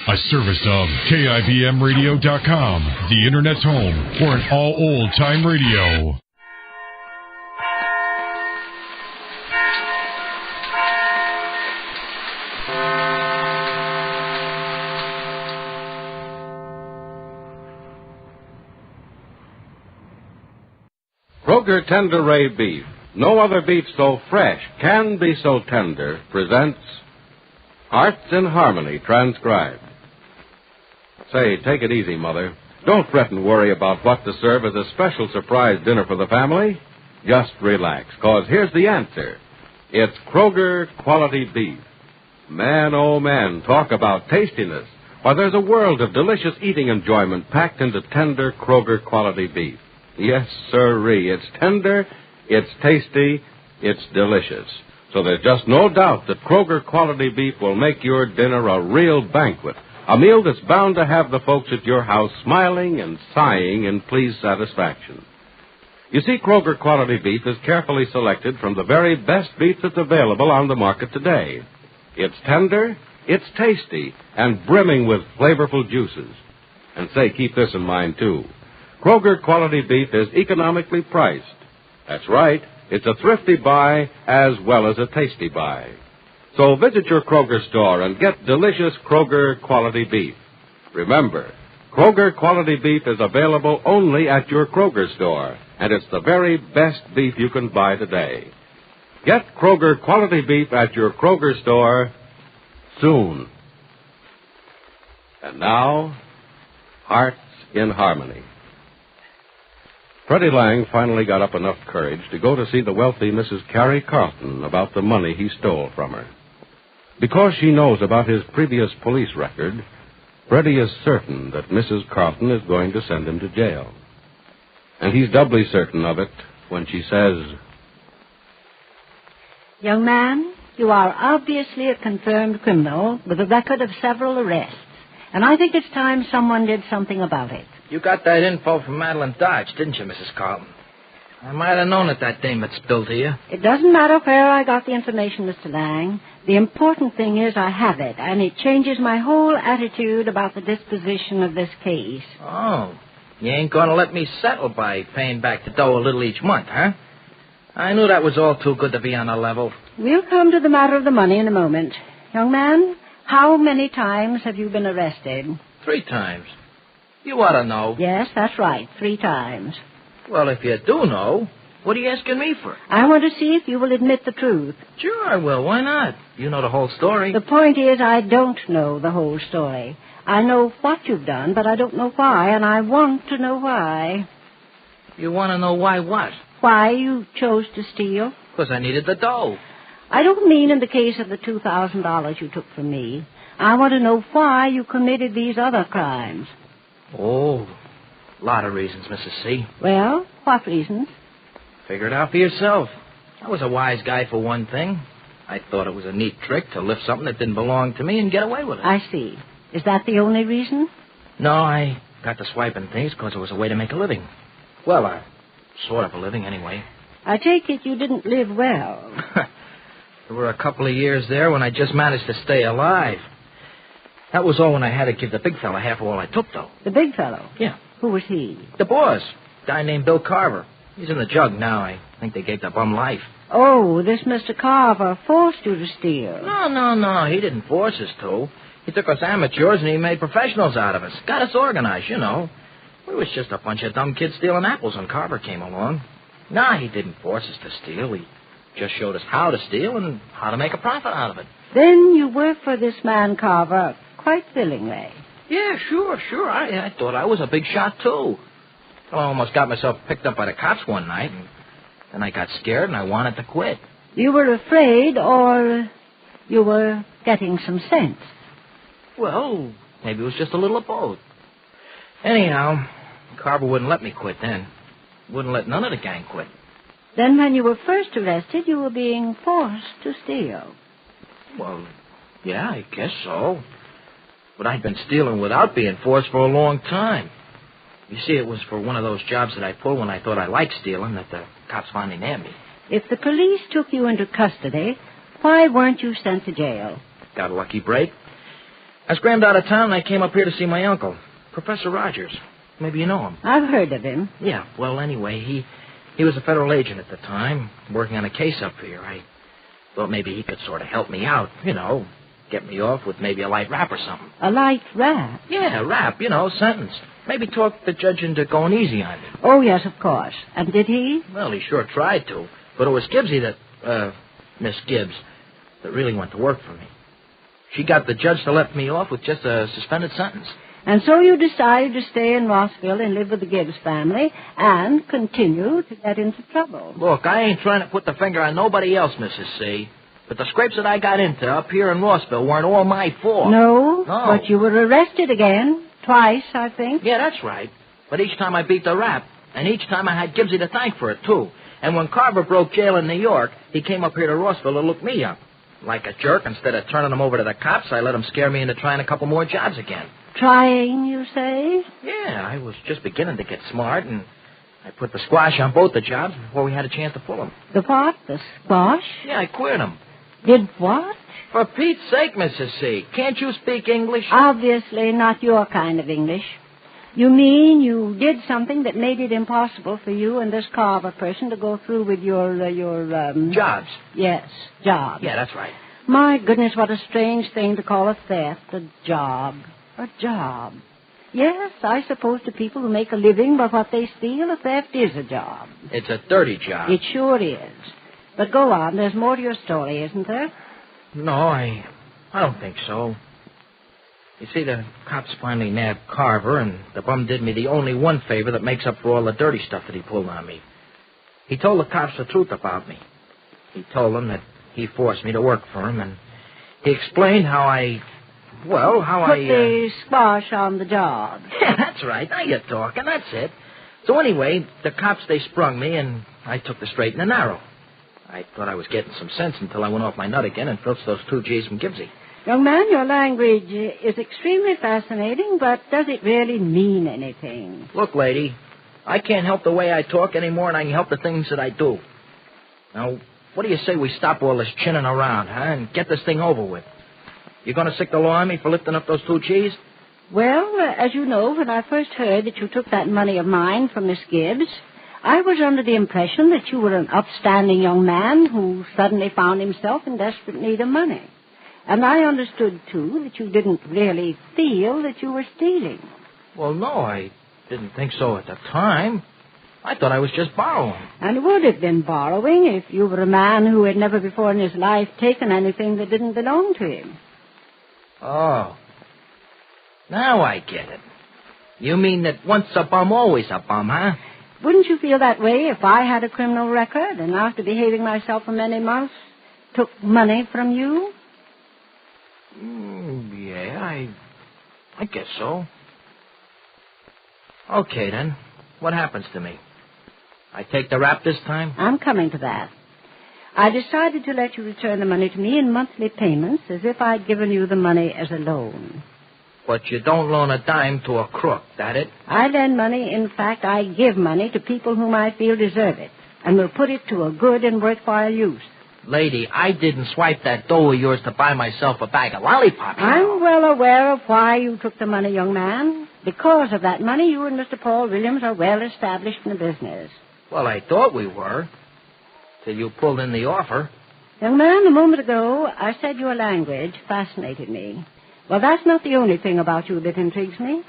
A service of KIBMradio.com, the Internet's home for an all old-time radio. Kroger Tender Ray Beef. No other beef so fresh can be so tender presents Hearts in Harmony, transcribed. Say, take it easy, Mother. Don't fret and worry about what to serve as a special surprise dinner for the family. Just relax, 'cause here's the answer. It's Kroger Quality Beef. Man, oh man, talk about tastiness. Why, there's a world of delicious eating enjoyment packed into tender Kroger Quality Beef. Yes, sirree. It's tender, it's tasty, it's delicious. So there's just no doubt that Kroger Quality Beef will make your dinner a real banquet, a meal that's bound to have the folks at your house smiling and sighing in pleased satisfaction. You see, Kroger Quality Beef is carefully selected from the very best beef that's available on the market today. It's tender, it's tasty, and brimming with flavorful juices. And say, keep this in mind, too. Kroger Quality Beef is economically priced. That's right. It's a thrifty buy as well as a tasty buy. So visit your Kroger store and get delicious Kroger Quality Beef. Remember, Kroger Quality Beef is available only at your Kroger store, and it's the very best beef you can buy today. Get Kroger Quality Beef at your Kroger store soon. And now, Hearts in Harmony. Freddie Lang finally got up enough courage to go to see the wealthy Mrs. Carrie Carlton about the money he stole from her. Because she knows about his previous police record, Freddie is certain that Mrs. Carlton is going to send him to jail. And he's doubly certain of it when she says, "Young man, you are obviously a confirmed criminal with a record of several arrests, and I think it's time someone did something about it." You got that info from Madeline Dodge, didn't you, Mrs. Carlton? I might have known that dame had spilled to you. It doesn't matter where I got the information, Mr. Lang. The important thing is I have it, and it changes my whole attitude about the disposition of this case. Oh, you ain't going to let me settle by paying back the dough a little each month, huh? I knew that was all too good to be on a level. We'll come to the matter of the money in a moment. Young man, how many times have you been arrested? 3 times. You ought to know. Yes, that's right, 3 times. Well, if you do know, what are you asking me for? I want to see if you will admit the truth. Sure I will. Why not? You know the whole story. The point is I don't know the whole story. I know what you've done, but I don't know why, and I want to know why. You want to know why what? Why you chose to steal? Because I needed the dough. I don't mean in the case of the $2,000 you took from me. I want to know why you committed these other crimes. Oh, a lot of reasons, Mrs. C. Well, what reasons? Figure it out for yourself. I was a wise guy for one thing. I thought it was a neat trick to lift something that didn't belong to me and get away with it. I see. Is that the only reason? No, I got to swiping things because it was a way to make a living. Well, sort of a living anyway. I take it you didn't live well. There were a couple of years there when I just managed to stay alive. That was all when I had to give the big fella half of all I took, though. The big fellow? Yeah. Who was he? The boss. Guy named Bill Carver. He's in the jug now. I think they gave the bum life. Oh, this Mr. Carver forced you to steal. No. He didn't force us to. He took us amateurs and he made professionals out of us. Got us organized, you know. We was just a bunch of dumb kids stealing apples when Carver came along. Nah, he didn't force us to steal. He just showed us how to steal and how to make a profit out of it. Then you worked for this man Carver quite willingly. Yeah, sure. I thought I was a big shot, too. Well, I almost got myself picked up by the cops one night, and then I got scared and I wanted to quit. You were afraid, or you were getting some sense? Well, maybe it was just a little of both. Anyhow, Carver wouldn't let me quit then. Wouldn't let none of the gang quit. Then when you were first arrested, you were being forced to steal. Well, yeah, I guess so. But I'd been stealing without being forced for a long time. You see, it was for one of those jobs that I pulled when I thought I liked stealing that the cops finally nabbed me. If the police took you into custody, why weren't you sent to jail? Got a lucky break. I scrammed out of town and I came up here to see my uncle, Professor Rogers. Maybe you know him. I've heard of him. Yeah, well, anyway, he was a federal agent at the time, working on a case up here. I thought maybe he could sort of help me out, get me off with maybe a light rap or something. A light rap? Yeah, rap, sentence. Maybe talk the judge into going easy on me. Oh, yes, of course. And did he? Well, he sure tried to. But it was Gibbsy Miss Gibbs, that really went to work for me. She got the judge to let me off with just a suspended sentence. And so you decided to stay in Rossville and live with the Gibbs family and continue to get into trouble. Look, I ain't trying to put the finger on nobody else, Mrs. C. But the scrapes that I got into up here in Rossville weren't all my fault. No, No. But you were arrested again. Twice, I think. Yeah, that's right. But each time I beat the rap, and each time I had Gibbsy to thank for it, too. And when Carver broke jail in New York, he came up here to Rossville to look me up. Like a jerk, instead of turning him over to the cops, I let him scare me into trying a couple more jobs again. Trying, you say? Yeah, I was just beginning to get smart, and I put the squash on both the jobs before we had a chance to pull them. The what? The squash? Yeah, I queered them. Did what? For Pete's sake, Mrs. C, can't you speak English? Obviously not your kind of English. You mean you did something that made it impossible for you and this Carver person to go through with your Jobs. Yes, job. Yeah, that's right. My goodness, what a strange thing to call a theft a job. A job. Yes, I suppose to people who make a living by what they steal, a theft is a job. It's a dirty job. It sure is. But go on, there's more to your story, isn't there? No, I don't think so. You see, the cops finally nabbed Carver, and the bum did me the only one favor that makes up for all the dirty stuff that he pulled on me. He told the cops the truth about me. He told them that he forced me to work for him, and he explained how I... Well, how Put the squash on the job. Yeah, that's right. Now you're talking. That's it. So anyway, the cops, they sprung me, and I took the straight and the narrow. I thought I was getting some sense until I went off my nut again and filched those 2 G's from Gibbsy. Young man, your language is extremely fascinating, but does it really mean anything? Look, lady, I can't help the way I talk any more than I can help the things that I do. Now, what do you say we stop all this chinning around, huh, and get this thing over with? You going to sick the law on me for lifting up those 2 G's? Well, as you know, when I first heard that you took that money of mine from Miss Gibbs, I was under the impression that you were an upstanding young man who suddenly found himself in desperate need of money. And I understood, too, that you didn't really feel that you were stealing. Well, no, I didn't think so at the time. I thought I was just borrowing. And would have been borrowing if you were a man who had never before in his life taken anything that didn't belong to him. Oh. Now I get it. You mean that once a bum, always a bum, huh? Wouldn't you feel that way if I had a criminal record and after behaving myself for many months took money from you? Yeah, I guess so. Okay, then. What happens to me? I take the rap this time? I'm coming to that. I decided to let you return the money to me in monthly payments as if I'd given you the money as a loan. But you don't loan a dime to a crook, that it? I lend money. In fact, I give money to people whom I feel deserve it and will put it to a good and worthwhile use. Lady, I didn't swipe that dough of yours to buy myself a bag of lollipops. I'm well aware of why you took the money, young man. Because of that money, you and Mr. Paul Williams are well established in the business. Well, I thought we were, till you pulled in the offer. Young man, a moment ago, I said your language fascinated me. Well, that's not the only thing about you that intrigues me.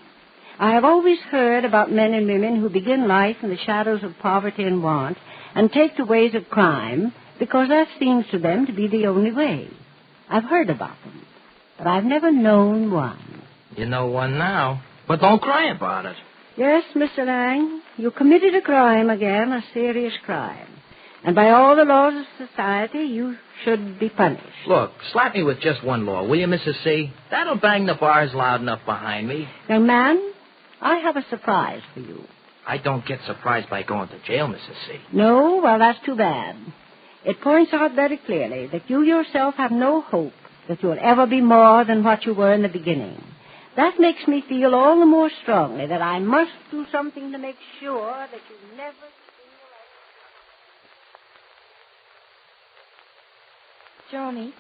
I have always heard about men and women who begin life in the shadows of poverty and want and take to ways of crime because that seems to them to be the only way. I've heard about them, but I've never known one. You know one now, but don't cry about it. Yes, Mr. Lang, you committed a crime again, a serious crime. And by all the laws of society, you should be punished. Look, slap me with just one law, will you, Mrs. C? That'll bang the bars loud enough behind me. Young man, I have a surprise for you. I don't get surprised by going to jail, Mrs. C. No? Well, that's too bad. It points out very clearly that you yourself have no hope that you'll ever be more than what you were in the beginning. That makes me feel all the more strongly that I must do something to make sure that you never feel Johnny,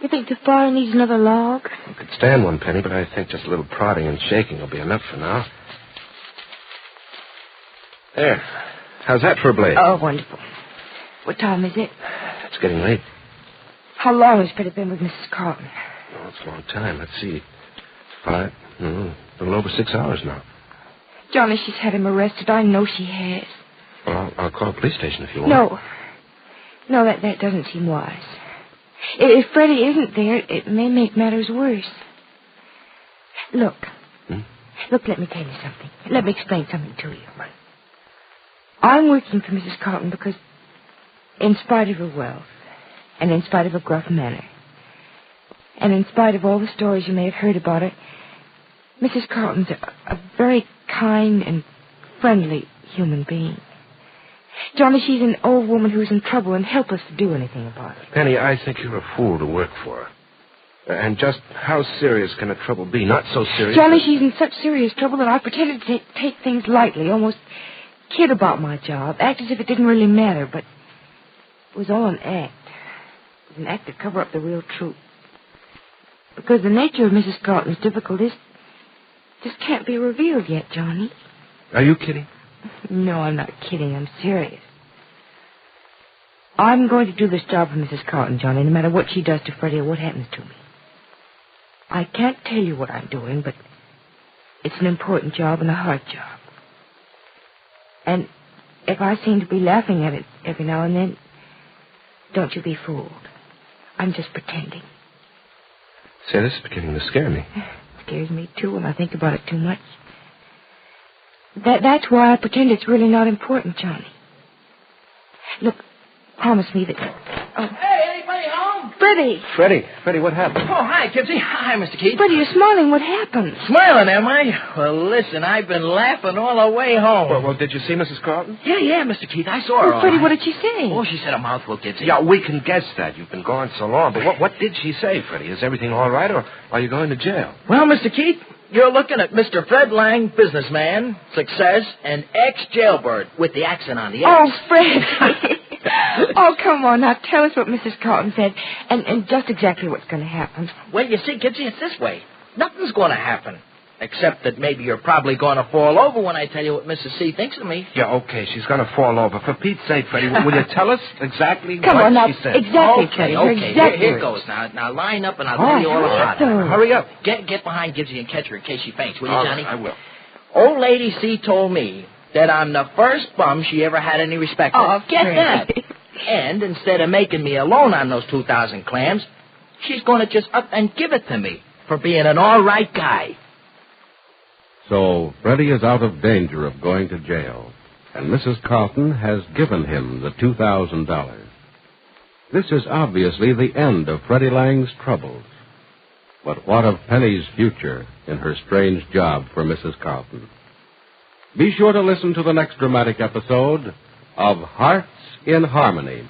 You think the fire needs another log? I could stand one, Penny, but I think just a little prodding and shaking will be enough for now. There. How's that for a blaze? Oh, wonderful. What time is it? It's getting late. How long has Freddie been with Mrs. Carlton? Oh, it's a long time. Let's see. 5, a little over 6 hours now. Johnny, she's had him arrested. I know she has. Well, I'll call the police station if you want. No, that doesn't seem wise. If Freddie isn't there, it may make matters worse. Look. Look, let me tell you something. Let me explain something to you. Right. I'm working for Mrs. Carlton because, in spite of her wealth, and in spite of her gruff manner, and in spite of all the stories you may have heard about her, Mrs. Carlton's a very kind and friendly human being. Johnny, she's an old woman who's in trouble and helpless to do anything about it. Penny, I think you're a fool to work for her. And just how serious can a trouble be? Not so serious. Johnny, she's in such serious trouble that I pretended to take things lightly, almost kid about my job, act as if it didn't really matter, but it was all an act. It was an act to cover up the real truth. Because the nature of Mrs. Carlton's difficulties just can't be revealed yet, Johnny. Are you kidding? No, I'm not kidding. I'm serious. I'm going to do this job for Mrs. Carlton, Johnny, no matter what she does to Freddie or what happens to me. I can't tell you what I'm doing, but it's an important job and a hard job. And if I seem to be laughing at it every now and then, don't you be fooled. I'm just pretending. Say, this is beginning to scare me. It scares me, too, when I think about it too much. That's why I pretend it's really not important, Johnny. Look, promise me that... Oh. Hey, anybody home? Freddie, what happened? Oh, hi, Kipsy. Hi, Mr. Keith. Freddie, you're smiling. What happened? Smiling, am I? Well, listen, I've been laughing all the way home. Well, did you see Mrs. Carlton? Yeah, Mr. Keith, I saw her. Oh, Freddie, what did she say? Oh, she said a mouthful, Kipsy. Yeah, we can guess that. You've been gone so long. But what did she say, Freddie? Is everything all right, or are you going to jail? Well, Mr. Keith, you're looking at Mr. Fred Lang, businessman, success, and ex-jailbird, with the accent on the X. Oh, Freddie. Oh, come on. Now, tell us what Mrs. Carlton said, and just exactly what's going to happen. Well, you see, Kipsy, it's this way. Nothing's going to happen. Except that maybe you're probably going to fall over when I tell you what Mrs. C thinks of me. Yeah, okay, she's going to fall over. For Pete's sake, Freddie, will you tell us exactly Come what on, now, she said? exactly, Freddie. Okay. Here goes. Now line up, and I'll tell you all about it. Hurry up. Get behind Gibsy and catch her in case she faints, will you, All Johnny? right, I will. Old Lady C told me that I'm the first bum she ever had any respect for. Oh, Get Freddie. that? And instead of making me alone on those 2,000 clams, she's going to just up and give it to me for being an all-right guy. So Freddie is out of danger of going to jail, and Mrs. Carlton has given him the $2,000. This is obviously the end of Freddie Lang's troubles. But what of Penny's future in her strange job for Mrs. Carlton? Be sure to listen to the next dramatic episode of Hearts in Harmony.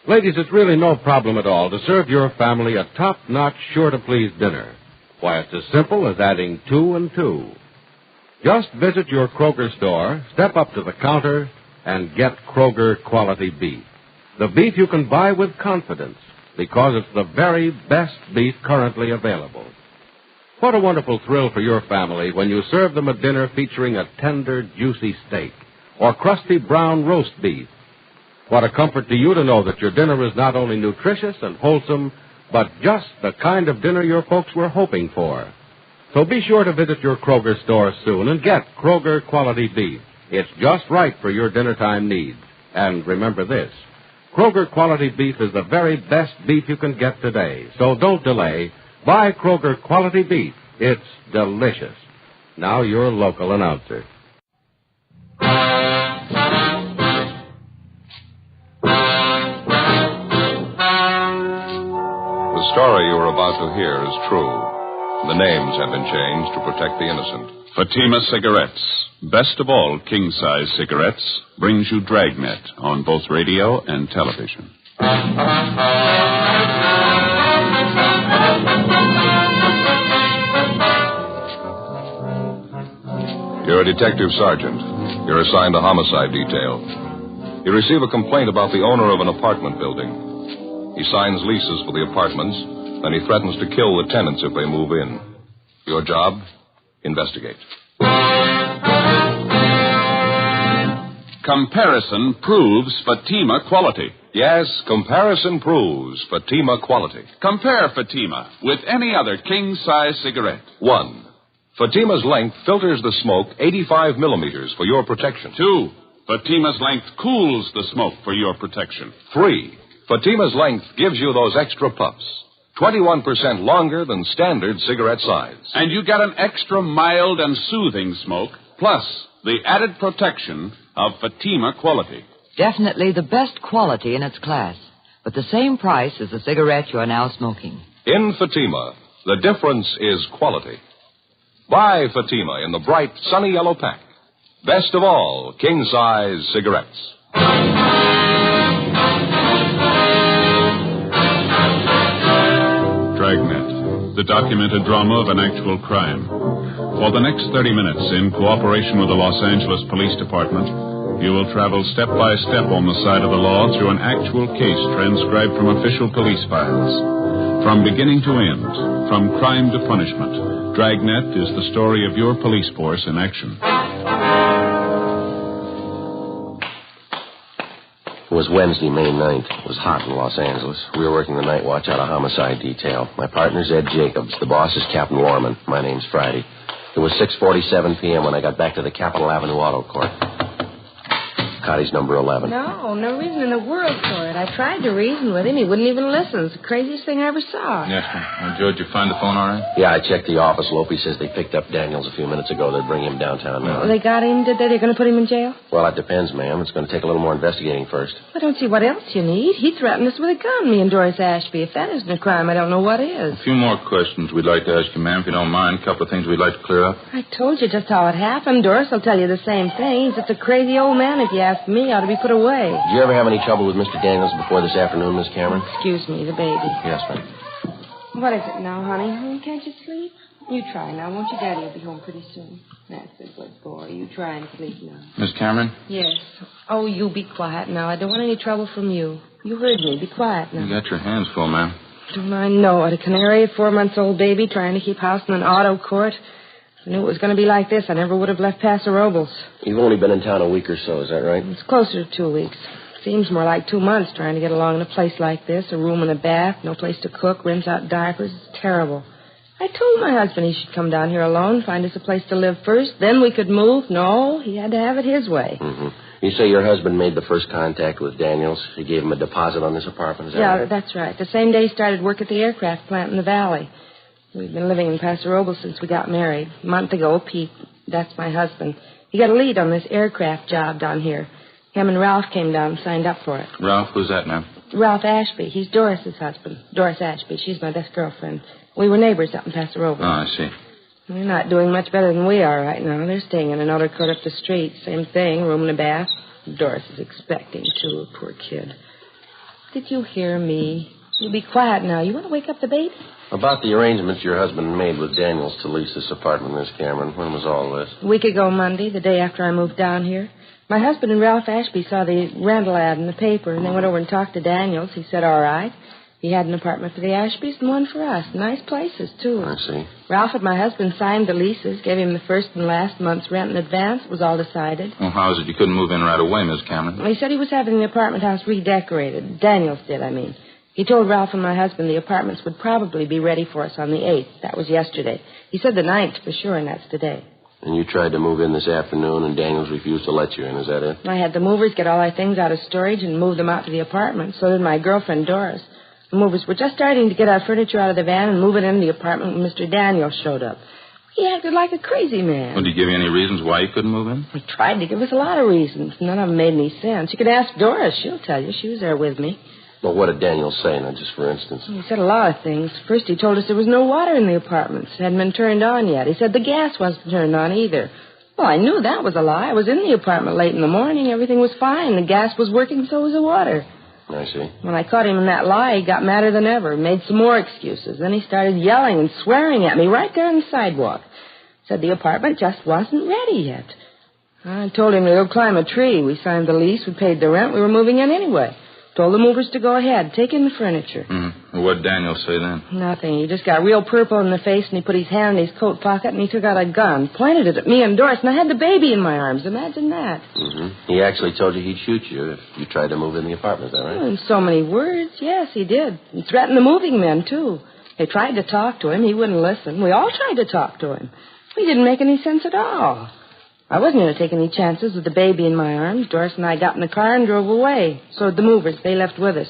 Ladies, it's really no problem at all to serve your family a top-notch, sure-to-please dinner. Why, it's as simple as adding 2 and 2. Just visit your Kroger store, step up to the counter, and get Kroger quality beef. The beef you can buy with confidence, because it's the very best beef currently available. What a wonderful thrill for your family when you serve them a dinner featuring a tender, juicy steak or crusty brown roast beef. What a comfort to you to know that your dinner is not only nutritious and wholesome, but just the kind of dinner your folks were hoping for. So be sure to visit your Kroger store soon and get Kroger quality beef. It's just right for your dinner time needs. And remember this, Kroger quality beef is the very best beef you can get today. So don't delay. Buy Kroger quality beef. It's delicious. Now your local announcer. The story you are about to hear is true. The names have been changed to protect the innocent. Fatima Cigarettes, best of all king-size cigarettes, brings you Dragnet on both radio and television. You're a detective sergeant. You're assigned a homicide detail. You receive a complaint about the owner of an apartment building. He signs leases for the apartments, then he threatens to kill the tenants if they move in. Your job? Investigate. Comparison proves Fatima quality. Yes, comparison proves Fatima quality. Compare Fatima with any other king-size cigarette. 1. Fatima's length filters the smoke 85 millimeters for your protection. 2. Fatima's length cools the smoke for your protection. 3. Fatima's length gives you those extra puffs, 21% longer than standard cigarette size. And you get an extra mild and soothing smoke, plus the added protection of Fatima quality. Definitely the best quality in its class, but the same price as the cigarette you are now smoking. In Fatima, the difference is quality. Buy Fatima in the bright, sunny yellow pack. Best of all, king-size cigarettes. Dragnet, the documented drama of an actual crime. For the next 30 minutes, in cooperation with the Los Angeles Police Department, you will travel step by step on the side of the law through an actual case transcribed from official police files. From beginning to end, from crime to punishment, Dragnet is the story of your police force in action. It was Wednesday, May 9th. It was hot in Los Angeles. We were working the night watch out of homicide detail. My partner's Ed Jacobs. The boss is Captain Lorman. My name's Friday. It was 6:47 p.m. when I got back to the Capitol Avenue Auto Court. Cotty's number 11. No reason in the world for it. I tried to reason with him. He wouldn't even listen. It's the craziest thing I ever saw. Yes, ma'am. Joe, did you find the phone all right? Yeah, I checked the office. Lopey says they picked up Daniels a few minutes ago. They'll bring him downtown now. They got him, did they? They're going to put him in jail? Well, it depends, ma'am. It's going to take a little more investigating first. I don't see what else you need. He threatened us with a gun, me and Doris Ashby. If that isn't a crime, I don't know what is. A few more questions we'd like to ask you, ma'am, if you don't mind. A couple of things we'd like to clear up. I told you just how it happened. Doris will tell you the same thing. He's just a crazy old man, if you ask me. Ought to be put away. Did you ever have any trouble with Mr. Daniels before this afternoon, Miss Cameron? Excuse me, the baby. Yes, ma'am. What is it now, honey? Can't you sleep? You try now, won't you? Daddy will be home pretty soon. That's a good boy. You try and sleep now. Miss Cameron? Yes. Oh, you be quiet now. I don't want any trouble from you. You heard me. Be quiet now. You got your hands full, ma'am. Don't I know it? A canary, a 4-month-old baby trying to keep house in an auto court. If I knew it was going to be like this, I never would have left Paso Robles. You've only been in town a week or so, is that right? It's closer to 2 weeks. Seems more like 2 months trying to get along in a place like this. A room and a bath, no place to cook, rinse out diapers. It's terrible. I told my husband he should come down here alone, find us a place to live first. Then we could move. No, he had to have it his way. Mm-hmm. You say your husband made the first contact with Daniels. He gave him a deposit on this apartment, is that right? Yeah, that's right. The same day he started work at the aircraft plant in the valley. We've been living in Paso Robles since we got married. A month ago, Pete, that's my husband, he got a lead on this aircraft job down here. Him and Ralph came down and signed up for it. Ralph, who's that, ma'am? Ralph Ashby. He's Doris's husband. Doris Ashby. She's my best girlfriend. We were neighbors up in Paso Robles. Oh, I see. They're not doing much better than we are right now. They're staying in another court up the street. Same thing, room and a bath. Doris is expecting, too, poor kid. Did you hear me? You be quiet now. You want to wake up the baby? About the arrangements your husband made with Daniels to lease this apartment, Miss Cameron, when was all this? A week ago Monday, the day after I moved down here. My husband and Ralph Ashby saw the rental ad in the paper, and they went over and talked to Daniels. He said, all right. He had an apartment for the Ashbys and one for us. Nice places, too. I see. Ralph and my husband signed the leases, gave him the first and last month's rent in advance. It was all decided. Well, how is it you couldn't move in right away, Miss Cameron? Well, he said he was having the apartment house redecorated. Daniels did, I mean. He told Ralph and my husband the apartments would probably be ready for us on the 8th. That was yesterday. He said the 9th for sure, and that's today. And you tried to move in this afternoon, and Daniels refused to let you in. Is that it? I had the movers get all our things out of storage and move them out to the apartment. So did my girlfriend, Doris. The movers were just starting to get our furniture out of the van and move it into the apartment when Mr. Daniels showed up. He acted like a crazy man. Well, did he give you any reasons why you couldn't move in? He tried to give us a lot of reasons. None of them made any sense. You could ask Doris. She'll tell you. She was there with me. Well, what did Daniels say, now, just for instance? He said a lot of things. First, he told us there was no water in the apartments. It hadn't been turned on yet. He said the gas wasn't turned on either. Well, I knew that was a lie. I was in the apartment late in the morning. Everything was fine. The gas was working, so was the water. I see. When I caught him in that lie, he got madder than ever, made some more excuses. Then he started yelling and swearing at me right there on the sidewalk. Said the apartment just wasn't ready yet. I told him to go climb a tree. We signed the lease. We paid the rent. We were moving in anyway. Told the movers to go ahead. Take in the furniture. Well, what'd Daniel say then? Nothing. He just got real purple in the face, and he put his hand in his coat pocket, and he took out a gun, pointed it at me and Doris, and I had the baby in my arms. Imagine that. He actually told you he'd shoot you if you tried to move in the apartment, is that right? In so many words, yes, he did. He threatened the moving men, too. They tried to talk to him. He wouldn't listen. We all tried to talk to him. He didn't make any sense at all. I wasn't going to take any chances with the baby in my arms. Doris and I got in the car and drove away. So did the movers. They left with us.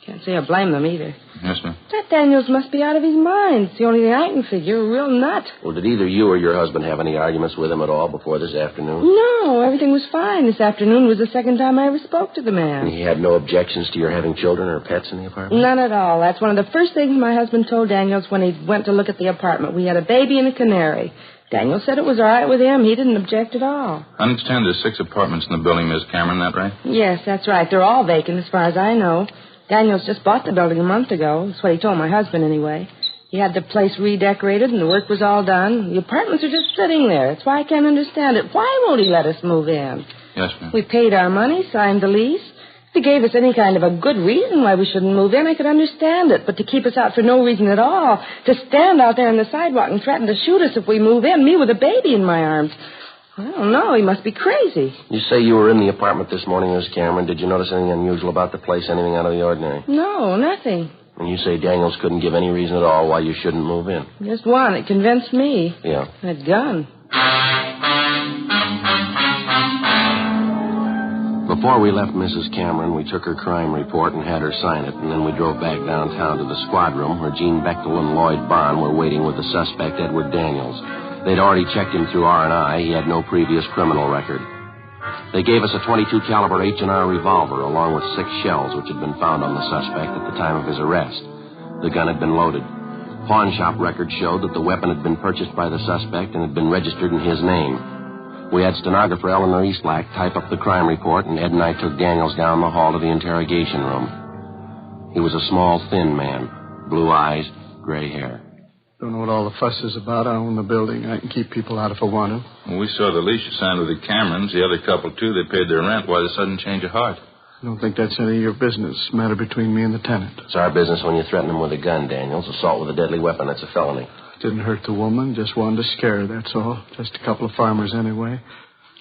Can't say I blame them either. Yes, ma'am. That Daniels must be out of his mind. It's the only thing I can figure. A real nut. Well, did either you or your husband have any arguments with him at all before this afternoon? No, everything was fine. This afternoon was the second time I ever spoke to the man. And he had no objections to your having children or pets in the apartment? None at all. That's one of the first things my husband told Daniels when he went to look at the apartment. We had a baby and a canary. Daniel said it was all right with him. He didn't object at all. I understand there's 6 apartments in the building, Miss Cameron, that right? Yes, that's right. They're all vacant as far as I know. Daniels just bought the building a month ago. That's what he told my husband anyway. He had the place redecorated and the work was all done. The apartments are just sitting there. That's why I can't understand it. Why won't he let us move in? Yes, ma'am. We paid our money, signed the lease. If he gave us any kind of a good reason why we shouldn't move in, I could understand it. But to keep us out for no reason at all, to stand out there on the sidewalk and threaten to shoot us if we move in, me with a baby in my arms, I don't know. He must be crazy. You say you were in the apartment this morning, Miss Cameron. Did you notice anything unusual about the place, anything out of the ordinary? No, nothing. And you say Daniels couldn't give any reason at all why you shouldn't move in? Just one. It convinced me. Yeah. That gun. Before we left Mrs. Cameron, we took her crime report and had her sign it, and then we drove back downtown to the squad room where Gene Bechtel and Lloyd Bond were waiting with the suspect, Edward Daniels. They'd already checked him through R&I. He had no previous criminal record. They gave us a .22 caliber H&R revolver along with 6 shells which had been found on the suspect at the time of his arrest. The gun had been loaded. Pawn shop records showed that the weapon had been purchased by the suspect and had been registered in his name. We had stenographer Eleanor Eastlack type up the crime report, and Ed and I took Daniels down the hall to the interrogation room. He was a small, thin man, blue eyes, gray hair. Don't know what all the fuss is about. I own the building. I can keep people out if I want to. Well, we saw the lease you signed with the Camerons. The other couple, too, they paid their rent. Why the sudden change of heart? I don't think that's any of your business. Matter between me and the tenant. It's our business when you threaten him with a gun, Daniels. Assault with a deadly weapon, that's a felony. Didn't hurt the woman. Just wanted to scare her, that's all. Just a couple of farmers anyway.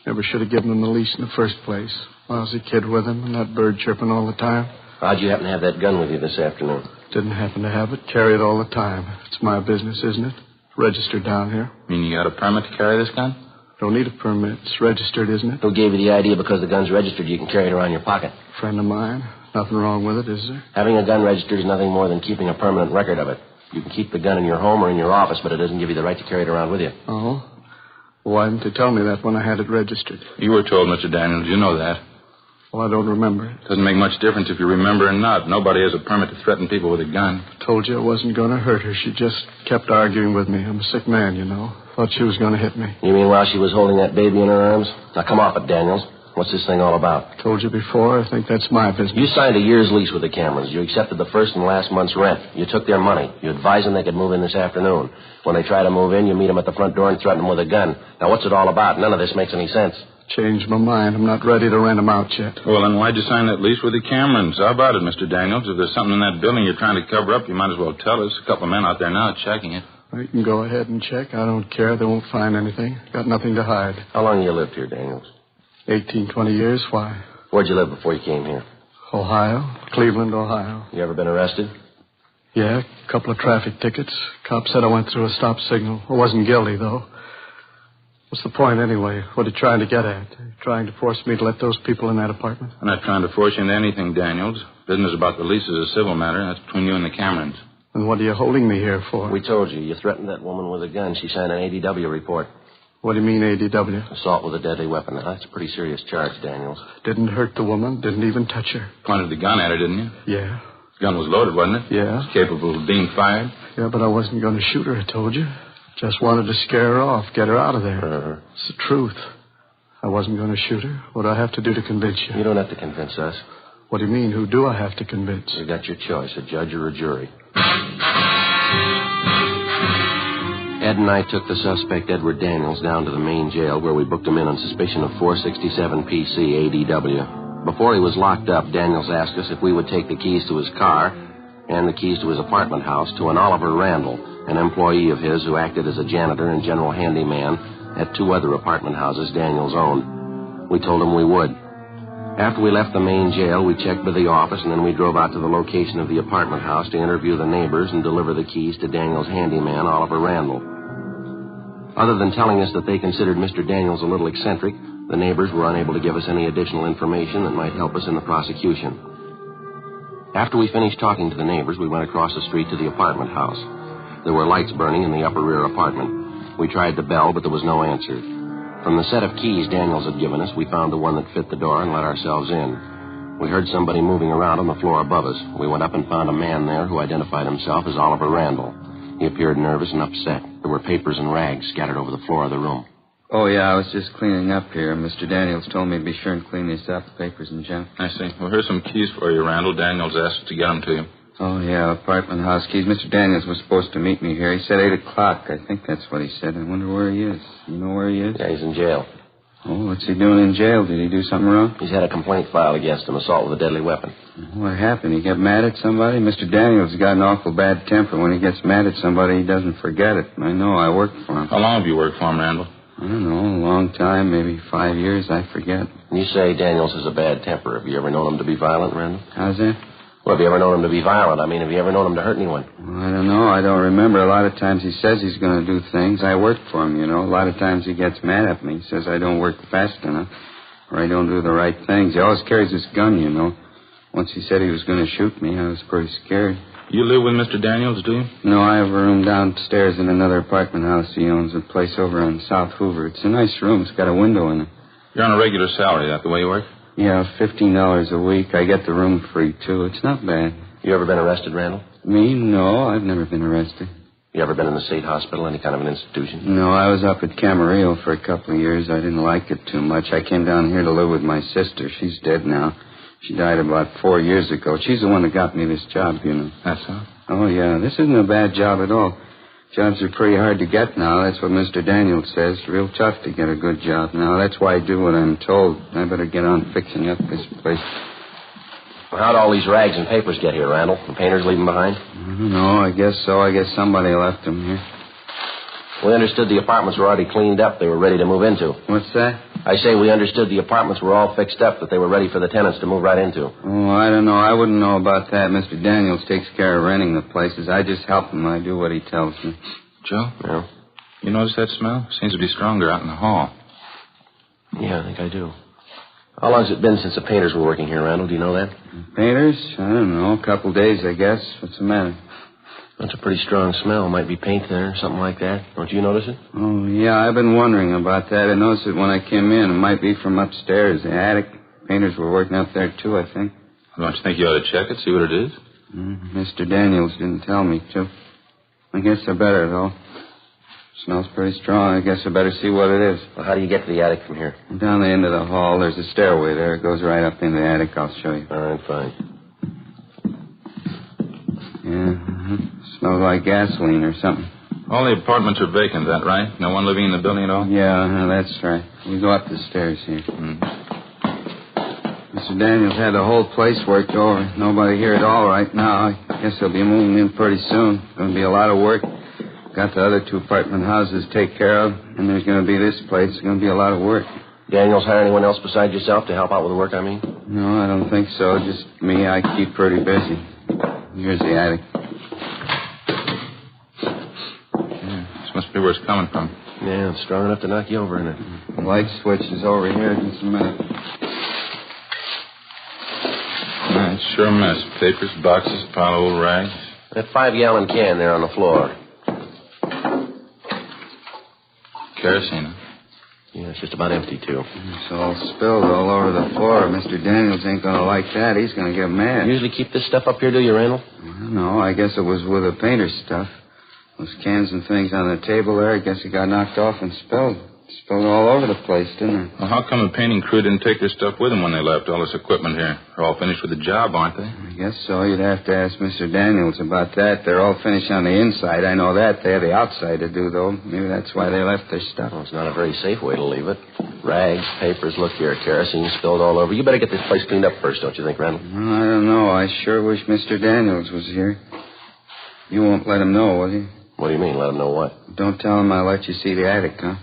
Never should have given him the lease in the first place. Lousy kid with him and that bird chirping all the time. How'd you happen to have that gun with you this afternoon? Didn't happen to have it. Carry it all the time. It's my business, isn't it? Registered down here. Mean you got a permit to carry this gun? Don't need a permit. It's registered, isn't it? Who gave you the idea because the gun's registered you can carry it around your pocket? Friend of mine. Nothing wrong with it, is there? Having a gun registered is nothing more than keeping a permanent record of it. You can keep the gun in your home or in your office, but it doesn't give you the right to carry it around with you. Oh? Why didn't they tell me that when I had it registered? You were told, Mr. Daniels. You know that. Well, I don't remember it. Doesn't make much difference if you remember or not. Nobody has a permit to threaten people with a gun. Told you I wasn't going to hurt her. She just kept arguing with me. I'm a sick man, you know. Thought she was going to hit me. You mean while she was holding that baby in her arms? Now, come off it, Daniels. What's this thing all about? Told you before. I think that's my business. You signed a year's lease with the Camerons. You accepted the first and last month's rent. You took their money. You advised them they could move in this afternoon. When they try to move in, you meet them at the front door and threaten them with a gun. Now, what's it all about? None of this makes any sense. Changed my mind. I'm not ready to rent them out yet. Well, then why'd you sign that lease with the Camerons? How about it, Mr. Daniels? If there's something in that building you're trying to cover up, you might as well tell us. A couple of men out there now checking it. You can go ahead and check. I don't care. They won't find anything. Got nothing to hide. How long have you lived here, Daniels? 18, 20 years. Why? Where'd you live before you came here? Ohio. Cleveland, Ohio. You ever been arrested? Yeah, a couple of traffic tickets. Cop said I went through a stop signal. I wasn't guilty, though. What's the point, anyway? What are you trying to get at? Trying to force me to let those people in that apartment? I'm not trying to force you into anything, Daniels. Business about the lease is a civil matter. That's between you and the Camerons. And what are you holding me here for? We told you. You threatened that woman with a gun. She signed an ADW report. What do you mean, ADW? Assault with a deadly weapon. Now, that's a pretty serious charge, Daniels. Didn't hurt the woman. Didn't even touch her. Pointed the gun at her, didn't you? Yeah. The gun was loaded, wasn't it? Yeah. Capable of being fired? Yeah, but I wasn't going to shoot her, I told you. Just wanted to scare her off, get her out of there. It's the truth. I wasn't going to shoot her. What do I have to do to convince you? You don't have to convince us. What do you mean? Who do I have to convince? You got your choice, a judge or a jury. Ed and I took the suspect, Edward Daniels, down to the main jail where we booked him in on suspicion of 467 PC ADW. Before he was locked up, Daniels asked us if we would take the keys to his car and the keys to his apartment house to an Oliver Randall, an employee of his who acted as a janitor and general handyman at 2 other apartment houses Daniels owned. We told him we would. After we left the main jail, we checked with the office, and then we drove out to the location of the apartment house to interview the neighbors and deliver the keys to Daniels' handyman, Oliver Randall. Other than telling us that they considered Mr. Daniels a little eccentric, the neighbors were unable to give us any additional information that might help us in the prosecution. After we finished talking to the neighbors, we went across the street to the apartment house. There were lights burning in the upper rear apartment. We tried the bell, but there was no answer. From the set of keys Daniels had given us, we found the one that fit the door and let ourselves in. We heard somebody moving around on the floor above us. We went up and found a man there who identified himself as Oliver Randall. He appeared nervous and upset. There were papers and rags scattered over the floor of the room. Oh, yeah, I was just cleaning up here. Mr. Daniels told me to be sure and clean these up, papers and junk. I see. Well, here's some keys for you, Randall. Daniels asked us to get them to you. Oh, yeah, apartment house keys. Mr. Daniels was supposed to meet me here. He said 8 o'clock. I think that's what he said. I wonder where he is. You know where he is? Yeah, he's in jail. Oh, what's he doing in jail? Did he do something wrong? He's had a complaint filed against him, assault with a deadly weapon. What happened? He got mad at somebody? Mr. Daniels has got an awful bad temper. When he gets mad at somebody, he doesn't forget it. I know. I worked for him. How long have you worked for him, Randall? I don't know. A long time. Maybe 5 years. I forget. You say Daniels has a bad temper. Have you ever known him to be violent, Randall? How's that? Well, have you ever known him to be violent? I mean, have you ever known him to hurt anyone? Well, I don't know. I don't remember. A lot of times he says he's going to do things. I work for him, you know. A lot of times he gets mad at me. He says I don't work fast enough or I don't do the right things. He always carries his gun, you know. Once he said he was going to shoot me, I was pretty scared. You live with Mr. Daniels, do you? No, I have a room downstairs in another apartment house. He owns a place over on South Hoover. It's a nice room. It's got a window in it. You're on a regular salary, that the way you work? Yeah, $15 a week. I get the room free, too. It's not bad. You ever been arrested, Randall? Me? No, I've never been arrested. You ever been in the state hospital, any kind of an institution? No, I was up at Camarillo for a couple of years. I didn't like it too much. I came down here to live with my sister. She's dead now. She died about 4 years ago. She's the one that got me this job, you know. That's all? Oh, yeah. This isn't a bad job at all. Jobs are pretty hard to get now. That's what Mr. Daniels says. Real tough to get a good job now. That's why I do what I'm told. I better get on fixing up this place. Well, how'd all these rags and papers get here, Randall? The painters leave them behind? I don't know. I guess so. I guess somebody left them here. We understood the apartments were already cleaned up. They were ready to move into. What's that? I say we understood the apartments were all fixed up, that they were ready for the tenants to move right into. Oh, I don't know. I wouldn't know about that. Mr. Daniels takes care of renting the places. I just help him. I do what he tells me. Joe? Yeah? You notice that smell? Seems to be stronger out in the hall. Yeah, I think I do. How long's it been since the painters were working here, Randall? Do you know that? Painters? I don't know. A couple days, I guess. What's the matter? That's a pretty strong smell. Might be paint there, something like that. Don't you notice it? Oh, yeah, I've been wondering about that. I noticed it when I came in. It might be from upstairs, the attic. Painters were working up there, too, I think. Don't you think you ought to check it, see what it is? Mr. Daniels didn't tell me to. I guess I better, though. Smells pretty strong. I guess I better see what it is. Well, how do you get to the attic from here? Down the end of the hall. There's a stairway there. It goes right up into the attic. I'll show you. All right, fine. Yeah, smells like gasoline or something. All the apartments are vacant, is that right? No one living in the building at all? Yeah, that's right. We go up the stairs here. Mr. Daniels had the whole place worked over. Nobody here at all right now. I guess they'll be moving in pretty soon. Going to be a lot of work. Got the other 2 apartment houses to take care of, and there's going to be this place. It's going to be a lot of work. Daniels hire anyone else besides yourself to help out with the work, I mean? No, I don't think so. Just me. I keep pretty busy. Here's the attic. Yeah, this must be where it's coming from. Yeah, it's strong enough to knock you over, isn't it? The light switch is over here. Just a minute. It's sure a mess. Papers, boxes, pile of old rags. That 5-gallon can there on the floor. Kerosene, huh? Yeah, it's just about empty, too. It's all spilled all over the floor. Mr. Daniels ain't going to like that. He's going to get mad. You usually keep this stuff up here, do you, Randall? No, I guess it was with the painter's stuff. Those cans and things on the table there, I guess it got knocked off and spilled. Spilled all over the place, didn't it? Well, how come the painting crew didn't take their stuff with them when they left? All this equipment here. They're all finished with the job, aren't they? I guess so. You'd have to ask Mr. Daniels about that. They're all finished on the inside. I know that. They have the outside to do, though. Maybe that's why they left their stuff. Well, it's not a very safe way to leave it. Rags, papers, look here, kerosene spilled all over. You better get this place cleaned up first, don't you think, Randall? Well, I don't know. I sure wish Mr. Daniels was here. You won't let him know, will you? What do you mean, let him know what? Don't tell him I let you see the attic, huh?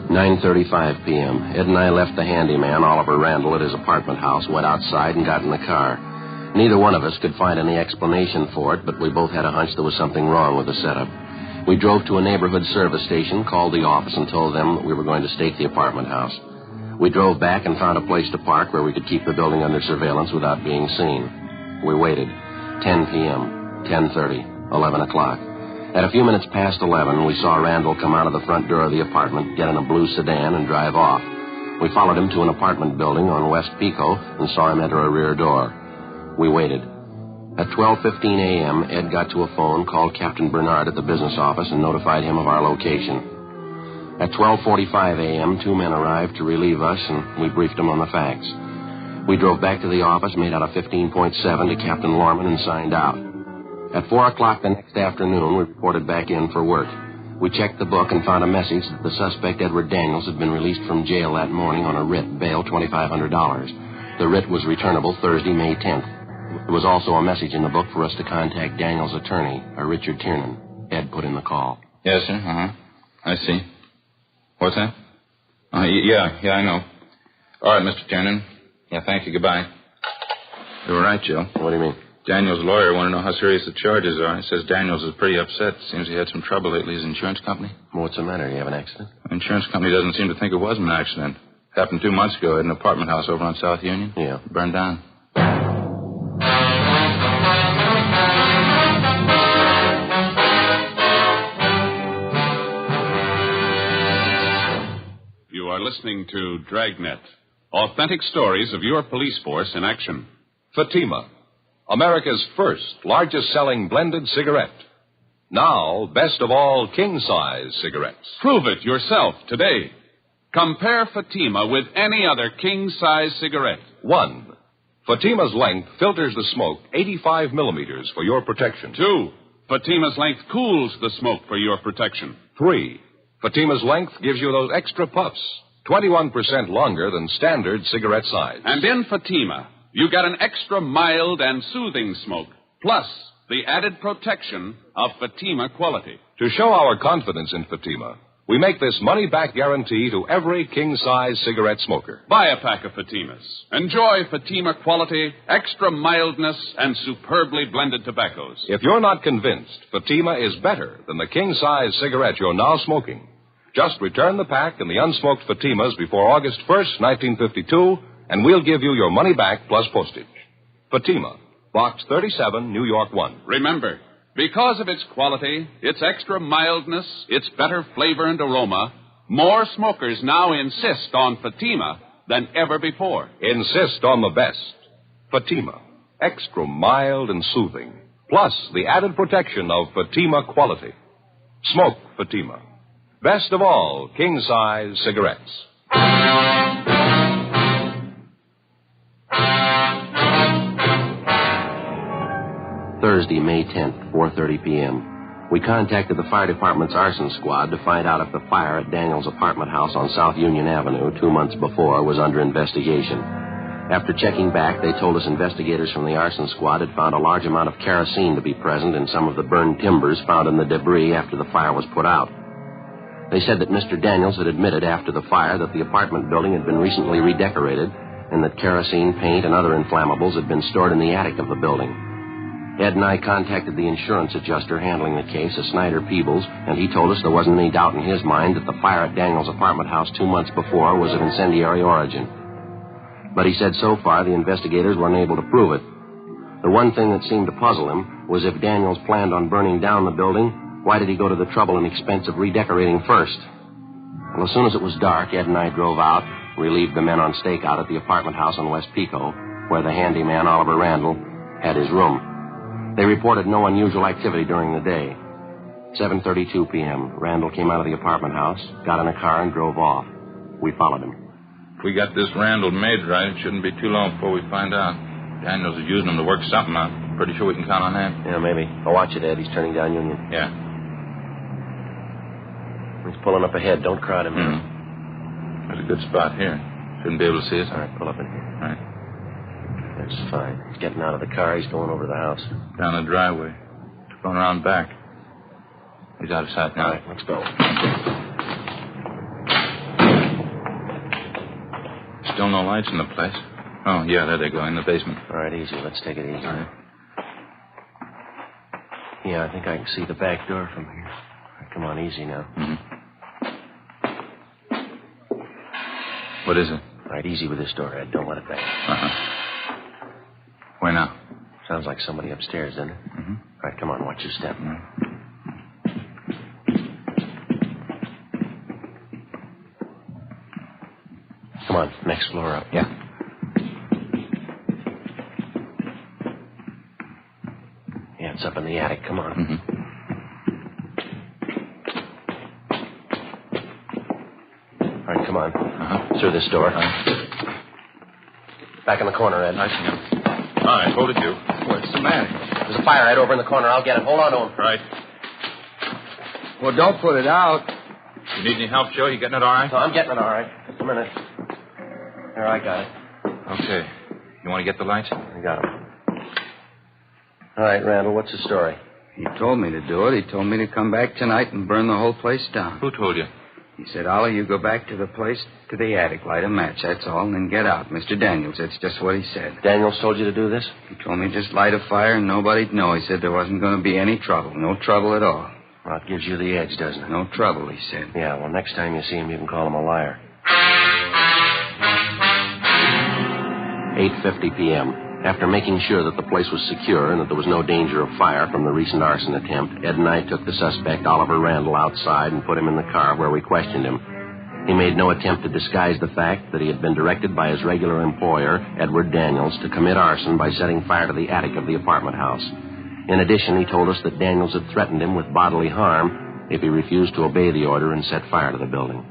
9:35 p.m. Ed and I left the handyman, Oliver Randall, at his apartment house, went outside and got in the car. Neither one of us could find any explanation for it, but we both had a hunch there was something wrong with the setup. We drove to a neighborhood service station, called the office, and told them that we were going to stake the apartment house. We drove back and found a place to park where we could keep the building under surveillance without being seen. We waited. 10 p.m., 10:30, 11 o'clock. At a few minutes past 11, we saw Randall come out of the front door of the apartment, get in a blue sedan, and drive off. We followed him to an apartment building on West Pico and saw him enter a rear door. We waited. At 12:15 a.m., Ed got to a phone, called Captain Bernard at the business office, and notified him of our location. At 12:45 a.m., two men arrived to relieve us, and we briefed them on the facts. We drove back to the office, made out a 15.7 to Captain Lorman, and signed out. At 4 o'clock the next afternoon, we reported back in for work. We checked the book and found a message that the suspect, Edward Daniels, had been released from jail that morning on a writ, bail $2,500. The writ was returnable Thursday, May 10th. There was also a message in the book for us to contact Daniels' attorney, Richard Tiernan. Ed put in the call. Yes, sir. I see. What's that? Yeah, I know. All right, Mr. Tiernan. Yeah, thank you. Goodbye. You were right, Joe. What do you mean? Daniels' lawyer wanted to know how serious the charges are. He says Daniels is pretty upset. Seems he had some trouble lately. His insurance company. What's the matter? You have an accident? The insurance company doesn't seem to think it was an accident. Happened 2 months ago at an apartment house over on South Union. Yeah. Burned down. You are listening to Dragnet. Authentic stories of your police force in action. Fatima, America's first largest-selling blended cigarette. Now, best of all, king-size cigarettes. Prove it yourself today. Compare Fatima with any other king-size cigarette. 1. Fatima's length filters the smoke 85 millimeters for your protection. 2. Fatima's length cools the smoke for your protection. 3. Fatima's length gives you those extra puffs, 21% longer than standard cigarette size. And in Fatima, you get an extra mild and soothing smoke, plus the added protection of Fatima quality. To show our confidence in Fatima, we make this money-back guarantee to every king-size cigarette smoker. Buy a pack of Fatimas. Enjoy Fatima quality, extra mildness, and superbly blended tobaccos. If you're not convinced Fatima is better than the king-size cigarette you're now smoking, just return the pack and the unsmoked Fatimas before August 1st, 1952, and we'll give you your money back plus postage. Fatima, Box 37, New York 1. Remember, because of its quality, its extra mildness, its better flavor and aroma, more smokers now insist on Fatima than ever before. Insist on the best. Fatima, extra mild and soothing, plus the added protection of Fatima quality. Smoke Fatima. Best of all, king-size cigarettes. Thursday, May 10th, 4:30 p.m. We contacted the fire department's arson squad to find out if the fire at Daniels' apartment house on South Union Avenue 2 months before was under investigation. After checking back, they told us investigators from the arson squad had found a large amount of kerosene to be present in some of the burned timbers found in the debris after the fire was put out. They said that Mr. Daniels had admitted after the fire that the apartment building had been recently redecorated and that kerosene, paint, and other inflammables had been stored in the attic of the building. Ed and I contacted the insurance adjuster handling the case, a Snyder Peebles, and he told us there wasn't any doubt in his mind that the fire at Daniels' apartment house 2 months before was of incendiary origin. But he said so far the investigators were unable to prove it. The one thing that seemed to puzzle him was if Daniels planned on burning down the building, why did he go to the trouble and expense of redecorating first? Well, as soon as it was dark, Ed and I drove out, relieved the men on stakeout at the apartment house on West Pico, where the handyman, Oliver Randall, had his room. They reported no unusual activity during the day. 7:32 p.m., Randall came out of the apartment house, got in a car, and drove off. We followed him. If we got this Randall made right, it shouldn't be too long before we find out. Daniels is using him to work something out. Pretty sure we can count on that. Yeah, maybe. I'll watch it, Ed. He's turning down Union. Yeah. He's pulling up ahead. Don't crowd him in. There's a good spot here. Shouldn't be able to see us. All right, pull up in here. All right. That's fine. He's getting out of the car. He's going over to the house. Down the driveway. Going around back. He's out of sight now. All right, let's go. Still no lights in the place. Oh, yeah, there they go, in the basement. All right, easy. Let's take it easy. All right. Yeah, I think I can see the back door from here. All right, come on, easy now. What is it? All right, easy with this door, Ed. Don't let it bang. Where now? Sounds like somebody upstairs, doesn't it? All right, come on, watch your step. Come on, next floor up. Yeah. Yeah, it's up in the attic. Come on. All right, come on. Through this door. Back in the corner, Ed. I see him. All right, hold it, you. What's the matter? There's a fire, Ed, over in the corner. I'll get it. Hold on to him. Right. Well, don't put it out. You need any help, Joe? You getting it all right? No, I'm getting it all right. Just a minute. Here, I got it. Okay. You want to get the lights? I got them. All right, Randall, what's the story? He told me to do it. He told me to come back tonight and burn the whole place down. Who told you? He said, Ollie, you go back to the place, to the attic, light a match, that's all, and then get out. Mr. Daniels, that's just what he said. Daniels told you to do this? He told me just light a fire and nobody'd know. He said there wasn't going to be any trouble. No trouble at all. Well, it gives you the edge, doesn't it? No trouble, he said. Yeah, well, next time you see him, you can call him a liar. 8:50 p.m. After making sure that the place was secure and that there was no danger of fire from the recent arson attempt, Ed and I took the suspect, Oliver Randall, outside and put him in the car where we questioned him. He made no attempt to disguise the fact that he had been directed by his regular employer, Edward Daniels, to commit arson by setting fire to the attic of the apartment house. In addition, he told us that Daniels had threatened him with bodily harm if he refused to obey the order and set fire to the building.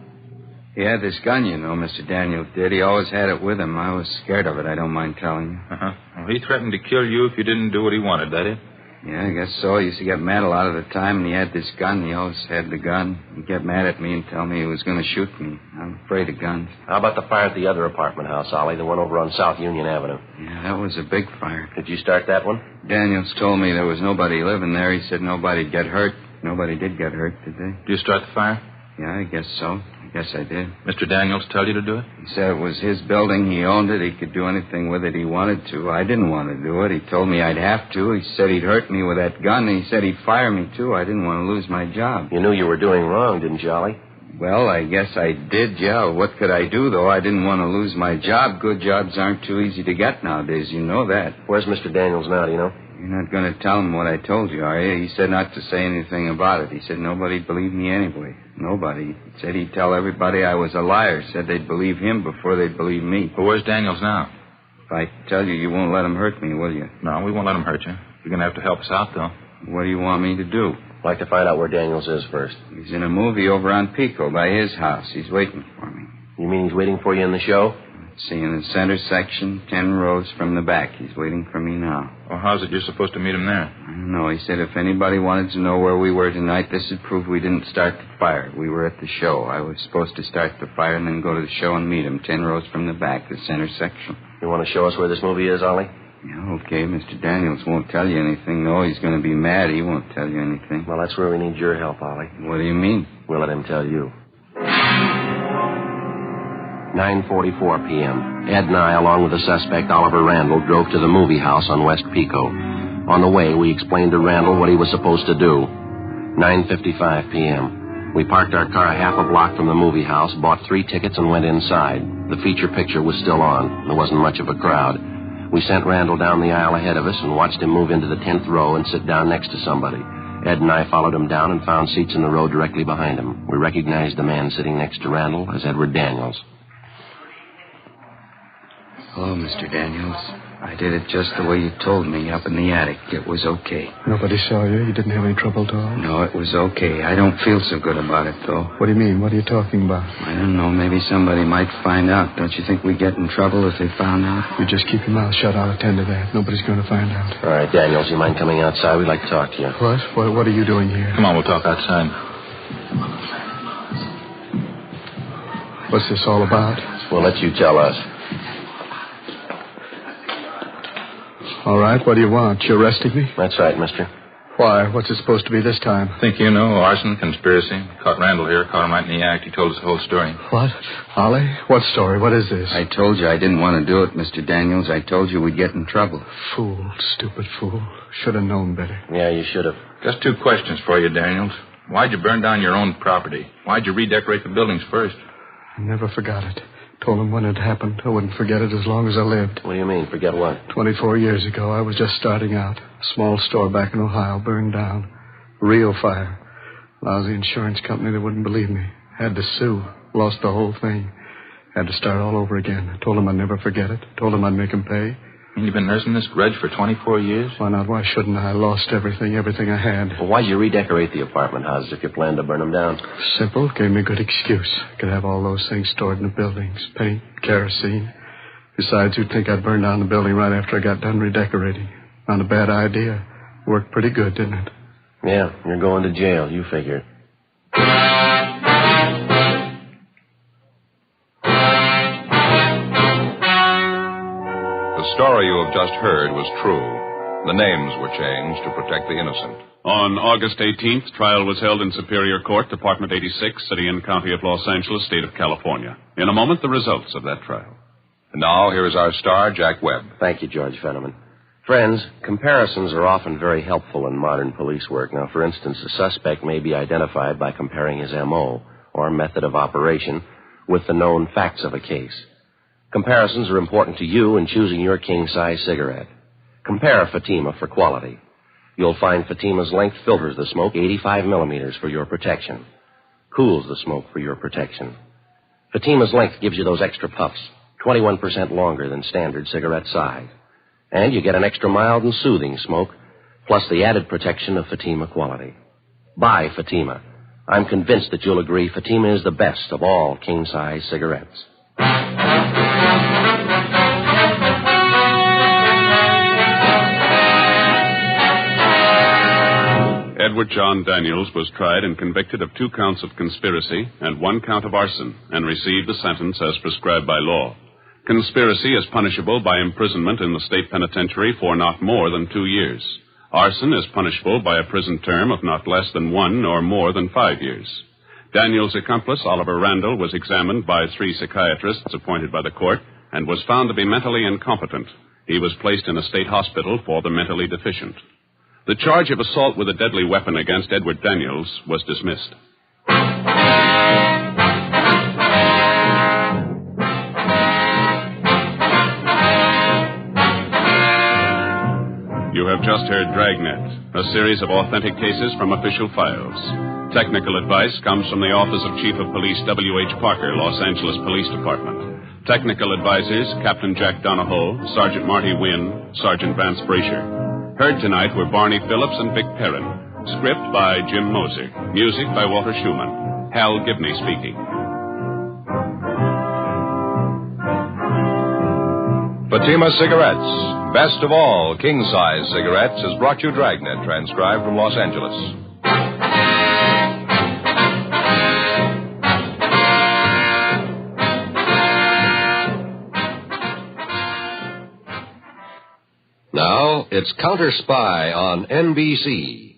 He had this gun, you know, Mr. Daniels did. He always had it with him. I was scared of it, I don't mind telling you. Well, he threatened to kill you if you didn't do what he wanted, that it? Yeah, I guess so. He used to get mad a lot of the time, and he had this gun. He always had the gun. He'd get mad at me and tell me he was going to shoot me. I'm afraid of guns. How about the fire at the other apartment house, Ollie, the one over on South Union Avenue? Yeah, that was a big fire. Did you start that one? Daniels told me there was nobody living there. He said nobody'd get hurt. Nobody did get hurt, did they? Did you start the fire? Yeah, I guess so. I guess I did. Mr. Daniels tell you to do it? He said it was his building. He owned it. He could do anything with it he wanted to. I didn't want to do it. He told me I'd have to. He said he'd hurt me with that gun. And he said he'd fire me, too. I didn't want to lose my job. You knew you were doing wrong, didn't you, Ollie? Well, I guess I did, yeah. What could I do, though? I didn't want to lose my job. Good jobs aren't too easy to get nowadays. You know that. Where's Mr. Daniels now, do you know? You're not going to tell him what I told you, are you? He said not to say anything about it. He said nobody'd believe me anyway. Nobody. He said he'd tell everybody I was a liar. Said they'd believe him before they'd believe me. Well, where's Daniels now? If I tell you, you won't let him hurt me, will you? No, we won't let him hurt you. You're going to have to help us out, though. What do you want me to do? I'd like to find out where Daniels is first. He's in a movie over on Pico by his house. He's waiting for me. You mean he's waiting for you in the show? See, in the center section, 10 rows from the back. He's waiting for me now. Well, how's it you're supposed to meet him there? I don't know. He said if anybody wanted to know where we were tonight, this would prove we didn't start the fire. We were at the show. I was supposed to start the fire and then go to the show and meet him, 10 rows from the back, the center section. You want to show us where this movie is, Ollie? Yeah, okay. Mr. Daniels won't tell you anything, though. He's going to be mad. He won't tell you anything. Well, that's where we need your help, Ollie. What do you mean? We'll let him tell you. 9:44 p.m. Ed and I, along with the suspect, Oliver Randall, drove to the movie house on West Pico. On the way, we explained to Randall what he was supposed to do. 9:55 p.m. We parked our car half a block from the movie house, bought 3 tickets, and went inside. The feature picture was still on. There wasn't much of a crowd. We sent Randall down the aisle ahead of us and watched him move into the 10th row and sit down next to somebody. Ed and I followed him down and found seats in the row directly behind him. We recognized the man sitting next to Randall as Edward Daniels. Hello, Mr. Daniels. I did it just the way you told me, up in the attic. It was okay. Nobody saw you? You didn't have any trouble at all? No, it was okay. I don't feel so good about it, though. What do you mean? What are you talking about? I don't know. Maybe somebody might find out. Don't you think we'd get in trouble if they found out? You just keep your mouth shut. I'll attend to that. Nobody's going to find out. All right, Daniels, you mind coming outside? We'd like to talk to you. What? What are you doing here? Come on, we'll talk outside. What's this all about? We'll let you tell us. All right, what do you want? You arresting me? That's right, mister. Why? What's it supposed to be this time? Think you know, arson, conspiracy. Caught Randall here, caught him right in the act. He told us the whole story. What? Ollie? What story? What is this? I told you I didn't want to do it, Mr. Daniels. I told you we'd get in trouble. Fool, stupid fool. Should have known better. Yeah, you should have. Just 2 questions for you, Daniels. Why'd you burn down your own property? Why'd you redecorate the buildings first? I never forgot it. Told him when it happened, I wouldn't forget it as long as I lived. What do you mean, forget what? 24 years ago, I was just starting out. A small store back in Ohio burned down. Real fire. Lousy insurance company that wouldn't believe me. Had to sue. Lost the whole thing. Had to start all over again. I told him I'd never forget it. Told him I'd make him pay. And you've been nursing this grudge for 24 years? Why not? Why shouldn't I? I lost everything I had. Well, why'd you redecorate the apartment houses if you planned to burn them down? Simple. Gave me a good excuse. Could have all those things stored in the buildings. Paint, kerosene. Besides, you'd think I'd burn down the building right after I got done redecorating. Not a bad idea. Worked pretty good, didn't it? Yeah, you're going to jail. You figure it. The story you have just heard was true. The names were changed to protect the innocent. On August 18th, trial was held in Superior Court, Department 86, City and County of Los Angeles, State of California. In a moment, the results of that trial. And now, here is our star, Jack Webb. Thank you, George Fenneman. Friends, comparisons are often very helpful in modern police work. Now, for instance, a suspect may be identified by comparing his M.O., or method of operation, with the known facts of a case. Comparisons are important to you in choosing your king-size cigarette. Compare Fatima for quality. You'll find Fatima's length filters the smoke 85 millimeters for your protection. Cools the smoke for your protection. Fatima's length gives you those extra puffs, 21% longer than standard cigarette size. And you get an extra mild and soothing smoke, plus the added protection of Fatima quality. Buy Fatima. I'm convinced that you'll agree Fatima is the best of all king-size cigarettes. Edward John Daniels was tried and convicted of 2 counts of conspiracy and 1 count of arson and received the sentence as prescribed by law. Conspiracy is punishable by imprisonment in the state penitentiary for not more than 2 years. Arson is punishable by a prison term of not less than 1 or more than 5 years. Daniels' accomplice, Oliver Randall, was examined by 3 psychiatrists appointed by the court and was found to be mentally incompetent. He was placed in a state hospital for the mentally deficient. The charge of assault with a deadly weapon against Edward Daniels was dismissed. You have just heard Dragnet, a series of authentic cases from official files. Technical advice comes from the Office of Chief of Police W.H. Parker, Los Angeles Police Department. Technical advisors, Captain Jack Donahoe, Sergeant Marty Wynn, Sergeant Vance Brasher. Heard tonight were Barney Phillips and Vic Perrin. Script by Jim Moser. Music by Walter Schumann. Hal Gibney speaking. Fatima Cigarettes, best of all king-size cigarettes, has brought you Dragnet, transcribed from Los Angeles. Now, it's Counter Spy on NBC.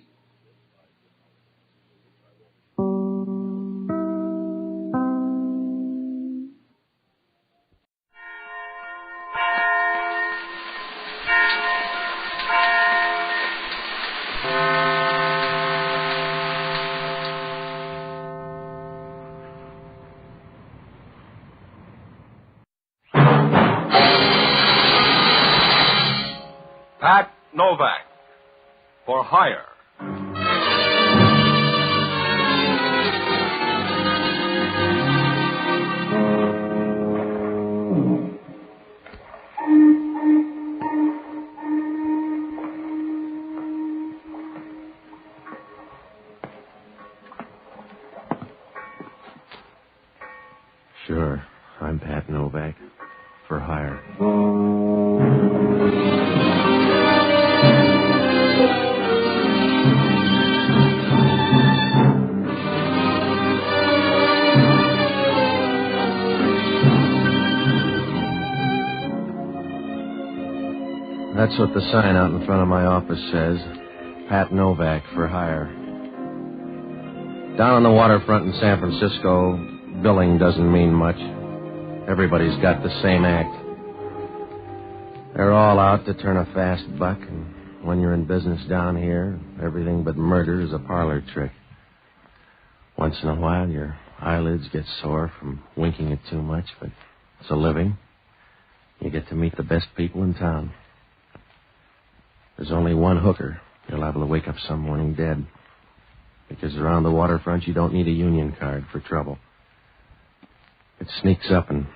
Novak For Hire. Sure, I'm Pat Novak For Hire. That's what the sign out in front of my office says. Pat Novak for hire. Down on the waterfront in San Francisco, billing doesn't mean much. Everybody's got the same act. They're all out to turn a fast buck, and when you're in business down here, everything but murder is a parlor trick. Once in a while, your eyelids get sore from winking it too much, but it's a living. You get to meet the best people in town. There's only one hooker. You're liable to wake up some morning dead. Because around the waterfront, you don't need a union card for trouble. It sneaks up and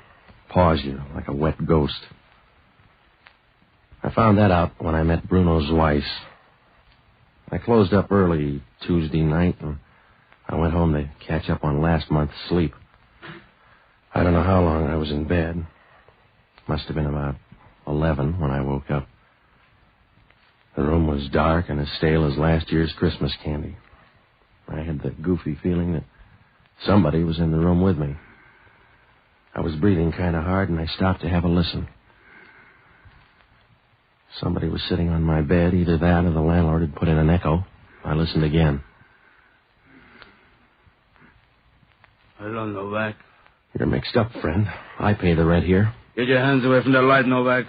paws you like a wet ghost. I found that out when I met Bruno Weiss. I closed up early Tuesday night, and I went home to catch up on last month's sleep. I don't know how long I was in bed. Must have been about 11 when I woke up. The room was dark and as stale as last year's Christmas candy. I had the goofy feeling that somebody was in the room with me. I was breathing kind of hard, and I stopped to have a listen. Somebody was sitting on my bed. Either that or the landlord had put in an echo. I listened again. Hello, Novak. You're mixed up, friend. I pay the rent here. Get your hands away from the light, Novak.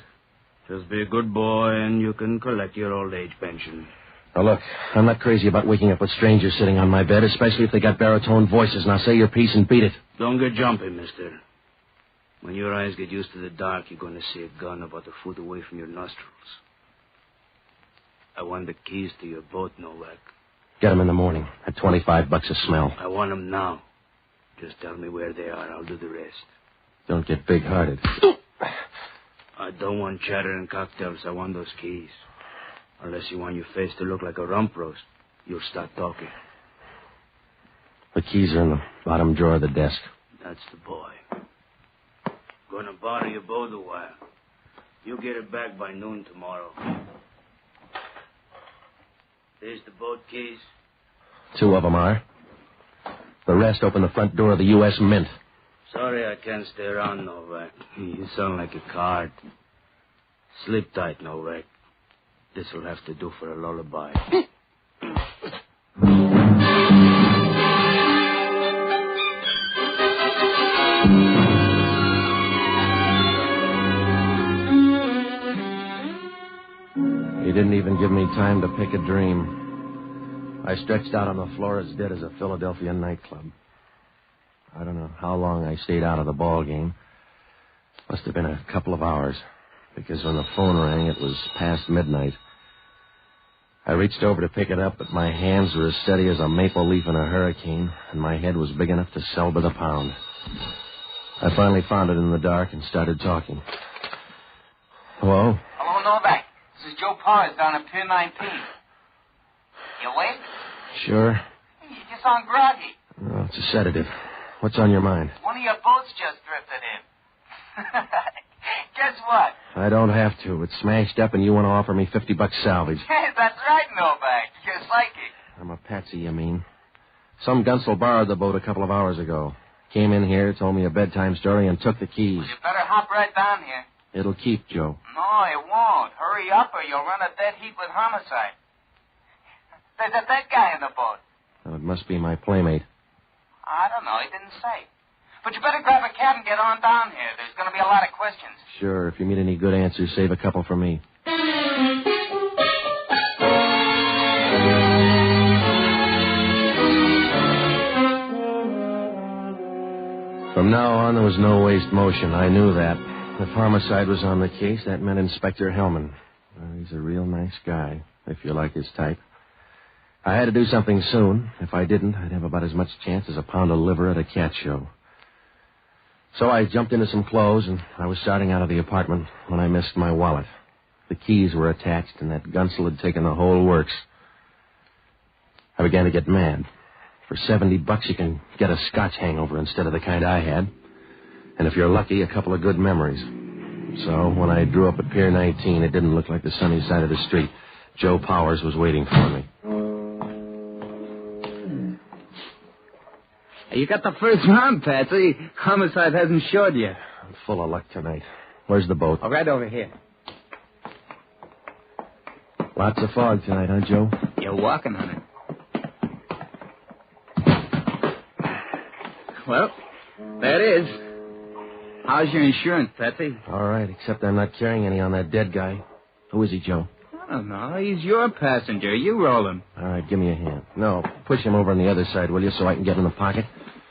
Just be a good boy, and you can collect your old age pension. Now, look, I'm not crazy about waking up with strangers sitting on my bed, especially if they got baritone voices. Now, say your piece and beat it. Don't get jumpy, mister. When your eyes get used to the dark, you're going to see a gun about a foot away from your nostrils. I want the keys to your boat, Novak. Get them in the morning at $25 a smell. I want them now. Just tell me where they are. I'll do the rest. Don't get big-hearted. I don't want chatter and cocktails. I want those keys. Unless you want your face to look like a rump roast, you'll start talking. The keys are in the bottom drawer of the desk. That's the boy. Gonna bother your boat a while. You'll get it back by noon tomorrow. There's the boat keys. 2 of them are. The rest open the front door of the U.S. Mint. Sorry I can't stay around, Novak. You sound like a card. Sleep tight, Novak. This'll have to do for a lullaby. He didn't even give me time to pick a dream. I stretched out on the floor as dead as a Philadelphia nightclub. I don't know how long I stayed out of the ball game. Must have been a couple of hours, because when the phone rang, it was past midnight. I reached over to pick it up, but my hands were as steady as a maple leaf in a hurricane, and my head was big enough to sell by the pound. I finally found it in the dark and started talking. Hello? Hello, Novak. This is Joe Powers down at Pier 19. You awake? Sure. You sound groggy. Oh, it's a sedative. What's on your mind? One of your boats just drifted in. Guess what? I don't have to. It's smashed up, and you want to offer me $50 salvage. Hey, that's right, Novak. You're psychic. I'm a patsy, you mean? Some gunsel borrowed the boat a couple of hours ago. Came in here, told me a bedtime story, and took the keys. Well, you better hop right down here. It'll keep, Joe. No, it won't. Hurry up or you'll run a dead heat with homicide. There's a dead guy in the boat. Oh, it must be my playmate. I don't know. He didn't say. But you better grab a cab and get on down here. There's going to be a lot of questions. Sure. If you meet any good answers, save a couple for me. From now on, there was no waste motion. I knew that. If homicide was on the case, that meant Inspector Hellman. Well, he's a real nice guy, if you like his type. I had to do something soon. If I didn't, I'd have about as much chance as a pound of liver at a cat show. So I jumped into some clothes, and I was starting out of the apartment when I missed my wallet. The keys were attached, and that gunsel had taken the whole works. I began to get mad. For $70, you can get a Scotch hangover instead of the kind I had. And if you're lucky, a couple of good memories. So when I drew up at Pier 19, it didn't look like the sunny side of the street. Joe Powers was waiting for me. You got the first round, Patsy. Homicide hasn't showed yet. I'm full of luck tonight. Where's the boat? Oh, right over here. Lots of fog tonight, huh, Joe? You're walking on it. Well, that is. How's your insurance, Patsy? All right, except I'm not carrying any on that dead guy. Who is he, Joe? I don't know. He's your passenger. You roll him. All right, give me a hand. No, push him over on the other side, will you, so I can get in the pocket?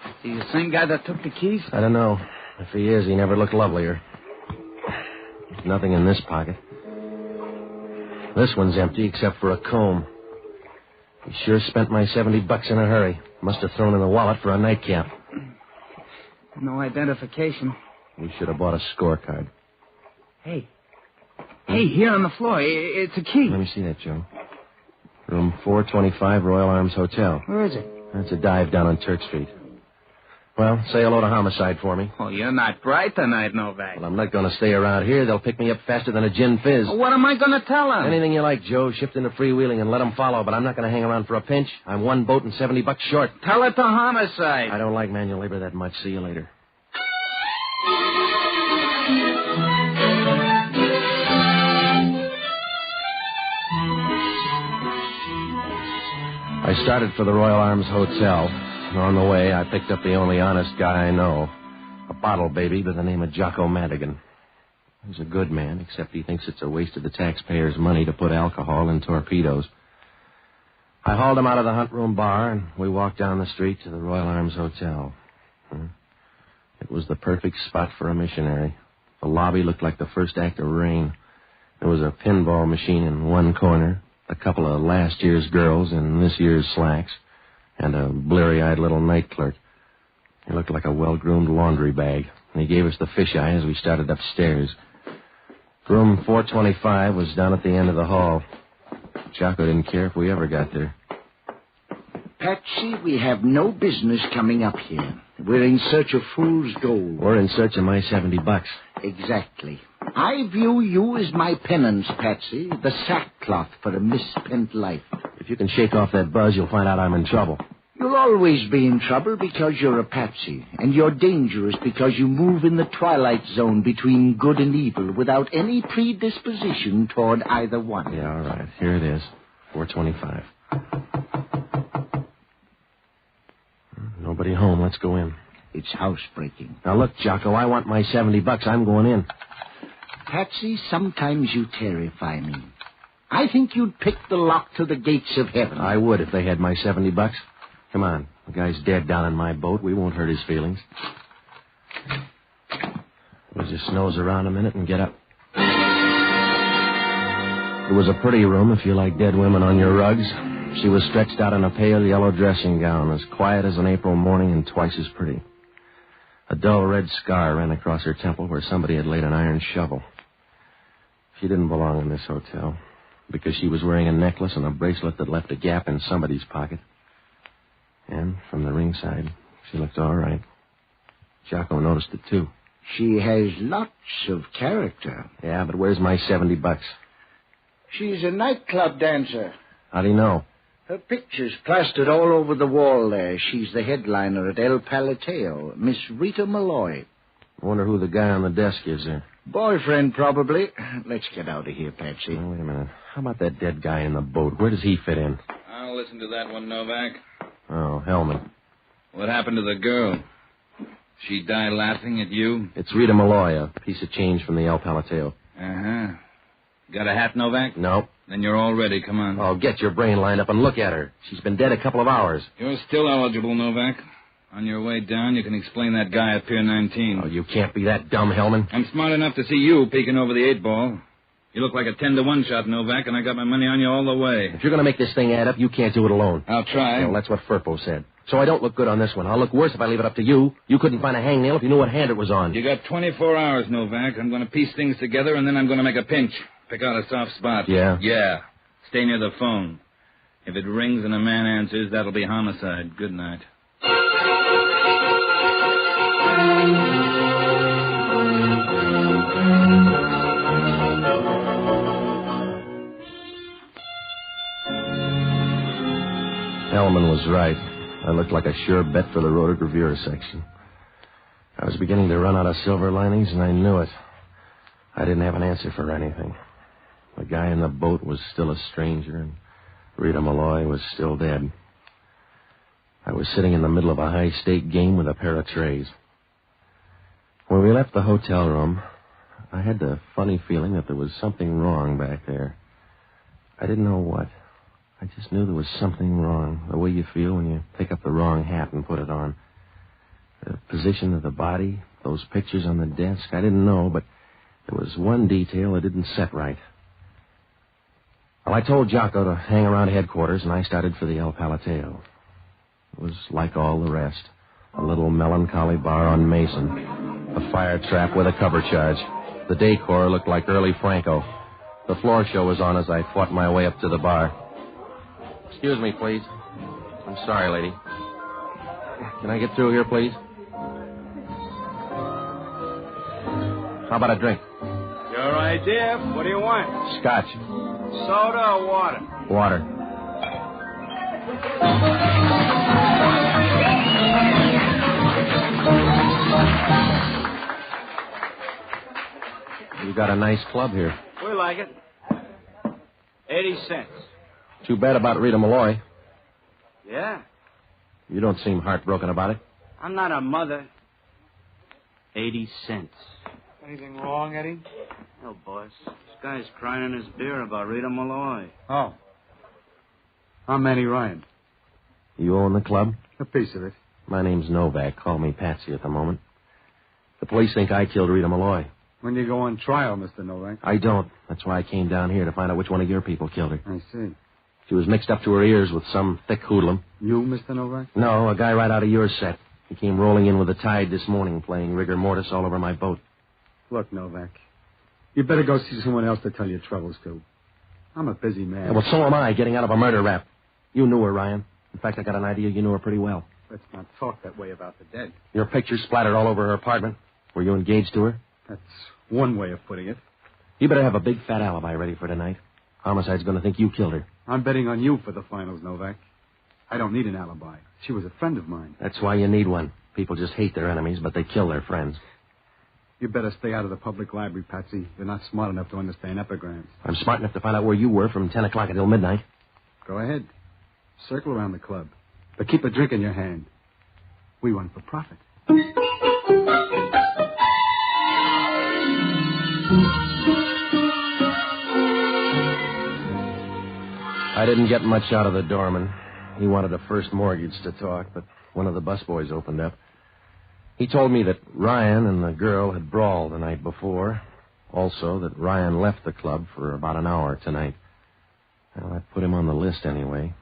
Is he the same guy that took the keys? I don't know. If he is, he never looked lovelier. Nothing in this pocket. This one's empty except for a comb. He sure spent my $70 in a hurry. Must have thrown in the wallet for a nightcap. No identification. We should have bought a scorecard. Hey, here on the floor. It's a key. Let me see that, Joe. Room 425, Royal Arms Hotel. Where is it? That's a dive down on Turk Street. Well, say hello to Homicide for me. Oh, you're not bright tonight, Novak. Well, I'm not going to stay around here. They'll pick me up faster than a gin fizz. What am I going to tell them? Anything you like, Joe. Shift into freewheeling and let them follow, but I'm not going to hang around for a pinch. I'm one boat and $70 short. Tell it to Homicide. I don't like manual labor that much. See you later. I started for the Royal Arms Hotel. On the way, I picked up the only honest guy I know, a bottle baby by the name of Jocko Madigan. He's a good man, except he thinks it's a waste of the taxpayers' money to put alcohol in torpedoes. I hauled him out of the Hunt Room bar, and we walked down the street to the Royal Arms Hotel. It was the perfect spot for a missionary. The lobby looked like the first act of Rain. There was a pinball machine in one corner, a couple of last year's girls in this year's slacks, and a bleary-eyed little night clerk. He looked like a well-groomed laundry bag, and he gave us the fisheye as we started upstairs. Room 425 was down at the end of the hall. Jocko didn't care if we ever got there. Patsy, we have no business coming up here. We're in search of fool's gold. We're in search of my $70. Exactly. I view you as my penance, Patsy, the sackcloth for a misspent life. If you can shake off that buzz, you'll find out I'm in trouble. You'll always be in trouble because you're a patsy, and you're dangerous because you move in the twilight zone between good and evil without any predisposition toward either one. Yeah, all right. Here it is. 425. Nobody home. Let's go in. It's housebreaking. Now, look, Jocko, I want my $70. I'm going in. Patsy, sometimes you terrify me. I think you'd pick the lock to the gates of heaven. I would if they had my $70. Come on. The guy's dead down in my boat. We won't hurt his feelings. We'll just nose around a minute and get up. It was a pretty room if you like dead women on your rugs. She was stretched out in a pale yellow dressing gown, as quiet as an April morning and twice as pretty. A dull red scar ran across her temple where somebody had laid an iron shovel. She didn't belong in this hotel because she was wearing a necklace and a bracelet that left a gap in somebody's pocket. And from the ringside, she looked all right. Jocko noticed it, too. She has lots of character. Yeah, but where's my $70? She's a nightclub dancer. How do you know? Her picture's plastered all over the wall there. She's the headliner at El Palateo, Miss Rita Malloy. I wonder who the guy on the desk is there. Boyfriend, probably. Let's get out of here, Patsy. Oh, wait a minute. How about that dead guy in the boat? Where does he fit in? I'll listen to that one, Novak. Oh, Hellman. What happened to the girl? She die laughing at you? It's Rita Malloy, a piece of change from the El Palateo. Uh-huh. Got a hat, Novak? No. Then you're all ready. Come on. Oh, get your brain lined up and look at her. She's been dead a couple of hours. You're still eligible, Novak. On your way down, you can explain that guy at Pier 19. Oh, you can't be that dumb, Hellman. I'm smart enough to see you peeking over the 8-ball. You look like a 10-to-1 shot, Novak, and I got my money on you all the way. If you're going to make this thing add up, you can't do it alone. I'll try. Well, that's what Firpo said. So I don't look good on this one. I'll look worse if I leave it up to you. You couldn't find a hangnail if you knew what hand it was on. You got 24 hours, Novak. I'm going to piece things together, and then I'm going to make a pinch. Pick out a soft spot. Yeah? Yeah. Stay near the phone. If it rings and a man answers, that'll be homicide. Good night. Hellman was right. I looked like a sure bet for the rotogravure section. I was beginning to run out of silver linings, and I knew it. I didn't have an answer for anything. The guy in the boat was still a stranger, and Rita Malloy was still dead. I was sitting in the middle of a high-stake game with a pair of trays. When we left the hotel room, I had the funny feeling that there was something wrong back there. I didn't know what. I just knew there was something wrong, the way you feel when you pick up the wrong hat and put it on. The position of the body, those pictures on the desk, I didn't know, but there was one detail that didn't set right. Well, I told Jocko to hang around headquarters, and I started for the El Palateo. It was like all the rest. A little melancholy bar on Mason. A fire trap with a cover charge. The decor looked like early Franco. The floor show was on as I fought my way up to the bar. Excuse me, please. I'm sorry, lady. Can I get through here, please? How about a drink? Your idea? What do you want? Scotch. Soda or water? Water. You got a nice club here. We like it. 80 cents. Too bad about Rita Malloy. Yeah? You don't seem heartbroken about it. I'm not a mother. 80 cents. Anything wrong, Eddie? No, boss. This guy's crying in his beer about Rita Malloy. Oh. I'm Manny Ryan. You own the club? A piece of it. My name's Novak. Call me Patsy at the moment. The police think I killed Rita Malloy. When you go on trial, Mr. Novak? I don't. That's why I came down here, to find out which one of your people killed her. I see. She was mixed up to her ears with some thick hoodlum. You, Mr. Novak? No, a guy right out of your set. He came rolling in with the tide this morning, playing rigor mortis all over my boat. Look, Novak, you better go see someone else to tell your troubles to. I'm a busy man. Yeah, well, so am I, getting out of a murder rap. You knew her, Ryan. In fact, I got an idea you knew her pretty well. Let's not talk that way about the dead. Your picture splattered all over her apartment. Were you engaged to her? That's one way of putting it. You better have a big fat alibi ready for tonight. Homicide's going to think you killed her. I'm betting on you for the finals, Novak. I don't need an alibi. She was a friend of mine. That's why you need one. People just hate their enemies, but they kill their friends. You better stay out of the public library, Patsy. You're not smart enough to understand epigrams. I'm smart enough to find out where you were from 10 o'clock until midnight. Go ahead. Circle around the club. But keep a drink in your hand. We run for profit. I didn't get much out of the doorman. He wanted a first mortgage to talk, but one of the busboys opened up. He told me that Ryan and the girl had brawled the night before. Also, that Ryan left the club for about an hour tonight. Well, I put him on the list anyway.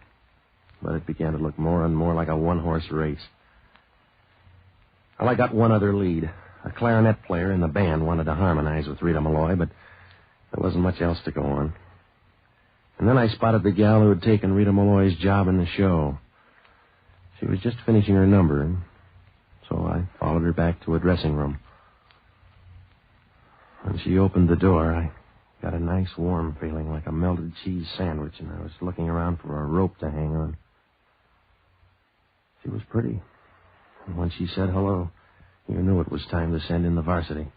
But it began to look more and more like a one-horse race. Well, I got one other lead. A clarinet player in the band wanted to harmonize with Rita Malloy, but there wasn't much else to go on. And then I spotted the gal who had taken Rita Malloy's job in the show. She was just finishing her number, and so I followed her back to a dressing room. When she opened the door, I got a nice warm feeling like a melted cheese sandwich, and I was looking around for a rope to hang on. She was pretty. And when she said hello, you knew it was time to send in the varsity.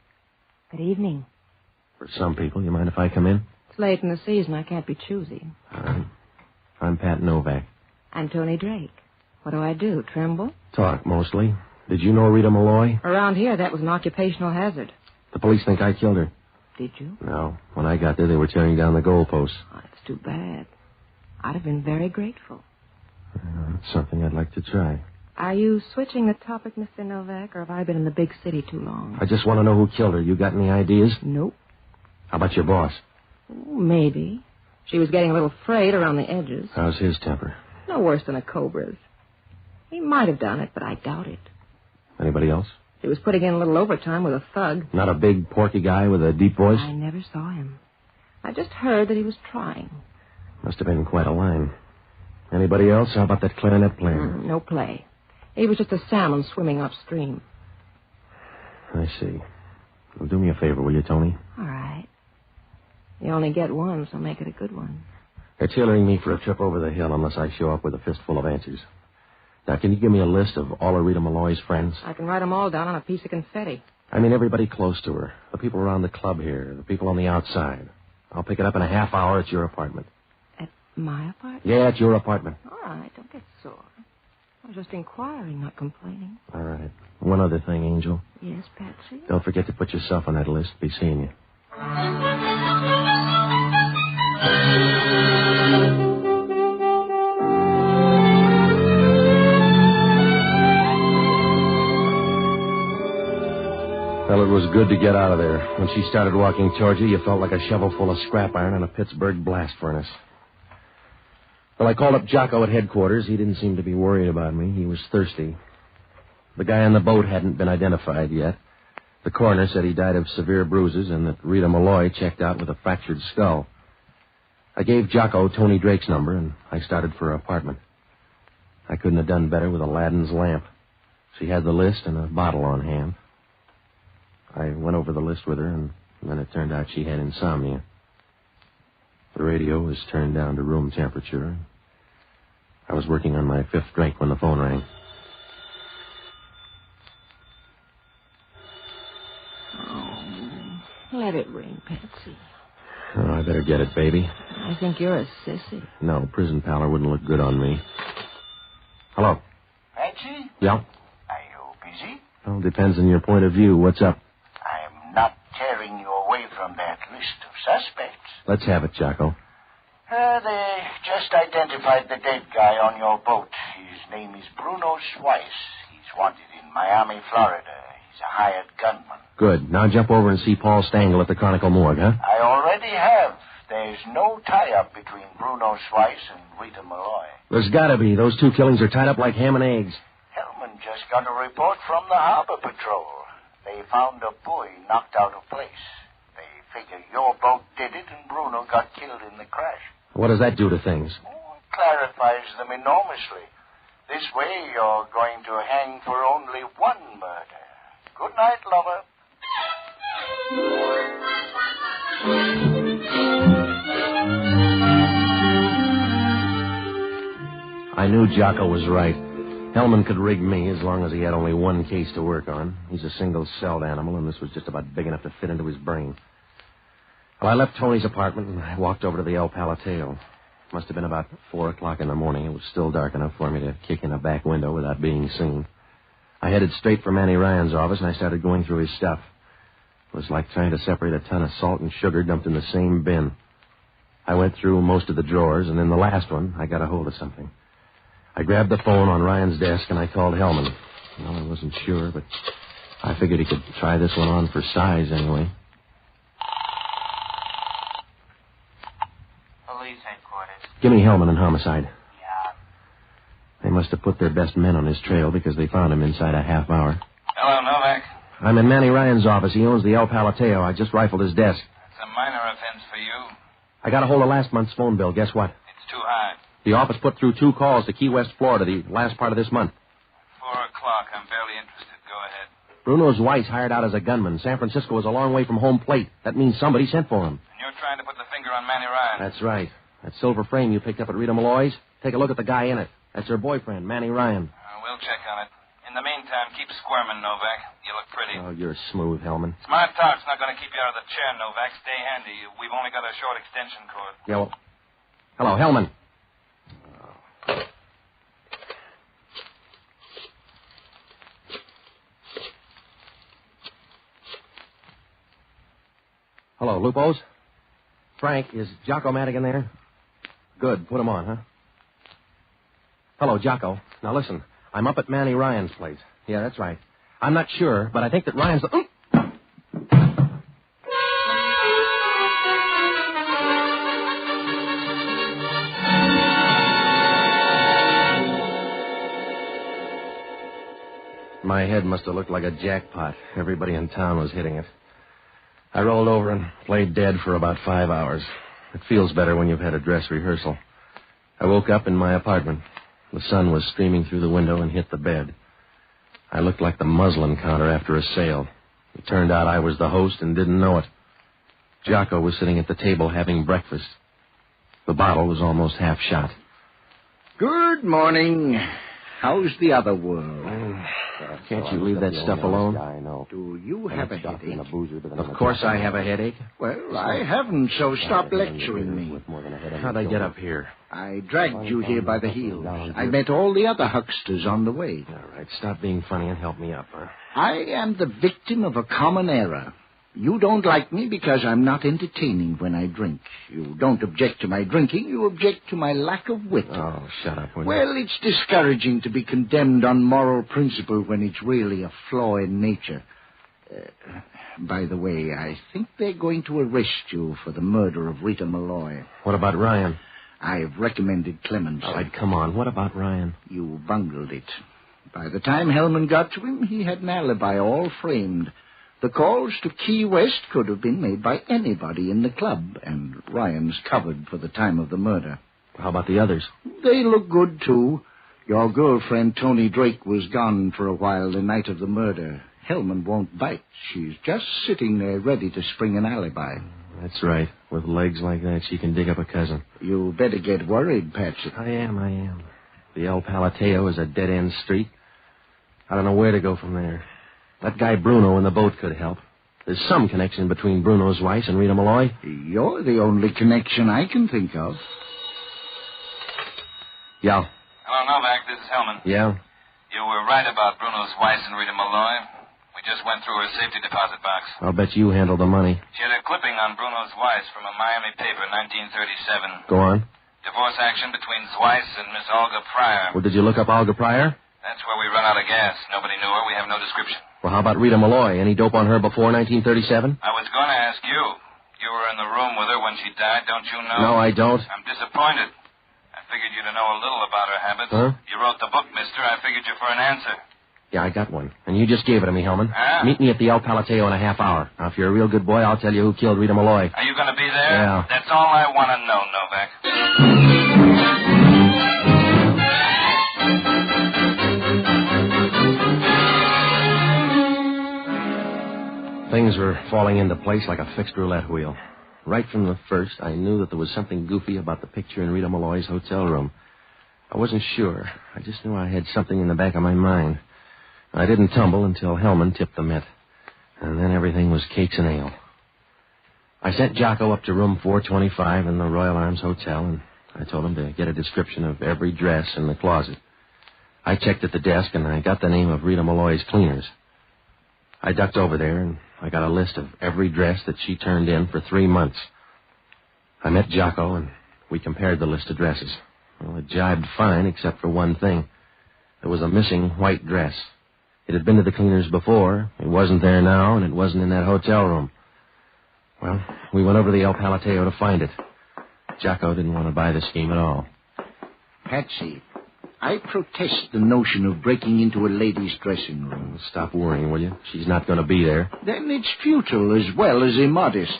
Good evening. For some people, you mind if I come in? It's late in the season. I can't be choosy. All right. I'm Pat Novak. I'm Tony Drake. What do I do, tremble? Talk, mostly. Did you know Rita Malloy? Around here, that was an occupational hazard. The police think I killed her. Did you? No. When I got there, they were tearing down the goalposts. Oh, that's too bad. I'd have been very grateful. It's something I'd like to try. Are you switching the topic, Mr. Novak, or have I been in the big city too long? I just want to know who killed her. You got any ideas? Nope. How about your boss? Maybe. She was getting a little frayed around the edges. How's his temper? No worse than a cobra's. He might have done it, but I doubt it. Anybody else? He was putting in a little overtime with a thug. Not a big, porky guy with a deep voice? I never saw him. I just heard that he was trying. Must have been quite a line. Anybody else? How about that clarinet player? No play. He was just a salmon swimming upstream. I see. Well, do me a favor, will you, Tony? All right. You only get one, so make it a good one. They're tailoring me for a trip over the hill unless I show up with a fistful of answers. Now, can you give me a list of all of Rita Malloy's friends? I can write them all down on a piece of confetti. I mean, everybody close to her. The people around the club here, the people on the outside. I'll pick it up in a half hour at your apartment. At my apartment? Yeah, at your apartment. All right, don't get sore. I was just inquiring, not complaining. All right. One other thing, Angel. Yes, Patsy? Don't forget to put yourself on that list. Be seeing you. Well, it was good to get out of there. When she started walking towards you felt like a shovel full of scrap iron in a Pittsburgh blast furnace. Well, I called up Jocko at headquarters. He didn't seem to be worried about me. He was thirsty. The guy on the boat hadn't been identified yet. The coroner said he died of severe bruises and that Rita Malloy checked out with a fractured skull. I gave Jocko Tony Drake's number, and I started for her apartment. I couldn't have done better with Aladdin's lamp. She had the list and a bottle on hand. I went over the list with her, and then it turned out she had insomnia. The radio was turned down to room temperature. I was working on my fifth drink when the phone rang. Oh, let it ring, Patsy. Oh, I better get it, baby. I think you're a sissy. No, prison pallor wouldn't look good on me. Hello? Patsy? Yeah? Are you busy? Well, depends on your point of view. What's up? I'm not tearing you away from that list of suspects. Let's have it, Jocko. They just identified the dead guy on your boat. His name is Bruno Schweiss. He's wanted in Miami, Florida. He's a hired gunman. Good. Now jump over and see Paul Stangl at the Chronicle Morgue, huh? I already have. There's no tie-up between Bruno Schweiss and Rita Malloy. There's gotta be. Those two killings are tied up like ham and eggs. Hellman just got a report from the Harbor Patrol. They found a buoy knocked out of place. They figure your boat did it and Bruno got killed in the crash. What does that do to things? It clarifies them enormously. This way you're going to hang for only one murder. Good night, lover. I knew Jocko was right. Hellman could rig me as long as he had only one case to work on. He's a single-celled animal, and this was just about big enough to fit into his brain. Well, I left Tony's apartment, and I walked over to the El Palateo. Must have been about 4 o'clock in the morning. It was still dark enough for me to kick in a back window without being seen. I headed straight for Manny Ryan's office, and I started going through his stuff. It was like trying to separate a ton of salt and sugar dumped in the same bin. I went through most of the drawers, and in the last one, I got a hold of something. I grabbed the phone on Ryan's desk, and I called Hellman. Well, I wasn't sure, but I figured he could try this one on for size anyway. Police headquarters. Give me Hellman and Homicide. Yeah. They must have put their best men on his trail because they found him inside a half hour. Hello, Novak. I'm in Manny Ryan's office. He owns the El Palateo. I just rifled his desk. It's a minor offense for you. I got a hold of last month's phone bill. Guess what? It's too high. The office put through 2 calls to Key West, Florida, the last part of this month. 4 o'clock. I'm barely interested. Go ahead. Bruno's Weiss hired out as a gunman. San Francisco was a long way from home plate. That means somebody sent for him. And you're trying to put the finger on Manny Ryan. That's right. That silver frame you picked up at Rita Malloy's, take a look at the guy in it. That's her boyfriend, Manny Ryan. We'll check on it. In the meantime, keep squirming, Novak. You look pretty. Oh, you're smooth, Hellman. Smart talk's not going to keep you out of the chair, Novak. Stay handy. We've only got a short extension cord. Yeah, well... Hello, Hellman. Hello, Lupos? Frank, is Jocko Madigan there? Good, put him on, huh? Hello, Jocko. Now listen, I'm up at Manny Ryan's place. Yeah, that's right. I'm not sure, but I think that Ryan's... My head must have looked like a jackpot. Everybody in town was hitting it. I rolled over and played dead for about 5 hours. It feels better when you've had a dress rehearsal. I woke up in my apartment. The sun was streaming through the window and hit the bed. I looked like the muslin counter after a sale. It turned out I was the host and didn't know it. Jocko was sitting at the table having breakfast. The bottle was almost half shot. Good morning. How's the other world? Can't you leave that stuff alone? Do you have a headache? Of course I have a headache. Well, I haven't, so stop lecturing me. How'd I get up here? I dragged you here by the heels. I met all the other hucksters on the way. All right, stop being funny and help me up, huh? I am the victim of a common error. You don't like me because I'm not entertaining when I drink. You don't object to my drinking. You object to my lack of wit. Oh, shut up, will you? Well, it's discouraging to be condemned on moral principle when it's really a flaw in nature. By the way, I think they're going to arrest you for the murder of Rita Malloy. What about Ryan? I've recommended clemency. All right, come on. What about Ryan? You bungled it. By the time Hellman got to him, he had an alibi all framed. The calls to Key West could have been made by anybody in the club, and Ryan's covered for the time of the murder. How about the others? They look good, too. Your girlfriend, Tony Drake, was gone for a while the night of the murder. Hellman won't bite. She's just sitting there ready to spring an alibi. That's right. With legs like that, she can dig up a cousin. You better get worried, Patsy. I am. The El Palateo is a dead-end street. I don't know where to go from there. That guy Bruno in the boat could help. There's some connection between Bruno's wife and Rita Malloy. You're the only connection I can think of. Yeah. Hello, Novak. This is Hellman. Yeah? You were right about Bruno's wife and Rita Malloy. We just went through her safety deposit box. I'll bet you handled the money. She had a clipping on Bruno's wife from a Miami paper, 1937. Go on. Divorce action between Zweiss and Miss Olga Pryor. Well, did you look up Olga Pryor? That's where we run out of gas. Nobody knew her. We have no description. Well, how about Rita Malloy? Any dope on her before 1937? I was going to ask you. You were in the room with her when she died, don't you know? No, I don't. I'm disappointed. I figured you'd know a little about her habits. Huh? You wrote the book, mister. I figured you for an answer. Yeah, I got one. And you just gave it to me, Hellman. Huh? Meet me at the El Palateo in a half hour. Now, if you're a real good boy, I'll tell you who killed Rita Malloy. Are you going to be there? Yeah. That's all I want to know, Novak. Things were falling into place like a fixed roulette wheel. Right from the first, I knew that there was something goofy about the picture in Rita Malloy's hotel room. I wasn't sure. I just knew I had something in the back of my mind. I didn't tumble until Hellman tipped the mitt. And then everything was cakes and ale. I sent Jocko up to room 425 in the Royal Arms Hotel, and I told him to get a description of every dress in the closet. I checked at the desk, and I got the name of Rita Malloy's cleaners. I ducked over there, and I got a list of every dress that she turned in for 3 months. I met Jocko, and we compared the list of dresses. Well, it jibed fine, except for one thing. There was a missing white dress. It had been to the cleaners before. It wasn't there now, and it wasn't in that hotel room. Well, we went over to the El Palateo to find it. Jocko didn't want to buy the scheme at all. Patsy, I protest the notion of breaking into a lady's dressing room. Stop worrying, will you? She's not going to be there. Then it's futile as well as immodest.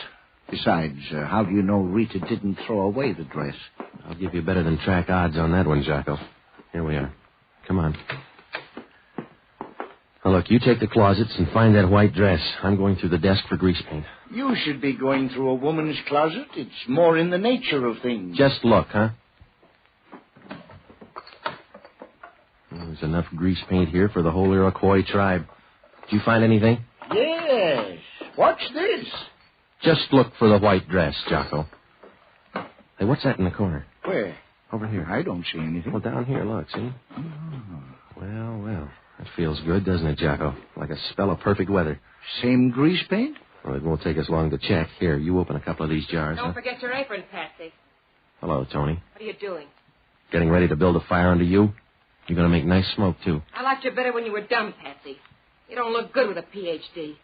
Besides, how do you know Rita didn't throw away the dress? I'll give you better than track odds on that one, Jocko. Here we are. Come on. Now, look, you take the closets and find that white dress. I'm going through the desk for grease paint. You should be going through a woman's closet. It's more in the nature of things. Just look, huh? There's enough grease paint here for the whole Iroquois tribe. Did you find anything? Yes. What's this? Just look for the white dress, Jocko. Hey, what's that in the corner? Where? Over here. I don't see anything. Well, down here, look, see? Oh. Well. That feels good, doesn't it, Jocko? Like a spell of perfect weather. Same grease paint? Well, it won't take us long to check. Here, you open a couple of these jars. Don't forget your apron, Patsy. Hello, Tony. What are you doing? Getting ready to build a fire under you? You're going to make nice smoke, too. I liked you better when you were dumb, Patsy. You don't look good with a Ph.D.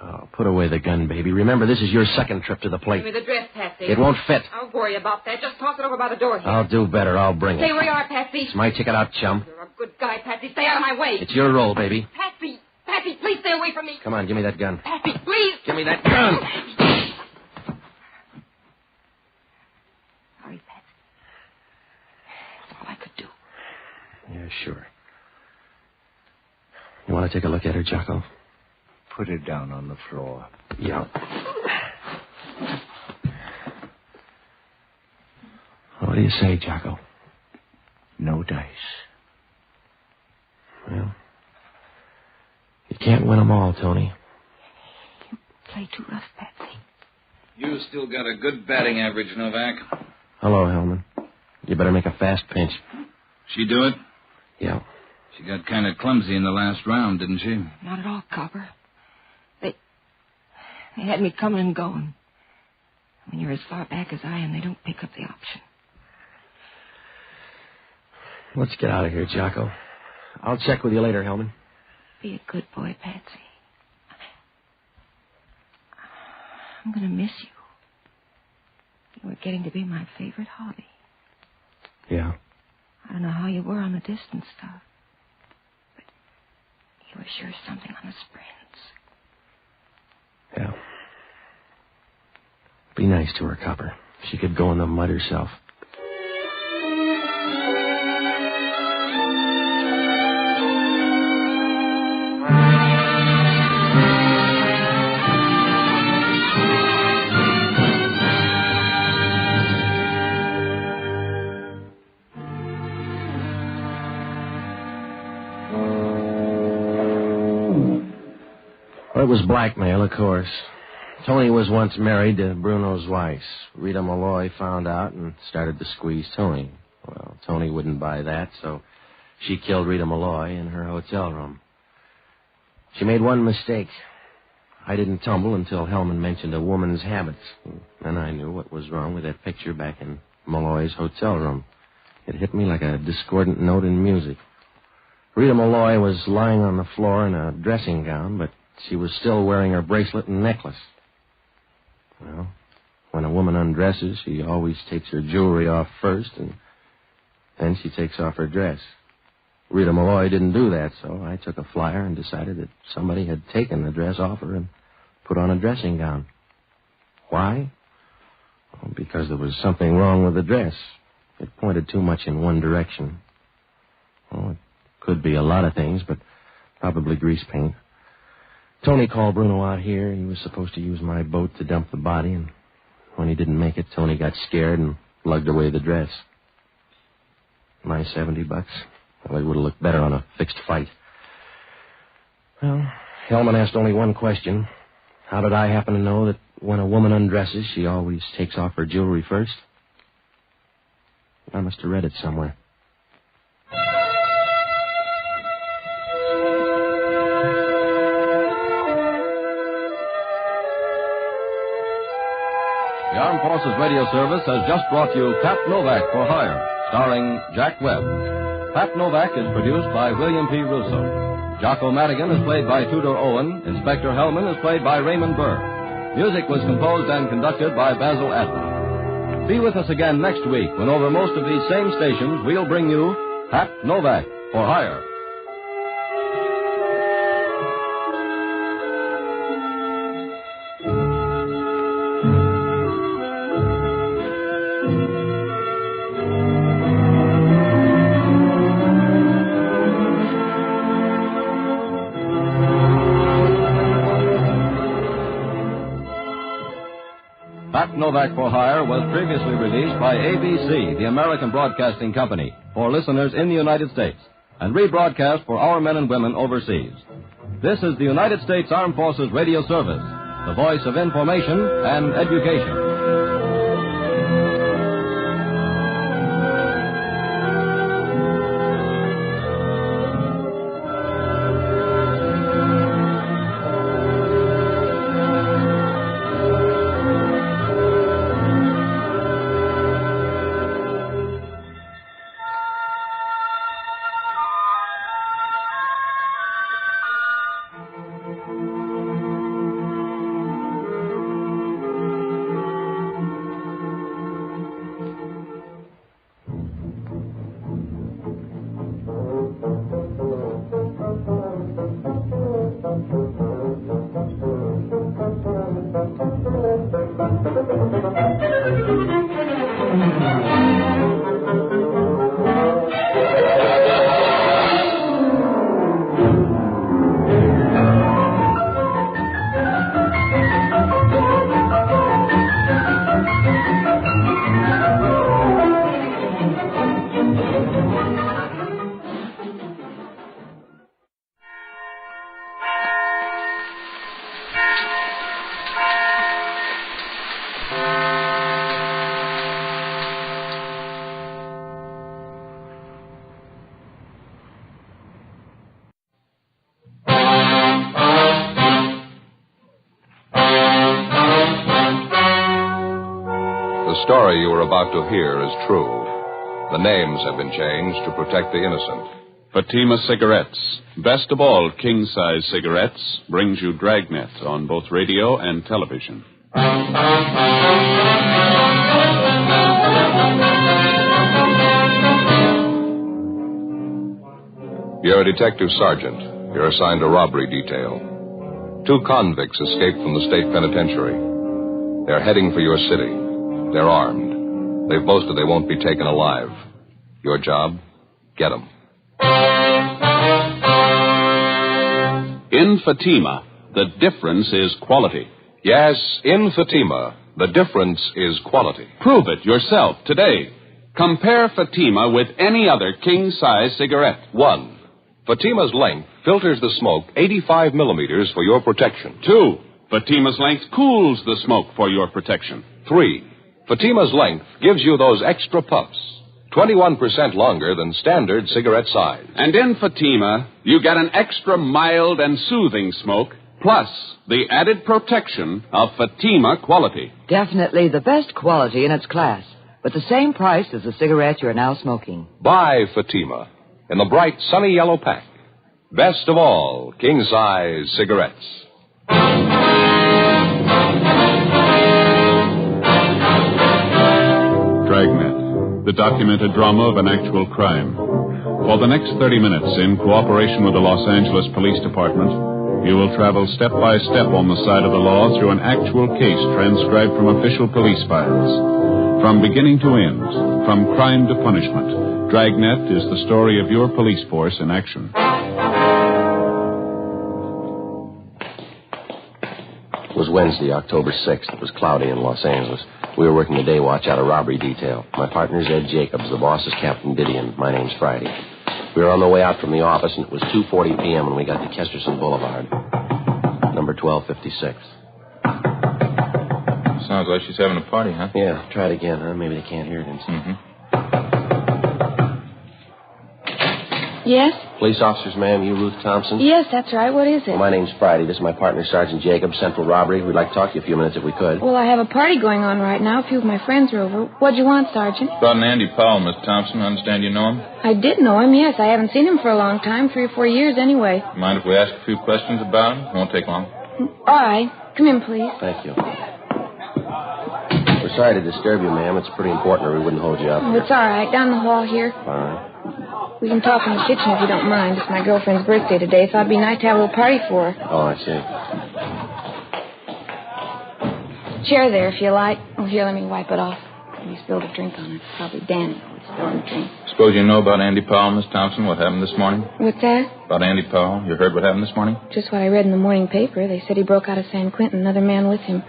Oh, put away the gun, baby. Remember, this is your second trip to the plate. Give me the dress, Patsy. It won't fit. Don't worry about that. Just toss it over by the door here. I'll do better. I'll bring it. Stay where you are, Patsy. It's my ticket out, chum. You're a good guy, Patsy. Stay out of my way. It's your role, baby. Patsy, please stay away from me. Come on, give me that gun. Patsy, please. Give me that gun. Sorry, Patsy. That's all I could do. Yeah, sure. You want to take a look at her, Jocko? Put her down on the floor. Yeah. What do you say, Jocko? No dice. Well, can't win them all, Tony. You play too rough, Patsy. You still got a good batting average, Novak. Hello, Hellman. You better make a fast pinch. She do it? Yeah. She got kind of clumsy in the last round, didn't she? Not at all, Copper. They had me coming and going. When you're as far back as I am, they don't pick up the option. Let's get out of here, Jocko. I'll check with you later, Hellman. Be a good boy, Patsy. I'm going to miss you. You were getting to be my favorite hobby. Yeah. I don't know how you were on the distance stuff, but you were sure something on the sprints. Yeah. Be nice to her, Copper. She could go in the mud herself. Well, it was blackmail, of course. Tony was once married to Bruno's wife. Rita Malloy found out and started to squeeze Tony. Well, Tony wouldn't buy that, so she killed Rita Malloy in her hotel room. She made one mistake. I didn't tumble until Hellman mentioned a woman's habits. Then I knew what was wrong with that picture back in Malloy's hotel room. It hit me like a discordant note in music. Rita Malloy was lying on the floor in a dressing gown, but she was still wearing her bracelet and necklace. Well, when a woman undresses, she always takes her jewelry off first, and then she takes off her dress. Rita Malloy didn't do that, so I took a flyer and decided that somebody had taken the dress off her and put on a dressing gown. Why? Well, because there was something wrong with the dress. It pointed too much in one direction. Well, it could be a lot of things, but probably grease paint. Tony called Bruno out here. He was supposed to use my boat to dump the body, and when he didn't make it, Tony got scared and lugged away the dress. My $70? Well, it would have looked better on a fixed fight. Well, Hellman asked only one question. How did I happen to know that when a woman undresses, she always takes off her jewelry first? I must have read it somewhere. The Armed Forces Radio Service has just brought you Pat Novak for Hire, starring Jack Webb. Pat Novak is produced by William P. Russo. Jocko Madigan is played by Tudor Owen. Inspector Hellman is played by Raymond Burr. Music was composed and conducted by Basil Adler. Be with us again next week when over most of these same stations we'll bring you Pat Novak for Hire. Pat Novak for Hire was previously released by ABC, the American Broadcasting Company, for listeners in the United States, and rebroadcast for our men and women overseas. This is the United States Armed Forces Radio Service, the voice of information and education. story you are about to hear is true. The names have been changed to protect the innocent. Fatima Cigarettes, best of all king-size cigarettes, brings you Dragnet on both radio and television. You're a detective sergeant. You're assigned a robbery detail. 2 convicts escaped from the state penitentiary. They're heading for your city. They're armed. They've boasted they won't be taken alive. Your job? Get them. In Fatima, the difference is quality. Yes, in Fatima, the difference is quality. Prove it yourself today. Compare Fatima with any other king-size cigarette. 1. Fatima's length filters the smoke 85 millimeters for your protection. 2. Fatima's length cools the smoke for your protection. 3. Fatima's length gives you those extra puffs, 21% longer than standard cigarette size. And in Fatima, you get an extra mild and soothing smoke, plus the added protection of Fatima quality. Definitely the best quality in its class, but the same price as the cigarette you're now smoking. Buy Fatima in the bright sunny yellow pack. Best of all, king-size cigarettes. Dragnet, the documented drama of an actual crime. For the next 30 minutes, in cooperation with the Los Angeles Police Department, you will travel step by step on the side of the law through an actual case transcribed from official police files. From beginning to end, from crime to punishment, Dragnet is the story of your police force in action. It was Wednesday, October 6th. It was cloudy in Los Angeles. We were working the day watch out of robbery detail. My partner's Ed Jacobs. The boss is Captain Didion. My name's Friday. We were on the way out from the office, and it was 2:40 p.m. when we got to Kesterson Boulevard. Number 1256. Sounds like she's having a party, huh? Yeah, try it again, huh? Maybe they can't hear it inside. Mm-hmm. Yes? Police officers, ma'am. You Ruth Thompson? Yes, that's right. What is it? Well, my name's Friday. This is my partner, Sergeant Jacobs, Central Robbery. We'd like to talk to you a few minutes if we could. Well, I have a party going on right now. A few of my friends are over. What'd you want, Sergeant? About an Andy Powell, Miss Thompson. I understand you know him. I did know him, yes. I haven't seen him for a long time, 3 or 4 years anyway. Mind if we ask a few questions about him? It won't take long. All right. Come in, please. Thank you. We're sorry to disturb you, ma'am. It's pretty important or we wouldn't hold you up here. It's all right. Down the hall here. All right. We can talk in the kitchen if you don't mind. It's my girlfriend's birthday today, so it'd be nice to have a little party for her. Oh, I see. Chair there, if you like. Oh, here, let me wipe it off. You spilled a drink on it. It's probably Danny who spilled the drink. Suppose you know about Andy Powell, Miss Thompson, what happened this morning? What's that? About Andy Powell. You heard what happened this morning? Just what I read in the morning paper. They said he broke out of San Quentin, another man with him.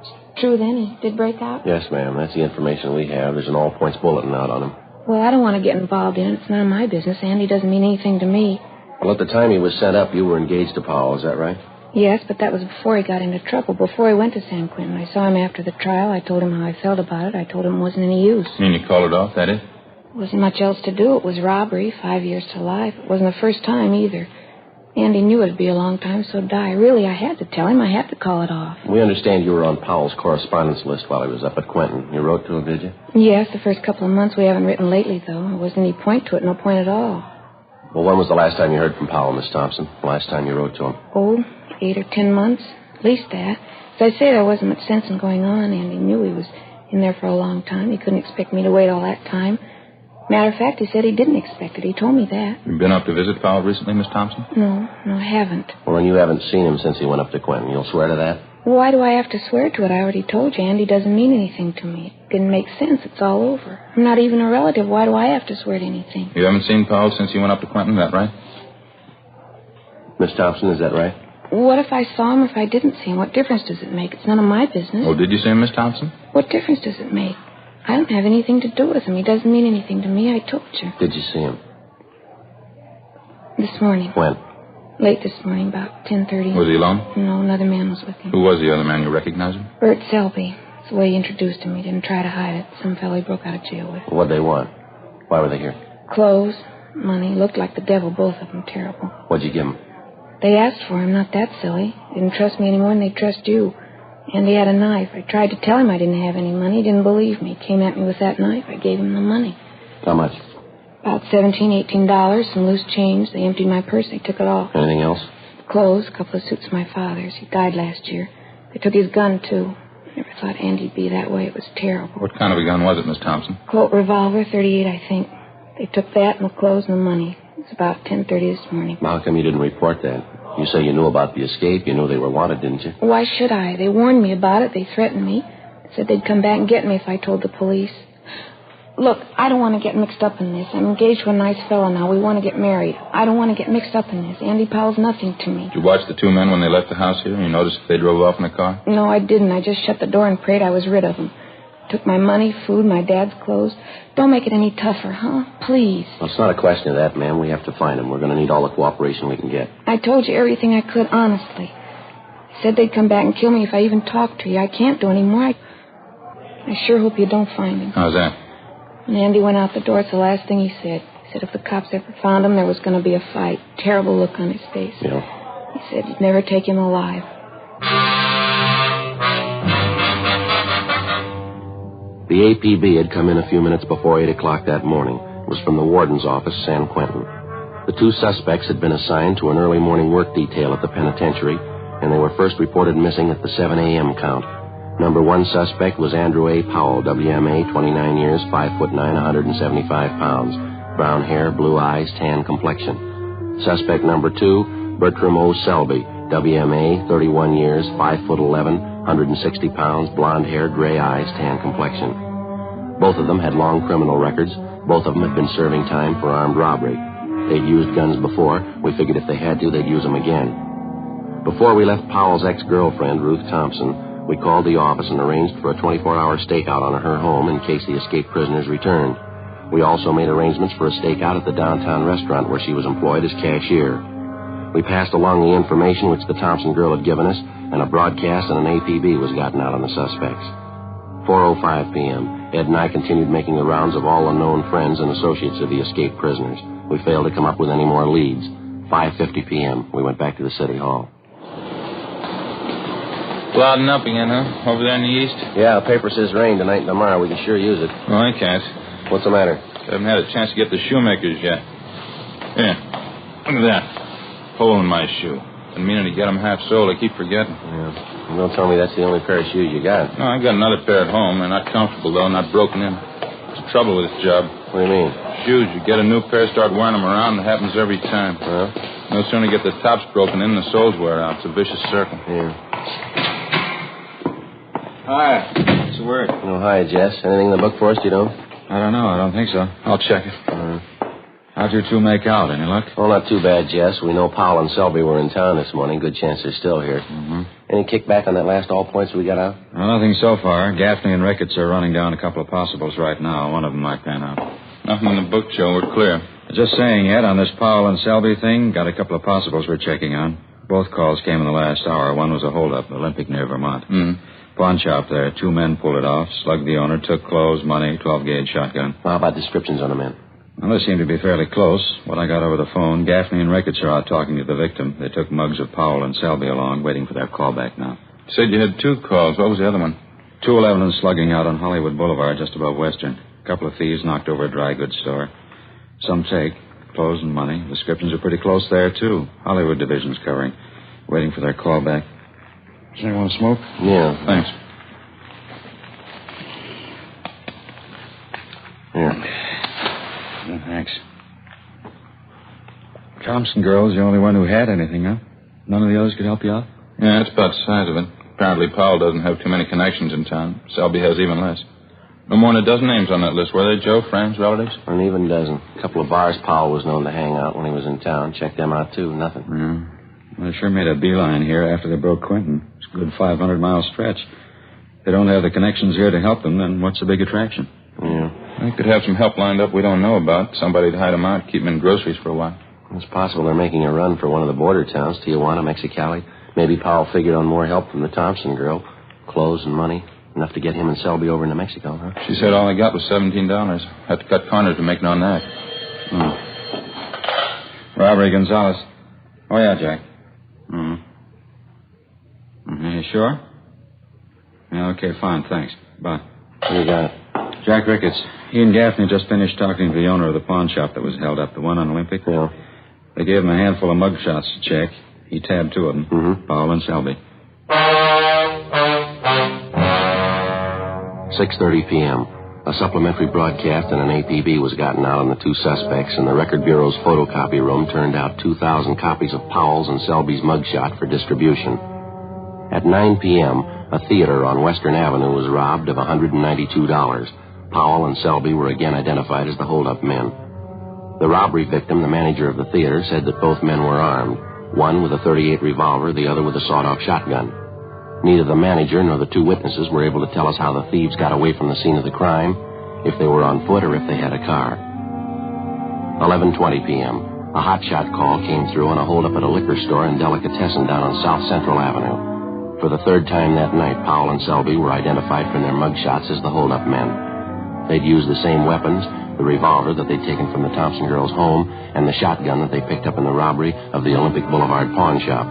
It's true, then? He did break out? Yes, ma'am. That's the information we have. There's an all-points bulletin out on him. Well, I don't want to get involved in it. It's none of my business. Andy doesn't mean anything to me. Well, at the time he was sent up, you were engaged to Powell. Is that right? Yes, but that was before he got into trouble, before he went to San Quentin. I saw him after the trial. I told him how I felt about it. I told him it wasn't any use. You mean you called it off, that is? There wasn't much else to do. It was robbery, 5 years to life. It wasn't the first time either. Andy knew it'd be a long time, so did I. Really, I had to tell him. I had to call it off. We understand you were on Powell's correspondence list while he was up at Quentin. You wrote to him, did you? Yes, the first couple of months. We haven't written lately, though. There wasn't any point to it, no point at all. Well, when was the last time you heard from Powell, Miss Thompson? The last time you wrote to him? Oh, 8 or 10 months. At least that. As I say, there wasn't much sense in going on. Andy knew he was in there for a long time. He couldn't expect me to wait all that time. Matter of fact, he said he didn't expect it. He told me that. You've been up to visit Powell recently, Miss Thompson? No, I haven't. Well, then you haven't seen him since he went up to Quentin. You'll swear to that? Why do I have to swear to it? I already told you. Andy doesn't mean anything to me. It didn't make sense. It's all over. I'm not even a relative. Why do I have to swear to anything? You haven't seen Powell since he went up to Quentin, is that right? Miss Thompson, is that right? What if I saw him or if I didn't see him? What difference does it make? It's none of my business. Oh, did you see him, Miss Thompson? What difference does it make? I don't have anything to do with him. He doesn't mean anything to me. I told you. Did you see him? This morning. When? Late this morning, about 10:30. Was he alone? No, another man was with him. Who was the other man? You recognize him? Bert Selby. That's the way he introduced him. He didn't try to hide it. Some fellow he broke out of jail with. What'd they want? Why were they here? Clothes, money. Looked like the devil, both of them. Terrible. What'd you give them? They asked for him. Not that silly. They didn't trust me any more than they trust you. Andy had a knife. I tried to tell him I didn't have any money. He didn't believe me. He came at me with that knife. I gave him the money. How much? About $17, $18, some loose change. They emptied my purse. They took it all. Anything else? Clothes, a couple of suits of my father's. He died last year. They took his gun, too. I never thought Andy'd be that way. It was terrible. What kind of a gun was it, Miss Thompson? Colt revolver, 38, I think. They took that and the clothes and the money. It was about 10:30 this morning. How come you didn't report that? You say you knew about the escape. You knew they were wanted, didn't you? Why should I? They warned me about it. They threatened me. Said they'd come back and get me if I told the police. Look, I don't want to get mixed up in this. I'm engaged to a nice fellow now. We want to get married. I don't want to get mixed up in this. Andy Powell's nothing to me. Did you watch the two men when they left the house here? You noticed if they drove off in the car? No, I didn't. I just shut the door and prayed I was rid of them. Took my money, food, my dad's clothes. Don't make it any tougher, huh? Please. Well, it's not a question of that, ma'am. We have to find them. We're going to need all the cooperation we can get. I told you everything I could, honestly. They said they'd come back and kill me if I even talked to you. I can't do any more. I sure hope you don't find him. How's that? When Andy went out the door, it's the last thing he said. He said if the cops ever found him, there was going to be a fight. Terrible look on his face. Yeah. He said he'd never take him alive. The APB had come in a few minutes before 8 o'clock that morning. It was from the warden's office, San Quentin. The two suspects had been assigned to an early morning work detail at the penitentiary, and they were first reported missing at the 7 a.m. count. Number one suspect was Andrew A. Powell, WMA, 29 years, 5'9", 175 pounds. Brown hair, blue eyes, tan complexion. Suspect number two, Bertram O. Selby, WMA, 31 years, 5'11", 160 pounds, blonde hair, gray eyes, tan complexion. Both of them had long criminal records. Both of them had been serving time for armed robbery. They'd used guns before. We figured if they had to, they'd use them again. Before we left Powell's ex-girlfriend, Ruth Thompson, we called the office and arranged for a 24-hour stakeout on her home in case the escaped prisoners returned. We also made arrangements for a stakeout at the downtown restaurant where she was employed as cashier. We passed along the information which the Thompson girl had given us, and a broadcast and an APB was gotten out on the suspects. 4:05 p.m., Ed and I continued making the rounds of all the known friends and associates of the escaped prisoners. We failed to come up with any more leads. 5:50 p.m., we went back to the city hall. Clouding up again, huh? Over there in the east? Yeah, the paper says rain tonight and tomorrow. We can sure use it. Oh, I can't. What's the matter? I haven't had a chance to get the shoemakers yet. Here, look at that. Hole in my shoe. Been meaning to get them half soled. I keep forgetting. Yeah. Don't tell me that's the only pair of shoes you got. No, I've got another pair at home. They're not comfortable, though, not broken in. What's the trouble with this job? What do you mean? Shoes. You get a new pair, start wearing them around, and it happens every time. No sooner get the tops broken in, the soles wear out. It's a vicious circle. Yeah. Hi. What's the word? Oh, hi, Jess. Anything in the book for us, you know? I don't know. I don't think so. I'll check it. How'd you two make out? Any luck? Oh, not too bad, Jess. We know Powell and Selby were in town this morning. Good chance they're still here. Mm-hmm. Any kickback on that last all points we got out? Well, nothing so far. Gaffney and Ricketts are running down a couple of possibles right now. One of them might pan out. Nothing in the book, Joe. We're clear. Just saying, Ed, on this Powell and Selby thing, got a couple of possibles we're checking on. Both calls came in the last hour. One was a holdup, Olympic near Vermont. Pawn shop there. Two men pulled it off, slugged the owner, took clothes, money, 12-gauge shotgun. How about descriptions on the men? Well, they seem to be fairly close. What I got over the phone, Gaffney and Ricketts are out talking to the victim. They took mugs of Powell and Selby along, waiting for their call back now. You said you had two calls. What was the other one? 211 and slugging out on Hollywood Boulevard, just above Western. A couple of thieves knocked over a dry goods store. Some take, clothes and money. Descriptions are pretty close there, too. Hollywood division's covering. Waiting for their call back. Does anyone want to smoke? Yeah. Thanks. Here. Thanks. Thompson girl's the only one who had anything, huh? None of the others could help you out? Yeah, that's about the size of it. Apparently Powell doesn't have too many connections in town. Selby has even less. No more than a dozen names on that list, were they, Joe? Friends, relatives? An even dozen. A couple of bars Powell was known to hang out when he was in town. Checked them out, too. Nothing. Yeah. Well, they sure made a beeline here after they broke Quentin. It's a good 500-mile stretch. If they don't have the connections here to help them, then what's the big attraction? Yeah. They could have some help lined up we don't know about. Somebody to hide them out, keep them in groceries for a while. It's possible they're making a run for one of the border towns, Tijuana, Mexicali. Maybe Powell figured on more help from the Thompson girl. Clothes and money. Enough to get him and Selby over into Mexico, huh? She said all they got was $17. Had to cut corners to make it on that. Robbery, Gonzalez. Oh, yeah, Jack. You sure? Yeah, okay, fine, thanks. Bye. Who you got? Jack Ricketts. He and Gaffney just finished talking to the owner of the pawn shop that was held up, the one on Olympic. Yeah. They gave him a handful of mug shots to check. He tabbed two of them, Powell and Selby. 6:30 p.m. A supplementary broadcast and an APB was gotten out on the two suspects, and the Record Bureau's photocopy room turned out 2,000 copies of Powell's and Selby's mugshot for distribution. At 9 p.m., a theater on Western Avenue was robbed of $192. Powell and Selby were again identified as the hold-up men. The robbery victim, the manager of the theater, said that both men were armed, one with a .38 revolver, the other with a sawed-off shotgun. Neither the manager nor the two witnesses were able to tell us how the thieves got away from the scene of the crime, if they were on foot or if they had a car. 11:20 p.m. A hotshot call came through on a holdup at a liquor store and delicatessen down on South Central Avenue. For the third time that night, Powell and Selby were identified from their mugshots as the holdup men. They'd used the same weapons, the revolver that they'd taken from the Thompson girls' home and the shotgun that they picked up in the robbery of the Olympic Boulevard pawn shop.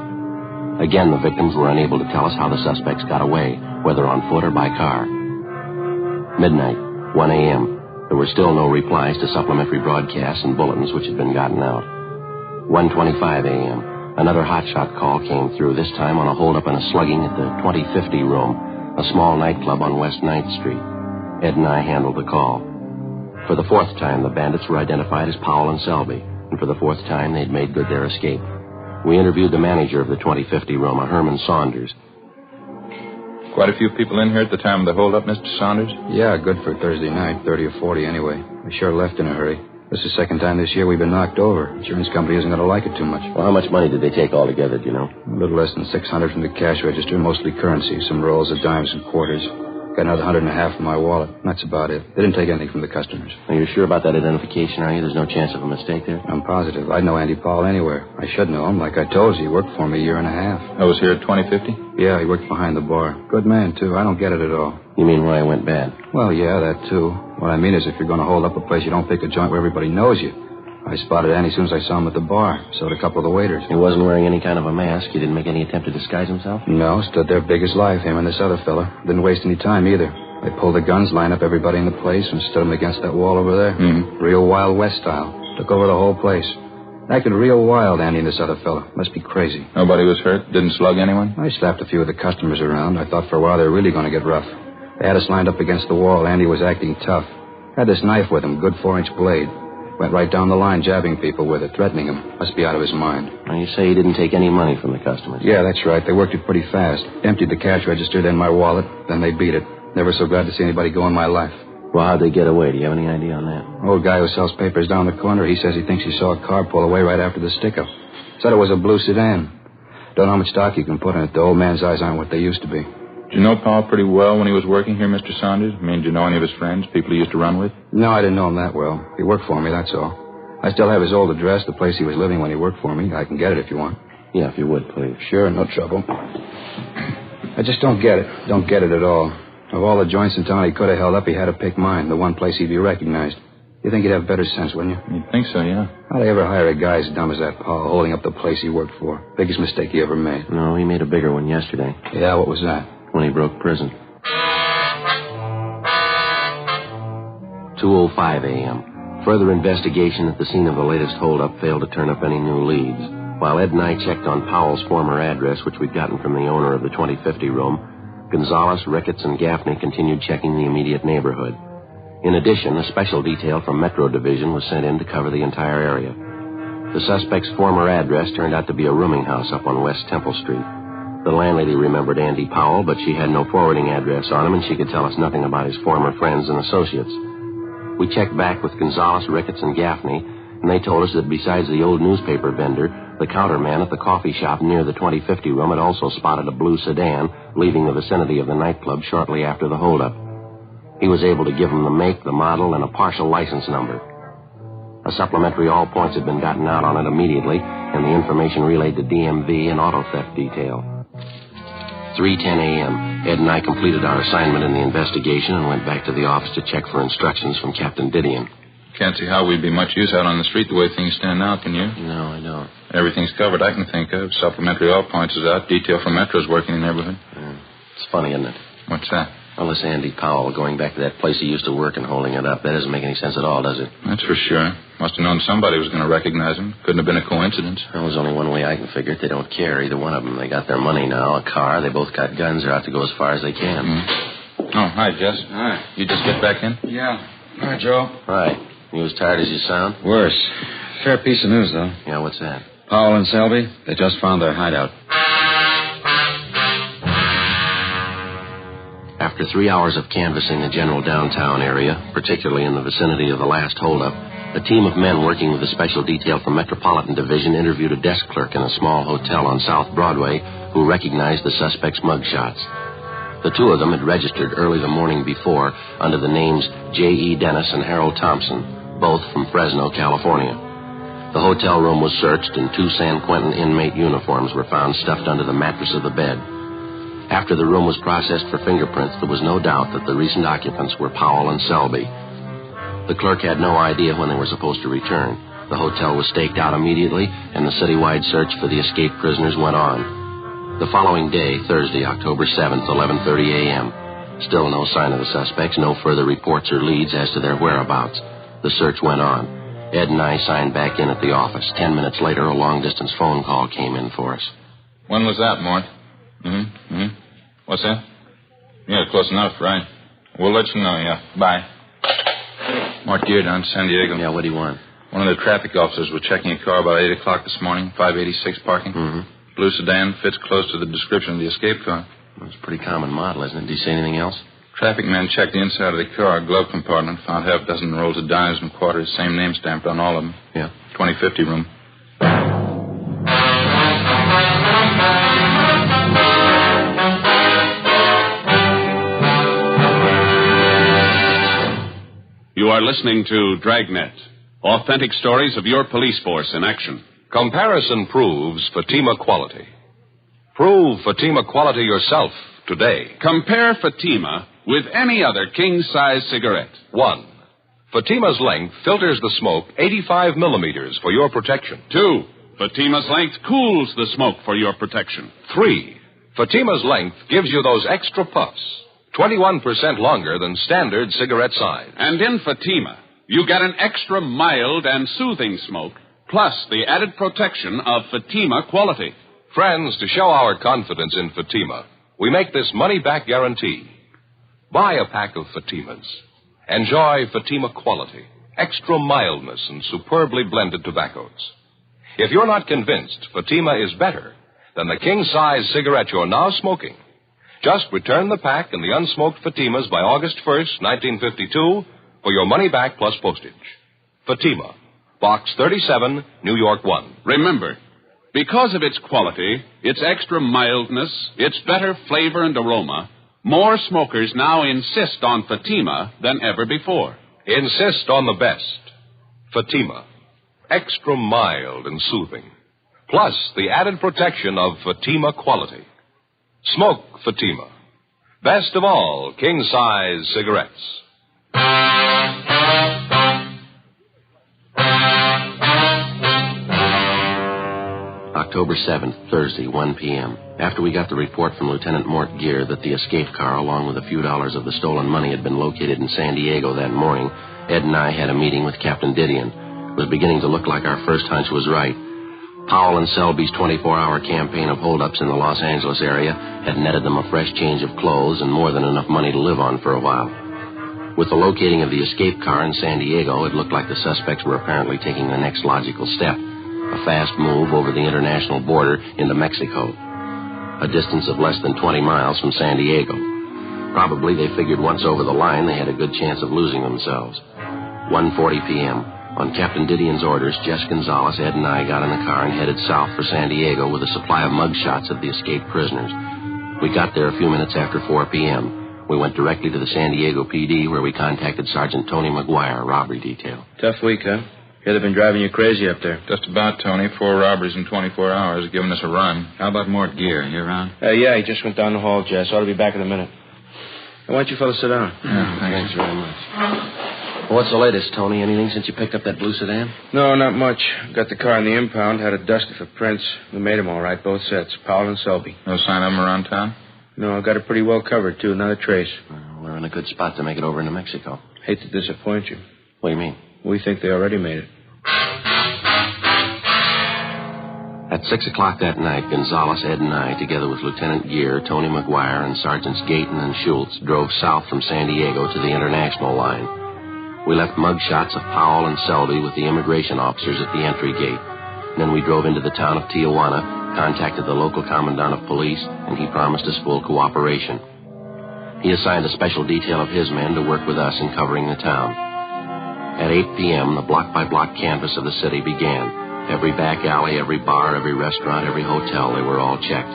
Again, the victims were unable to tell us how the suspects got away, whether on foot or by car. Midnight, 1 a.m. There were still no replies to supplementary broadcasts and bulletins which had been gotten out. 1:25 a.m. Another hotshot call came through, this time on a holdup and a slugging at the 2050 Room, a small nightclub on West 9th Street. Ed and I handled the call. For the fourth time, the bandits were identified as Powell and Selby, and for the fourth time, they'd made good their escape. We interviewed the manager of the 2050 Room, a Herman Saunders. Quite a few people in here at the time of the holdup, Mr. Saunders? Yeah, good for Thursday night, 30 or 40 anyway. We sure left in a hurry. This is the second time this year we've been knocked over. Insurance company isn't going to like it too much. Well, how much money did they take altogether, do you know? A little less than $600 from the cash register, mostly currency, some rolls of dimes and quarters. Got another $150 from my wallet. That's about it. They didn't take anything from the customers. Are you sure about that identification, are you? There's no chance of a mistake there? I'm positive. I'd know Andy Powell anywhere. I should know him. Like I told you, he worked for me a year and a half. I was here at 2050? Yeah, he worked behind the bar. Good man, too. I don't get it at all. You mean why it went bad? Well, yeah, that, too. What I mean is if you're going to hold up a place, you don't pick a joint where everybody knows you. I spotted Andy as soon as I saw him at the bar. So did a couple of the waiters. He wasn't wearing any kind of a mask? He didn't make any attempt to disguise himself? No, stood there big as life, him and this other fella. Didn't waste any time either. They pulled the guns, lined up everybody in the place, and stood them against that wall over there. Real Wild West style. Took over the whole place. Acted real wild, Andy and this other fella. Must be crazy. Nobody was hurt? Didn't slug anyone? I slapped a few of the customers around. I thought for a while they were really going to get rough. They had us lined up against the wall. Andy was acting tough. Had this knife with him, good 4-inch blade. Went right down the line jabbing people with it, threatening them. Must be out of his mind. Now, you say he didn't take any money from the customers? Yeah, that's right. They worked it pretty fast. Emptied the cash register, then my wallet. Then they beat it. Never so glad to see anybody go in my life. Well, how'd they get away? Do you have any idea on that? Old guy who sells papers down the corner, he says he thinks he saw a car pull away right after the stick-up. Said it was a blue sedan. Don't know how much stock you can put in it. The old man's eyes aren't what they used to be. Did you know Paul pretty well when he was working here, Mr. Saunders? I mean, did you know any of his friends, people he used to run with? No, I didn't know him that well. He worked for me, that's all. I still have his old address, the place he was living when he worked for me. I can get it if you want. Yeah, if you would, please. Sure, no trouble. I just don't get it. Don't get it at all. Of all the joints in town he could have held up, he had to pick mine, the one place he'd be recognized. You think he'd have better sense, wouldn't you? You'd think so, yeah. How'd I ever hire a guy as dumb as that, Paul, holding up the place he worked for? Biggest mistake he ever made. No, he made a bigger one yesterday. Yeah, what was that? When he broke prison. 2:05 a.m. Further investigation at the scene of the latest holdup failed to turn up any new leads. While Ed and I checked on Powell's former address, which we'd gotten from the owner of the 2050 Room, Gonzalez, Ricketts, and Gaffney continued checking the immediate neighborhood. In addition, a special detail from Metro Division was sent in to cover the entire area. The suspect's former address turned out to be a rooming house up on West Temple Street. The landlady remembered Andy Powell, but she had no forwarding address on him, and she could tell us nothing about his former friends and associates. We checked back with Gonzalez, Ricketts, and Gaffney, and they told us that besides the old newspaper vendor, the counterman at the coffee shop near the 2050 Room had also spotted a blue sedan leaving the vicinity of the nightclub shortly after the holdup. He was able to give them the make, the model, and a partial license number. A supplementary all points had been gotten out on it immediately, and the information relayed to DMV and auto theft detail. 3:10 a.m., Ed and I completed our assignment in the investigation and went back to the office to check for instructions from Captain Didion. Can't see how we'd be much use out on the street the way things stand now, can you? No, I don't. Everything's covered I can think of. Supplementary all points is out. Detail from Metro's working in the neighborhood. It's funny, isn't it? What's that? Well, this Andy Powell going back to that place he used to work and holding it up. That doesn't make any sense at all, does it? That's for sure. Must have known somebody was going to recognize him. Couldn't have been a coincidence. Well, there's only one way I can figure it. They don't care, either one of them. They got their money now, a car. They both got guns. They're out to go as far as they can. Mm-hmm. Oh, hi, Jess. Hi. You just get back in? Yeah. Hi, Joe. Hi. You as tired as you sound? Worse. Fair piece of news, though. Yeah, what's that? Powell and Selby, they just found their hideout. After 3 hours of canvassing the general downtown area, particularly in the vicinity of the last holdup, a team of men working with a special detail from Metropolitan Division interviewed a desk clerk in a small hotel on South Broadway who recognized the suspect's mugshots. The two of them had registered early the morning before under the names J.E. Dennis and Harold Thompson, both from Fresno, California. The hotel room was searched and 2 San Quentin inmate uniforms were found stuffed under the mattress of the bed. After the room was processed for fingerprints, there was no doubt that the recent occupants were Powell and Selby. The clerk had no idea when they were supposed to return. The hotel was staked out immediately, and the citywide search for the escaped prisoners went on. The following day, Thursday, October 7th, 11:30 a.m., still no sign of the suspects, no further reports or leads as to their whereabouts. The search went on. Ed and I signed back in at the office. 10 minutes later, a long-distance phone call came in for us. When was that, Mort? What's that? Yeah, close enough, right? We'll let you know, yeah. Bye. Mort Gear down San Diego. Yeah, what do you want? One of the traffic officers was checking a car about 8 o'clock this morning, 586 parking. Mm-hmm. Blue sedan, fits close to the description of the escape car. Well, it's a pretty common model, isn't it? Did you see anything else? Traffic man checked the inside of the car, glove compartment, found half a dozen rolls of dimes and quarters, same name stamped on all of them. Yeah. 2050 room. You are listening to Dragnet, authentic stories of your police force in action. Comparison proves Fatima quality. Prove Fatima quality yourself today. Compare Fatima with any other king-size cigarette. 1. Fatima's length filters the smoke 85 millimeters for your protection. 2. Fatima's length cools the smoke for your protection. 3. Fatima's length gives you those extra puffs, 21% longer than standard cigarette size. And in Fatima, you get an extra mild and soothing smoke, plus the added protection of Fatima quality. Friends, to show our confidence in Fatima, we make this money-back guarantee. Buy a pack of Fatimas. Enjoy Fatima quality, extra mildness, and superbly blended tobaccos. If you're not convinced Fatima is better than the king-size cigarette you're now smoking, just return the pack and the unsmoked Fatimas by August 1st, 1952, for your money back plus postage. Fatima, Box 37, New York 1. Remember, because of its quality, its extra mildness, its better flavor and aroma, more smokers now insist on Fatima than ever before. Insist on the best. Fatima, extra mild and soothing, plus the added protection of Fatima quality. Smoke Fatima. Best of all, king-size cigarettes. October 7th, Thursday, 1 p.m. After we got the report from Lieutenant Mort Gear that the escape car, along with a few dollars of the stolen money, had been located in San Diego that morning, Ed and I had a meeting with Captain Didion. It was beginning to look like our first hunch was right. Powell and Selby's 24-hour campaign of holdups in the Los Angeles area had netted them a fresh change of clothes and more than enough money to live on for a while. With the locating of the escape car in San Diego, it looked like the suspects were apparently taking the next logical step, a fast move over the international border into Mexico, a distance of less than 20 miles from San Diego. Probably they figured once over the line they had a good chance of losing themselves. 1:40 p.m. On Captain Didion's orders, Jess Gonzalez, Ed, and I got in the car and headed south for San Diego with a supply of mugshots of the escaped prisoners. We got there a few minutes after 4 p.m. We went directly to the San Diego PD, where we contacted Sergeant Tony McGuire, robbery detail. Tough week, huh? Hear they've been driving you crazy up there. Just about, Tony. 4 robberies in 24 hours, giving us a run. How about Mort Gear? You around? Yeah, he just went down the hall, Jess. Ought to be back in a minute. Hey, why don't you fellas sit down? Yeah, Thanks very much. Well, what's the latest, Tony? Anything since you picked up that blue sedan? No, not much. Got the car in the impound, had it dusted for prints. We made them all right, both sets, Powell and Selby. No sign of them around town? No, I got it pretty well covered, too. Not a trace. We're in a good spot to make it over into Mexico. Hate to disappoint you. What do you mean? We think they already made it. At 6 o'clock that night, Gonzalez, Ed, and I, together with Lieutenant Gear, Tony McGuire, and Sergeants Gayton and Schultz, drove south from San Diego to the international line. We left mug shots of Powell and Selby with the immigration officers at the entry gate. Then we drove into the town of Tijuana, contacted the local commandant of police, and he promised us full cooperation. He assigned a special detail of his men to work with us in covering the town. At 8 p.m., the block-by-block canvass of the city began. Every back alley, every bar, every restaurant, every hotel, they were all checked.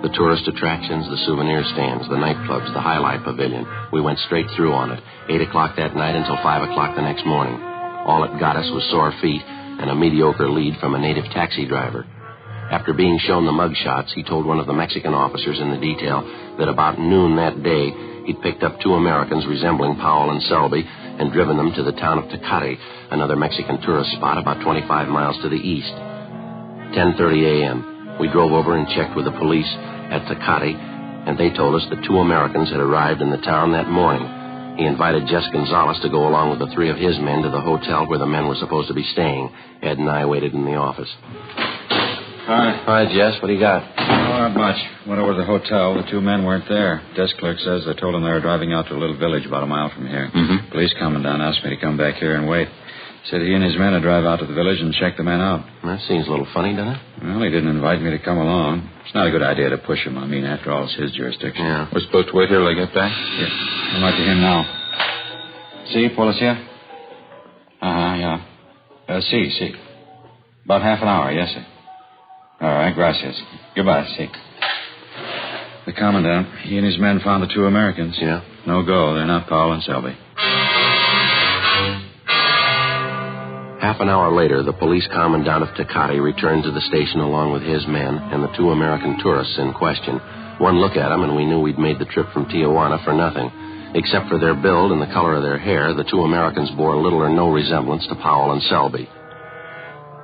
The tourist attractions, the souvenir stands, the nightclubs, the highlight pavilion. We went straight through on it, 8 o'clock that night until 5 o'clock the next morning. All it got us was sore feet and a mediocre lead from a native taxi driver. After being shown the mug shots, he told one of the Mexican officers in the detail that about noon that day, he'd picked up 2 Americans resembling Powell and Selby and driven them to the town of Tecate, another Mexican tourist spot about 25 miles to the east. 10:30 a.m., we drove over and checked with the police at Tecate, and they told us that 2 Americans had arrived in the town that morning. He invited Jess Gonzalez to go along with the 3 of his men to the hotel where the men were supposed to be staying. Ed and I waited in the office. Hi, Jess. What do you got? Not much. Went over to the hotel. The 2 men weren't there. Desk clerk says they told him they were driving out to a little village about a mile from here. Mm-hmm. Police commandant asked me to come back here and wait. Said he and his men would drive out to the village and check the men out. That seems a little funny, doesn't it? Well, he didn't invite me to come along. It's not a good idea to push him. I mean, after all, it's his jurisdiction. Yeah. We're supposed to wait here till they get back? Yeah. I'm right to him now. Si, policia? Yeah. Si. About half an hour, yes, sir. All right, gracias. Goodbye, see. The commandant, he and his men found the 2 Americans. Yeah? No go. They're not Powell and Selby. Half an hour later, the police commandant of Tecate returned to the station along with his men and the 2 American tourists in question. One look at them, and we knew we'd made the trip from Tijuana for nothing. Except for their build and the color of their hair, the 2 Americans bore little or no resemblance to Powell and Selby.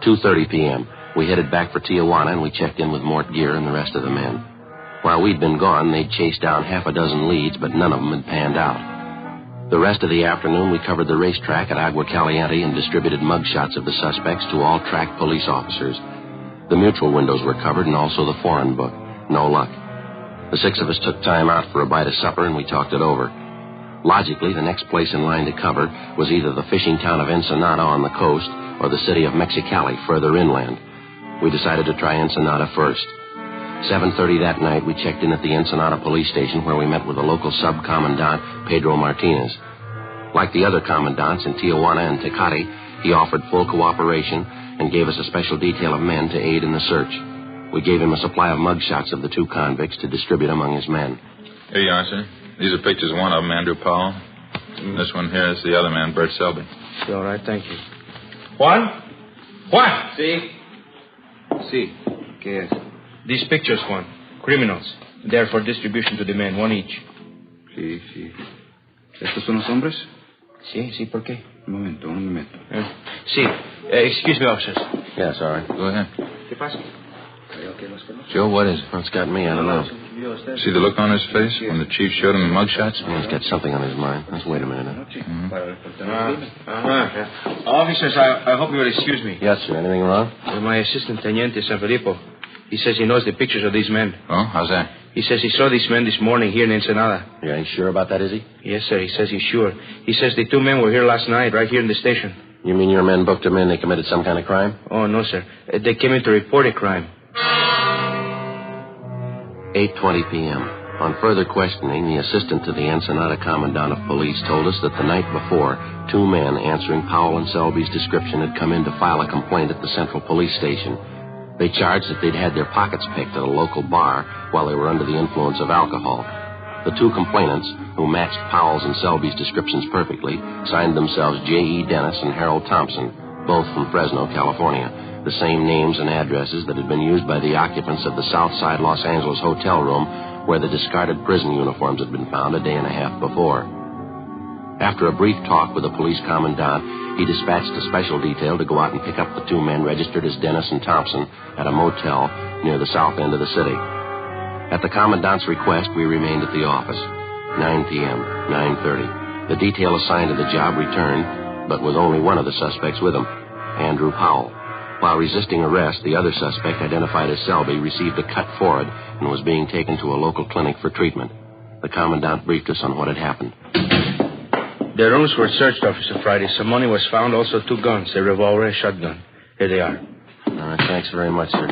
2:30 p.m., we headed back for Tijuana, and we checked in with Mort Gear and the rest of the men. While we'd been gone, they'd chased down half a dozen leads, but none of them had panned out. The rest of the afternoon, we covered the racetrack at Agua Caliente and distributed mugshots of the suspects to all track police officers. The mutual windows were covered and also the foreign book. No luck. The 6 of us took time out for a bite of supper, and we talked it over. Logically, the next place in line to cover was either the fishing town of Ensenada on the coast or the city of Mexicali further inland. We decided to try Ensenada first. 7:30 that night, we checked in at the Ensenada police station where we met with the local sub-commandant, Pedro Martinez. Like the other commandants in Tijuana and Tecate, he offered full cooperation and gave us a special detail of men to aid in the search. We gave him a supply of mugshots of the 2 convicts to distribute among his men. Here you are, sir. These are pictures of one of them, Andrew Powell. This one here is the other man, Bert Selby. All right, thank you. Juan? Sí. ¿Qué es? These pictures, Juan. Criminals. They're for distribution to the men, 1 each. Sí. ¿Estos son los hombres? Sí, ¿por qué? Un momento. Sí. Excuse me, officers. Yeah, sorry. Go ahead. ¿Qué pasa? Joe, what is it? It's got me, I don't know. See the look on his face when the chief showed him the mugshots? Yeah, he's got something on his mind. Let's wait a minute. Officers, I hope you will excuse me. Yes, sir. Anything wrong? My assistant, Teniente San Felipe. He says he knows the pictures of these men. Oh, how's that? He says he saw these men this morning here in Ensenada. Yeah, he's sure about that, is he? Yes, sir. He says he's sure. He says the 2 men were here last night, right here in the station. You mean your men booked them in? They committed some kind of crime? Oh, no, sir. They came in to report a crime. 8:20 p.m. On further questioning, the assistant to the Ensenada commandant of police told us that the night before, 2 men answering Powell and Selby's description had come in to file a complaint at the central police station. They charged that they'd had their pockets picked at a local bar while they were under the influence of alcohol. The 2 complainants, who matched Powell's and Selby's descriptions perfectly, signed themselves J.E. Dennis and Harold Thompson, both from Fresno, California, the same names and addresses that had been used by the occupants of the Southside Los Angeles hotel room where the discarded prison uniforms had been found a day and a half before. After a brief talk with the police commandant, he dispatched a special detail to go out and pick up the 2 men registered as Dennis and Thompson at a motel near the south end of the city. At the Commandant's request, we remained at the office. 9 p.m., 9:30. The detail assigned to the job returned, but with only one of the suspects with him, Andrew Powell. While resisting arrest, the other suspect, identified as Selby, received a cut forehead and was being taken to a local clinic for treatment. The Commandant briefed us on what had happened. The rooms were searched, Officer Friday. Some money was found, also 2 guns, a revolver, a shotgun. Here they are. All right, thanks very much, sir.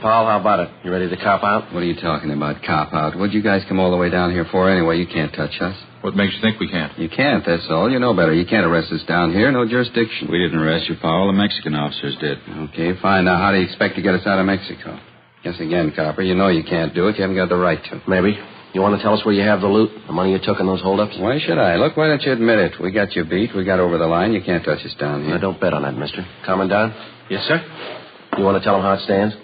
Paul, how about it? You ready to cop out? What are you talking about, cop out? What'd you guys come all the way down here for anyway? You can't touch us. What makes you think we can't? You can't, that's all. You know better. You can't arrest us down here. No jurisdiction. We didn't arrest you, Powell. The Mexican officers did. Okay, fine. Now, how do you expect to get us out of Mexico? Guess again, copper. You know you can't do it. You haven't got the right to. Maybe. You want to tell us where you have the loot? The money you took in those holdups? Why should I? Look, why don't you admit it? We got you beat. We got over the line. You can't touch us down here. I don't bet on that, mister. Commandant? Yes, sir? You want to tell him how it stands?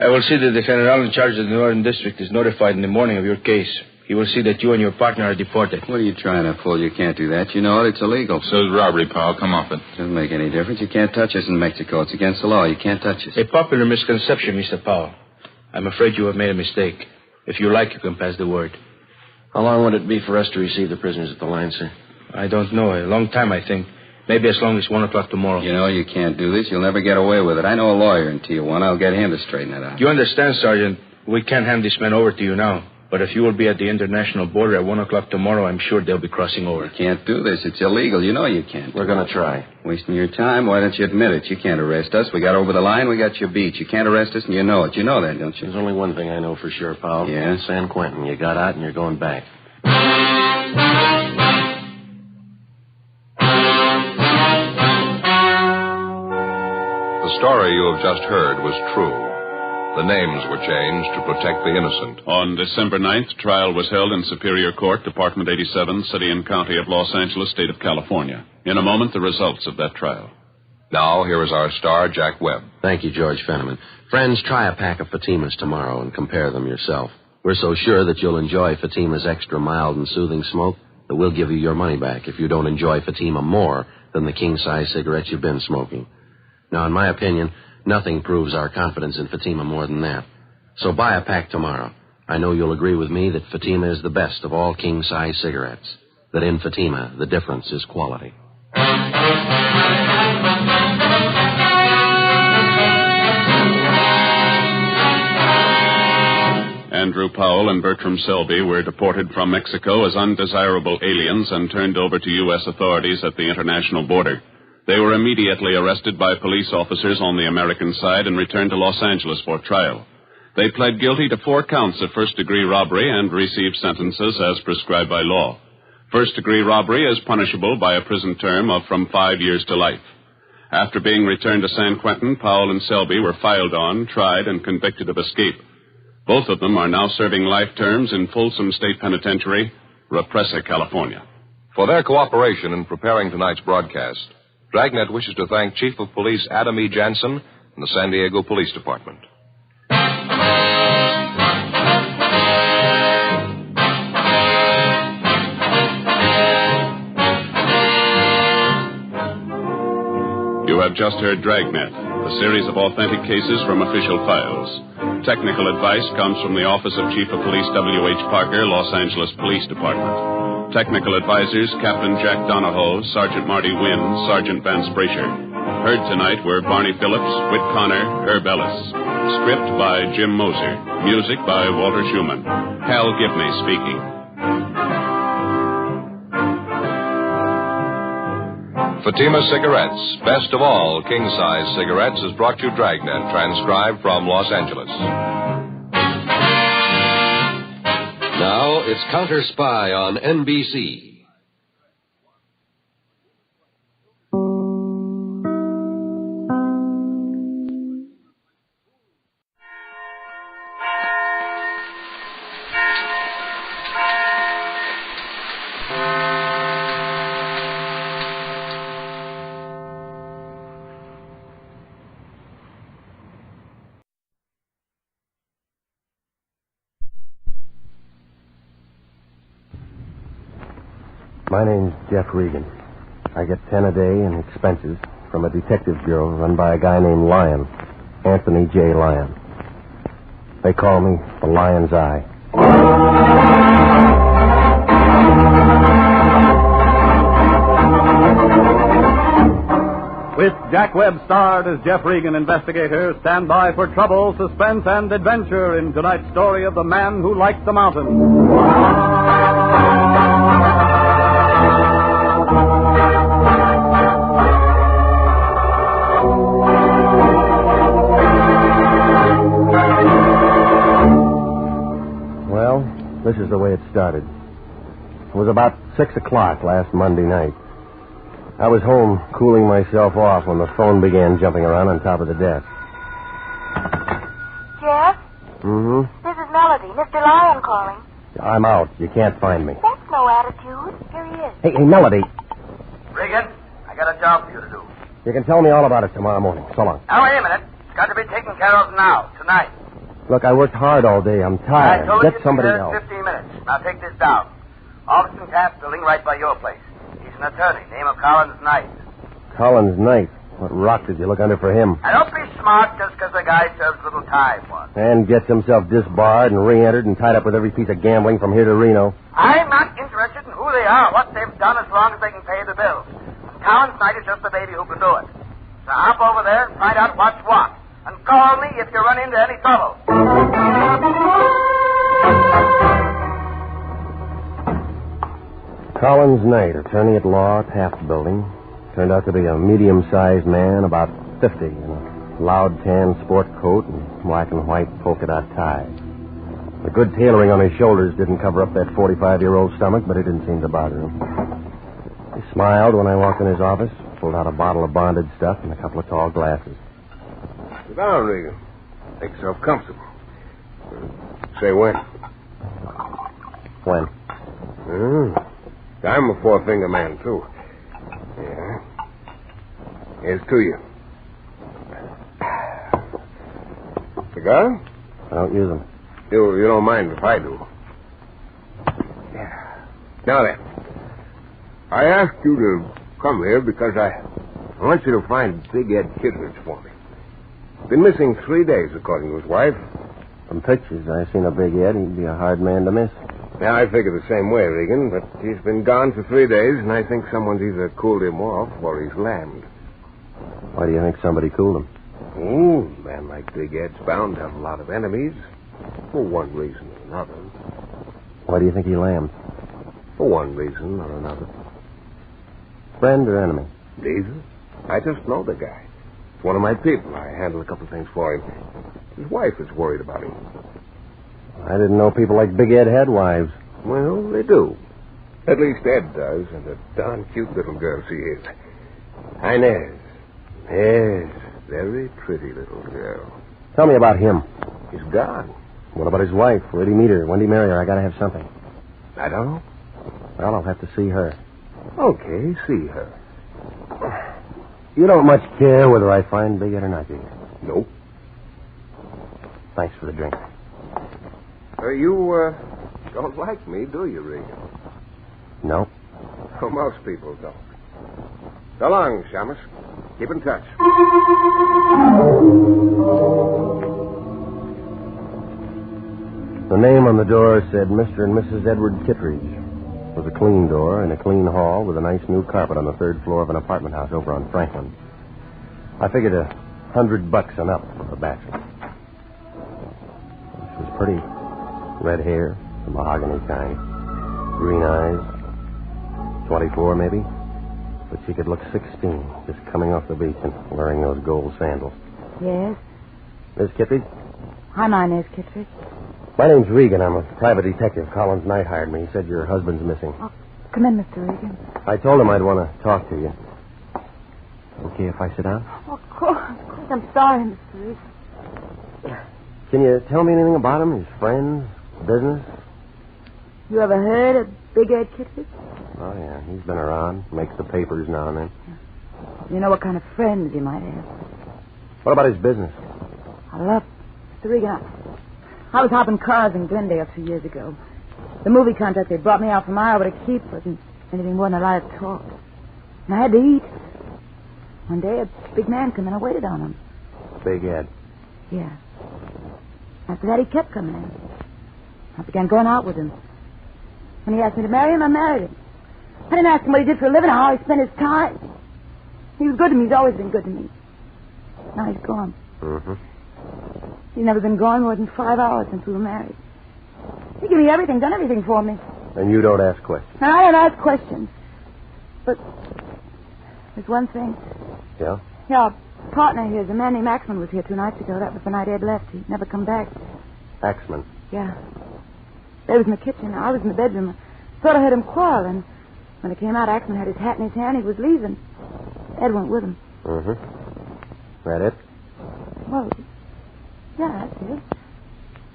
I will see that the general in charge of the Northern District is notified in the morning of your case. He will see that you and your partner are deported. What are you trying to pull? You can't do that. You know it. It's illegal. So is robbery, Powell. Come off it. Doesn't make any difference. You can't touch us in Mexico. It's against the law. You can't touch us. A popular misconception, Mr. Powell. I'm afraid you have made a mistake. If you like, you can pass the word. How long would it be for us to receive the prisoners at the line, sir? I don't know. A long time, I think. Maybe as long as 1 o'clock tomorrow. You know you can't do this. You'll never get away with it. I know a lawyer in Tijuana. I'll get him to straighten it out. You understand, Sergeant, we can't hand these men over to you now. But if you will be at the international border at 1 o'clock tomorrow, I'm sure they'll be crossing over. You can't do this. It's illegal. You know you can't. We're going to try. Wasting your time? Why don't you admit it? You can't arrest us. We got over the line. We got you beat. You can't arrest us, and you know it. You know that, don't you? There's only one thing I know for sure, Powell. Yeah? San Quentin. You got out, and you're going back. The story you have just heard was true. The names were changed to protect the innocent. On December 9th, trial was held in Superior Court, Department 87, City and County of Los Angeles, State of California. In a moment, the results of that trial. Now, here is our star, Jack Webb. Thank you, George Fenneman. Friends, try a pack of Fatimas tomorrow and compare them yourself. We're so sure that you'll enjoy Fatima's extra mild and soothing smoke that we'll give you your money back if you don't enjoy Fatima more than the king-size cigarettes you've been smoking. Now, in my opinion, nothing proves our confidence in Fatima more than that. So buy a pack tomorrow. I know you'll agree with me that Fatima is the best of all king-size cigarettes. That in Fatima, the difference is quality. Andrew Powell and Bertram Selby were deported from Mexico as undesirable aliens and turned over to U.S. authorities at the international border. They were immediately arrested by police officers on the American side and returned to Los Angeles for trial. They pled guilty to 4 counts of first-degree robbery and received sentences as prescribed by law. First-degree robbery is punishable by a prison term of from 5 years to life. After being returned to San Quentin, Powell and Selby were filed on, tried, and convicted of escape. Both of them are now serving life terms in Folsom State Penitentiary, Represa, California. For their cooperation in preparing tonight's broadcast, Dragnet wishes to thank Chief of Police Adam E. Jansen and the San Diego Police Department. You have just heard Dragnet, a series of authentic cases from official files. Technical advice comes from the Office of Chief of Police W.H. Parker, Los Angeles Police Department. Technical advisors, Captain Jack Donahoe, Sergeant Marty Wynn, Sergeant Vance Brasher. Heard tonight were Barney Phillips, Whit Connor, Herb Ellis. Script by Jim Moser. Music by Walter Schumann. Hal Gibney speaking. Fatima Cigarettes, best of all king-size cigarettes, has brought you Dragnet, transcribed from Los Angeles. Now it's Counter Spy on NBC. My name's Jeff Regan. I get 10 a day in expenses from a detective bureau run by a guy named Lyon, Anthony J. Lyon. They call me the Lion's Eye. With Jack Webb starred as Jeff Regan, Investigator, stand by for trouble, suspense, and adventure in tonight's story of the man who liked the mountains. This is the way it started. It was about 6 o'clock last Monday night. I was home cooling myself off when the phone began jumping around on top of the desk. Jeff? Mm-hmm. This is Melody. Mr. Lyon calling. I'm out. You can't find me. That's no attitude. Here he is. Hey, Melody. Regan, I got a job for you to do. You can tell me all about it tomorrow morning. So long. Now, wait a minute. It's got to be taken care of now, tonight. Look, I worked hard all day. I'm tired. I told Get you somebody to be else. there in 15 minutes. Now, take this down. Officer Taft building right by your place. He's an attorney. Name of Collins Knight. Collins Knight. What rock did you look under for him? Now, don't be smart just because the guy serves little time once. And gets himself disbarred and re-entered and tied up with every piece of gambling from here to Reno. I'm not interested in who they are, what they've done, as long as they can pay the bills. Collins Knight is just the baby who can do it. So hop over there and find out what's what. And call me if you run into any trouble. Collins Knight, attorney at law, Taft Building. Turned out to be a medium-sized man, about 50, in a loud tan sport coat and black and white polka dot tie. The good tailoring on his shoulders didn't cover up that 45-year-old stomach, but it didn't seem to bother him. He smiled when I walked in his office, pulled out a bottle of bonded stuff and a couple of tall glasses. Sit down, Regan. Make yourself comfortable. Say when. When? I'm a four-finger man, too. Yeah. Here's to you. Cigar? I don't use them. You don't mind if I do. Yeah. Now then, I asked you to come here because I want you to find Big Ed Kittredge for me. Been missing 3 days, according to his wife. From pictures, I seen a Big Ed. He'd be a hard man to miss. Yeah, I figure the same way, Regan, but he's been gone for 3 days, and I think someone's either cooled him off or he's lammed. Why do you think somebody cooled him? Oh, a man like Big Ed's bound to have a lot of enemies, for one reason or another. Why do you think he lammed? For one reason or another. Friend or enemy? Neither. I just know the guy. It's one of my people. I handle a couple things for him. His wife is worried about him. I didn't know people like Big Ed had wives. Well, they do. At least Ed does, and a darn cute little girl she is. Inez. Yes, very pretty little girl. Tell me about him. He's gone. What about his wife? Where'd he meet her? When'd he marry her? I gotta have something. I don't know. Well, I'll have to see her. Okay, see her. You don't much care whether I find Big Ed or not, do you? Nope. Thanks for the drink. You don't like me, do you, Regan? No. Well, most people don't. So long, Shamus. Keep in touch. The name on the door said Mr. and Mrs. Edward Kittredge. It was a clean door in a clean hall with a nice new carpet on the third floor of an apartment house over on Franklin. I figured $100 and up for a bachelor. She was pretty. Red hair, the mahogany kind. Green eyes. 24, maybe. But she could look 16, just coming off the beach and wearing those gold sandals. Yes? Miss Kittredge? Hi, my name's Kittredge. My name's Regan. I'm a private detective. Collins Knight hired me. He said your husband's missing. Oh, come in, Mr. Regan. I told him I'd want to talk to you. Okay if I sit down? Oh, of course. I'm sorry, Mr. Regan. Can you tell me anything about him? His friends? Business? You ever heard of Big Ed Kittredge? Oh, yeah. He's been around. Makes the papers now and then. You know what kind of friends he might have. What about his business? I love Mr. Regan. I was hopping cars in Glendale a few years ago. The movie contract they brought me out from Iowa to keep wasn't anything more than a lot of talk. And I had to eat. One day, a big man came in. I waited on him. Big Ed. Yeah. After that, he kept coming in. I began going out with him. When he asked me to marry him, I married him. I didn't ask him what he did for a living or how he spent his time. He was good to me. He's always been good to me. Now he's gone. Mm-hmm. He's never been gone more than 5 hours since we were married. He gave me everything, done everything for me. And you don't ask questions. And I don't ask questions. But there's one thing. Yeah? Yeah, our partner here, the man named Axman, was here 2 nights ago. That was the night Ed left. He'd never come back. Axman. Yeah. Ed was in the kitchen. I was in the bedroom. I thought I heard him quarrel, and when I came out, Axman had his hat in his hand. He was leaving. Ed went with him. Mm-hmm. That it? Well, yeah, that's it.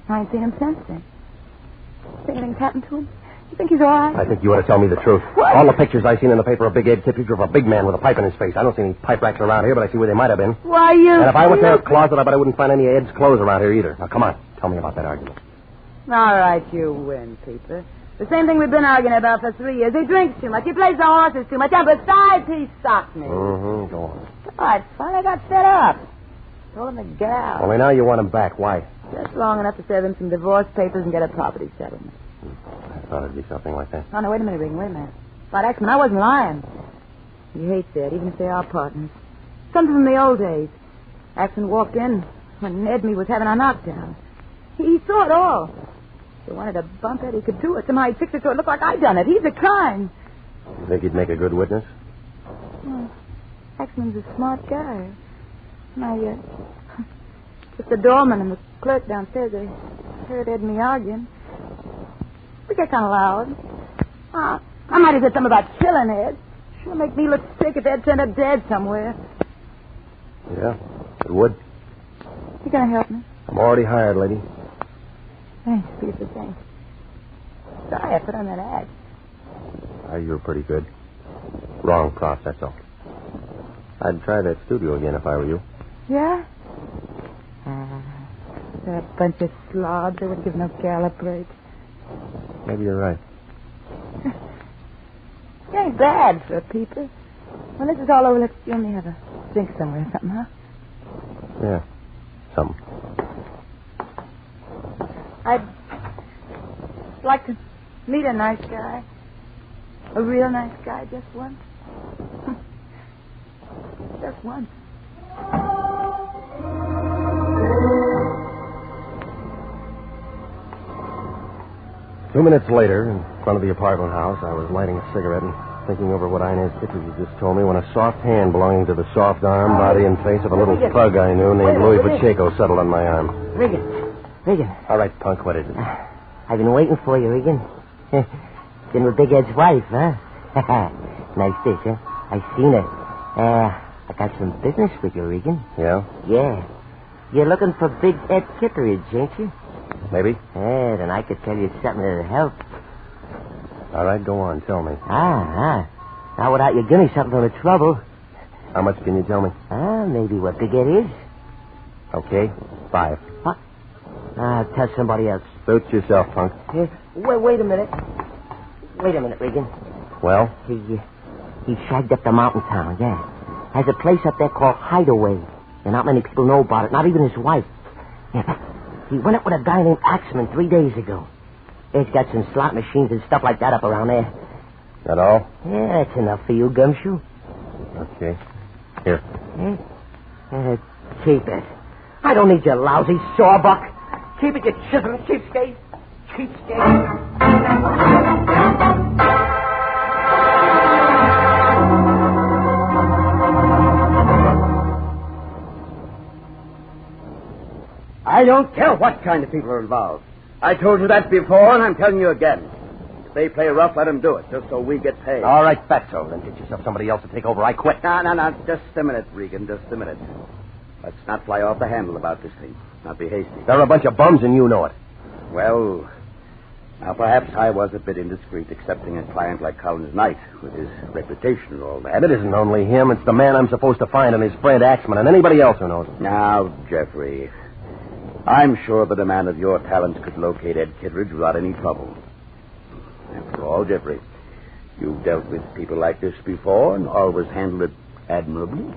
I ain't seen him since then. Think anything's happened to him? You think he's all right? I think you ought to tell me the truth. What? All the pictures I seen in the paper of Big Ed Kittredge are of a big man with a pipe in his face. I don't see any pipe racks around here, but I see where they might have been. Why, you... And if I went to his closet, I bet I wouldn't find any of Ed's clothes around here either. Now, come on. Tell me about that argument. All right, you win, Peter. The same thing we've been arguing about for 3 years. He drinks too much. He plays the horses too much. And besides, he socked me. Mm-hmm. Go on. All right, fine. I got fed up. Told him to get out. Only now you want him back. Why? Just long enough to serve him some divorce papers and get a property settlement. I thought it'd be something like that. Oh, no, wait a minute, Regan. Wait a minute. About Axman, I wasn't lying. He hates Ed, even if they are partners. Something from the old days. Axman walked in when Ed and me was having our knockdown. He saw it all. If he wanted to bump Ed, he could do it. Somehow he'd fix it so it looked like I'd done it. He's a crime. You think he'd make a good witness? Well, Axman's a smart guy. Just the doorman and the clerk downstairs, they heard Ed and me arguing. We get kind of loud. I might have said something about killing Ed. Sure make me look sick if Ed turned up dead somewhere. Yeah, it would. You gonna help me? I'm already hired, lady. Thanks, Peter, thanks. Sorry I put on that ad. You were pretty good. Wrong process, though. I'd try that studio again if I were you. Yeah? They're a bunch of slobs. They wouldn't give no gal a break. Maybe you're right. It ain't bad for a peeper. When this is all over, let's you and me have a drink somewhere or something, huh? Yeah, something. I'd like to meet a nice guy. A real nice guy, just once. Just once. 2 minutes later, in front of the apartment house, I was lighting a cigarette and thinking over what Inez Kittredge had just told me when a soft hand belonging to the soft arm, body, and face of a little thug I knew named Louis Pacheco settled on my arm. Regan. All right, punk, what is it? I've been waiting for you, Regan. Been with Big Ed's wife, huh? Nice dish, huh? I seen it. I got some business with you, Regan. Yeah? Yeah. You're looking for Big Ed Kittredge, ain't you? Maybe. Yeah, then I could tell you something that'll help. All right, go on, tell me. Now, without you give me something for the trouble. How much can you tell me? Maybe what Big Ed is. Okay, 5. What? Tell somebody else. Suit yourself, punk. Wait a minute. Wait a minute, Regan. Well? He shagged up the mountain town, yeah. Has a place up there called Hideaway. And not many people know about it, not even his wife. Yeah. He went up with a guy named Axman 3 days ago. He's got some slot machines and stuff like that up around there. That all? Yeah, that's enough for you, Gumshoe. Okay. Here. Keep it. I don't need your lousy sawbuck. Keep it, you chiseled cheapskate. Cheapskate. I don't care what kind of people are involved. I told you that before, and I'm telling you again. If they play rough, let them do it, just so we get paid. All right, fatso. Then get yourself somebody else to take over. I quit. No. Just a minute, Regan. Just a minute. Let's not fly off the handle about this thing. Not be hasty. They're a bunch of bums, and you know it. Well, now perhaps I was a bit indiscreet accepting a client like Collins Knight with his reputation and all that. And it isn't only him. It's the man I'm supposed to find and his friend Axman and anybody else who knows him. Now, Jeffrey, I'm sure that a man of your talents could locate Ed Kittredge without any trouble. After all, Jeffrey, you've dealt with people like this before and always handled it admirably.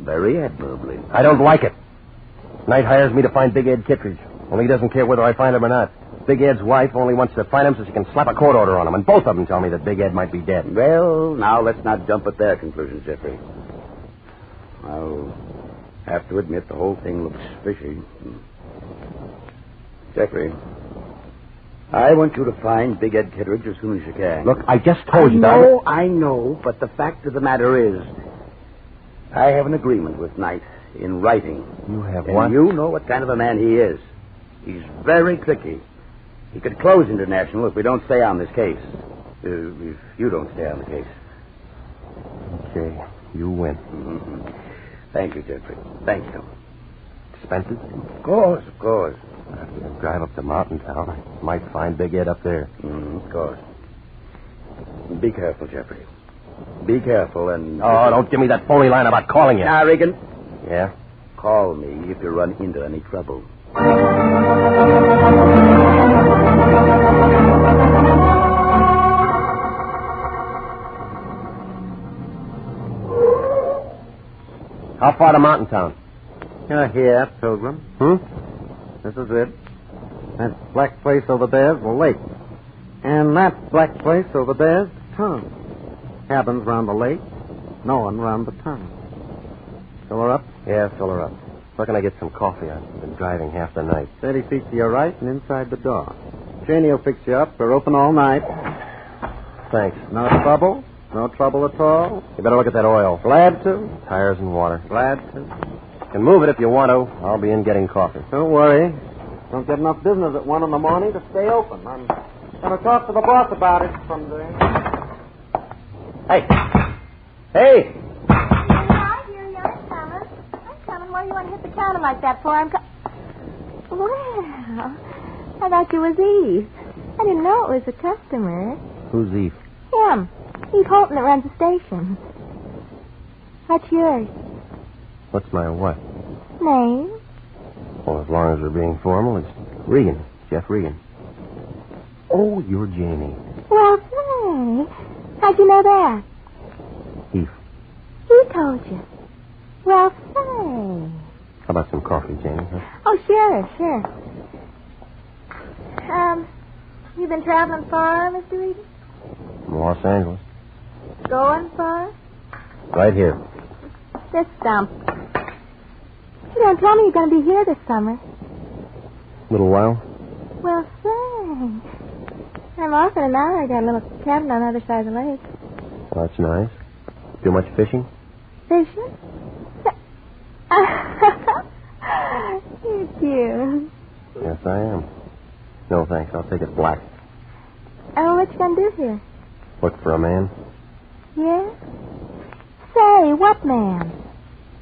Very admirably. I don't like it. Knight hires me to find Big Ed Kittredge. Only he doesn't care whether I find him or not. Big Ed's wife only wants to find him so she can slap a court order on him, and both of them tell me that Big Ed might be dead. Well, now let's not jump at their conclusions, Jeffrey. I'll have to admit the whole thing looks fishy. Jeffrey, I want you to find Big Ed Kittredge as soon as you can. Look, I just told you that. I know, but the fact of the matter is, I have an agreement with Knight in writing. You have and what? You know what kind of a man he is. He's very tricky. He could close International if we don't stay on this case. If you don't stay on the case. Okay, you win. Mm-hmm. Thank you, Jeffrey. Thank you. Expenses? Of course. I'll drive up to Mountain Town. I might find Big Ed up there. Of course. Be careful, Jeffrey. Be careful and... Oh, don't give me that phony line about calling you. Now, Regan. Yeah? Call me if you run into any trouble. How far to Mountain Town? Here, Pilgrim. This is it. That black place over there's the lake. And that black place over there's the town. Cabins round the lake. No one round the town. Fill her up? Yeah, fill her up. Where can I get some coffee? I've been driving half the night. 30 feet to your right and inside the door. Cheney will fix you up. We're open all night. Thanks. No trouble? No trouble at all? You better look at that oil. Glad to. Tires and water. Glad to. You can move it if you want to. I'll be in getting coffee. Don't worry. Don't get enough business at 1 in the morning to stay open. I'm going to talk to the boss about it someday. Hey. Hi, dearie, I'm coming. Why do you want to hit the counter like that for? Well, I thought you was Eve. I didn't know it was a customer. Who's Eve? Him. Eve Holton that runs the station. What's yours? What's my what? Name? Well, as long as we're being formal, it's Regan. Jeff Regan. Oh, you're Janie. Well, say. How'd you know that? Eve. He told you. Well, say. How about some coffee, Janie? Huh? Oh, sure. You been traveling far, Mr. Regan? From Los Angeles. Going far? Right here. This stump. You don't tell me you're going to be here this summer. Little while. Well, say. I'm off in an hour. I got a little cabin on the other side of the lake. Well, that's nice. Do much fishing? Fishing? You're cute. Yes, I am. No, thanks. I'll take it black. Oh, what you going to do here? Look for a man. Yeah? Say, what man?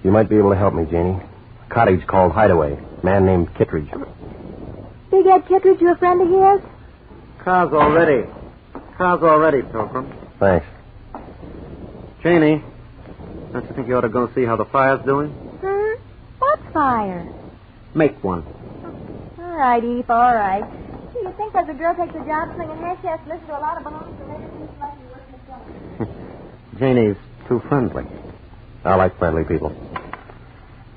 You might be able to help me, Janie. A cottage called Hideaway. Man named Kittredge. Big Ed Kittredge, you a friend of his? Car's all ready, Pilgrim. Thanks. Cheney, don't you think you ought to go see how the fire's doing? What fire? Make one. All right, Eve, all right. Do you think as a girl takes a job slinging hair, she has to listen to a lot of balloons and maybe she's like you working the Janie's too friendly. I like friendly people.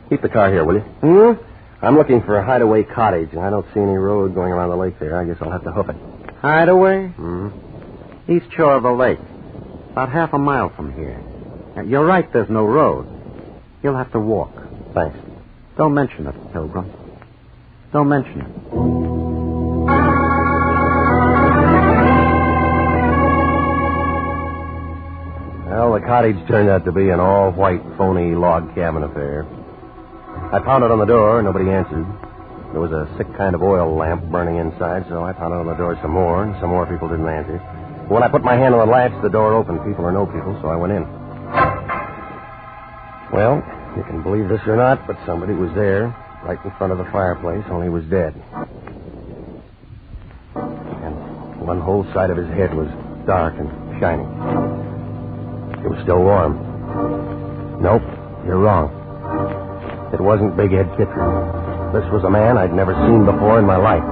Keep the car here, will you? I'm looking for a Hideaway cottage, and I don't see any road going around the lake there. I guess I'll have to hoof it. Hideaway? East shore of the lake. About half a mile from here. You're right, there's no road. You'll have to walk. Thanks. Don't mention it, Pilgrim. Don't mention it. Well, the cottage turned out to be an all-white, phony log cabin affair. I pounded on the door. Nobody answered. There was a sick kind of oil lamp burning inside, so I pounded on the door some more, and some more people didn't answer. When I put my hand on the latch, the door opened, people or no people, so I went in. Well, you can believe this or not, but somebody was there, right in front of the fireplace, only he was dead. And one whole side of his head was dark and shining. It was still warm. Nope, you're wrong. It wasn't Big Ed Kittredge. This was a man I'd never seen before in my life.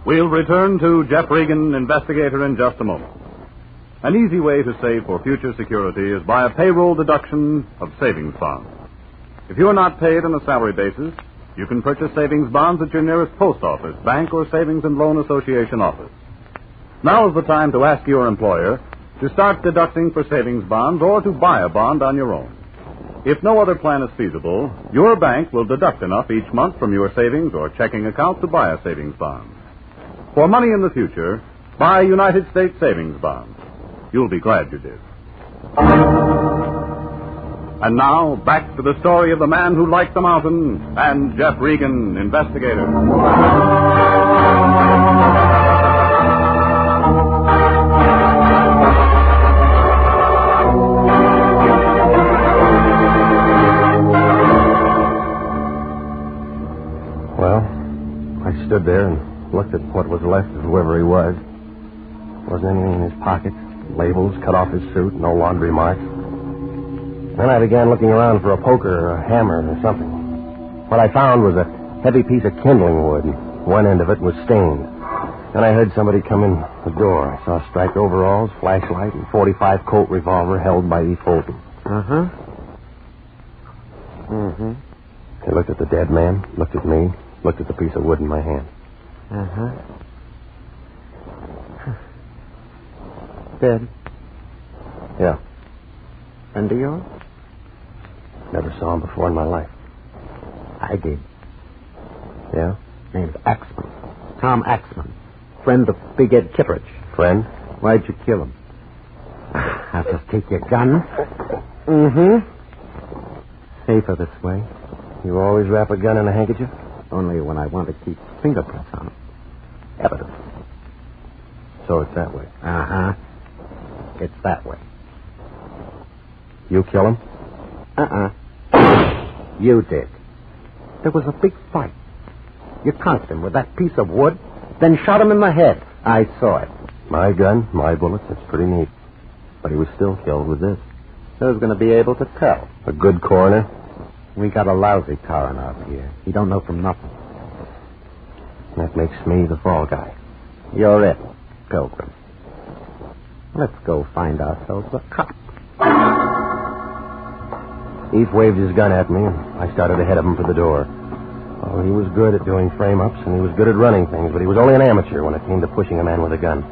We We'll return to Jeff Regan, Investigator, in just a moment. An easy way to save for future security is by a payroll deduction of savings bonds. If you are not paid on a salary basis, you can purchase savings bonds at your nearest post office, bank, or Savings and Loan Association office. Now is the time to ask your employer to start deducting for savings bonds or to buy a bond on your own. If no other plan is feasible, your bank will deduct enough each month from your savings or checking account to buy a savings bond. For money in the future, buy United States savings bonds. You'll be glad you did. And now, back to the story of the man who liked the mountain and Jeff Regan, Investigator. Well, I stood there and looked at what was left of whoever he was. Wasn't anything in his pockets. Labels, cut off his suit, no laundry marks. Then I began looking around for a poker or a hammer or something. What I found was a heavy piece of kindling wood, and one end of it was stained. Then I heard somebody come in the door. I saw striped overalls, flashlight, and .45 Colt revolver held by E. Fulton. Uh-huh. He looked at the dead man, looked at me, looked at the piece of wood in my hand. Uh-huh. Dead? Yeah. Friend of yours? Never saw him before in my life. I did. Yeah? Name's Axman. Tom Axman. Friend of Big Ed Kittredge. Friend? Why'd you kill him? I'll just take your gun. Mm-hmm. Safer this way. You always wrap a gun in a handkerchief? Only when I want to keep fingerprints on it. Evidence. So it's that way. Uh-huh. It's that way. You kill him? You did. There was a big fight. You conked him with that piece of wood, then shot him in the head. I saw it. My gun, my bullets, that's pretty neat. But he was still killed with this. Who's going to be able to tell? A good coroner? We got a lousy coroner out here. He don't know from nothing. That makes me the fall guy. You're it, Pilgrim. Let's go find ourselves a cop. Eve waved his gun at me, and I started ahead of him for the door. Oh, he was good at doing frame-ups, and he was good at running things, but he was only an amateur when it came to pushing a man with a gun.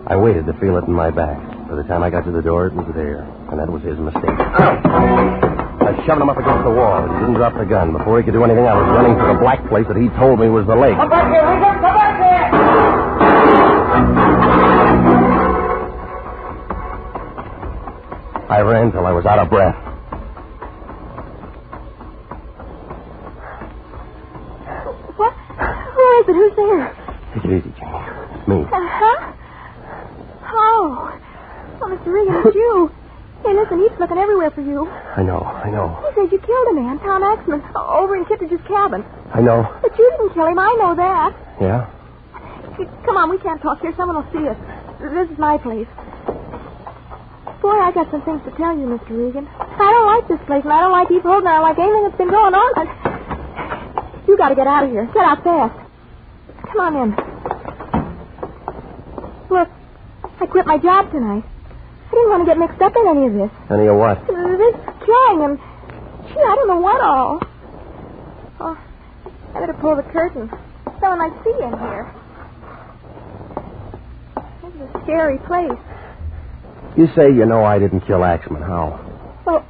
I waited to feel it in my back. By the time I got to the door, it was there, and that was his mistake. I shoved him up against the wall, but he didn't drop the gun. Before he could do anything, I was running for the black place that he told me was the lake. Come back here, Regan! Come back here! I ran till I was out of breath. What? Who is it? Who's there? Take it easy, Jane. It's me. Uh-huh. Oh, Mr. Regan, it's you. Hey, listen, he's looking everywhere for you. I know. He said you killed a man, Tom Axman, over in Kittredge's cabin. I know. But you didn't kill him, I know that. Yeah? Come on, we can't talk here. Someone will see us. This is my place. Boy, I got some things to tell you, Mr. Regan. I don't like this place, and I don't like Eve Holden, and I don't like anything that's been going on. You got to get out of here. Get out fast. Come on in. Look, I quit my job tonight. I didn't want to get mixed up in any of this. Any of what? This killing and... Gee, I don't know what all. Oh, I better pull the curtain. Someone might see in here. This is a scary place. You say you know I didn't kill Axman. How? Well,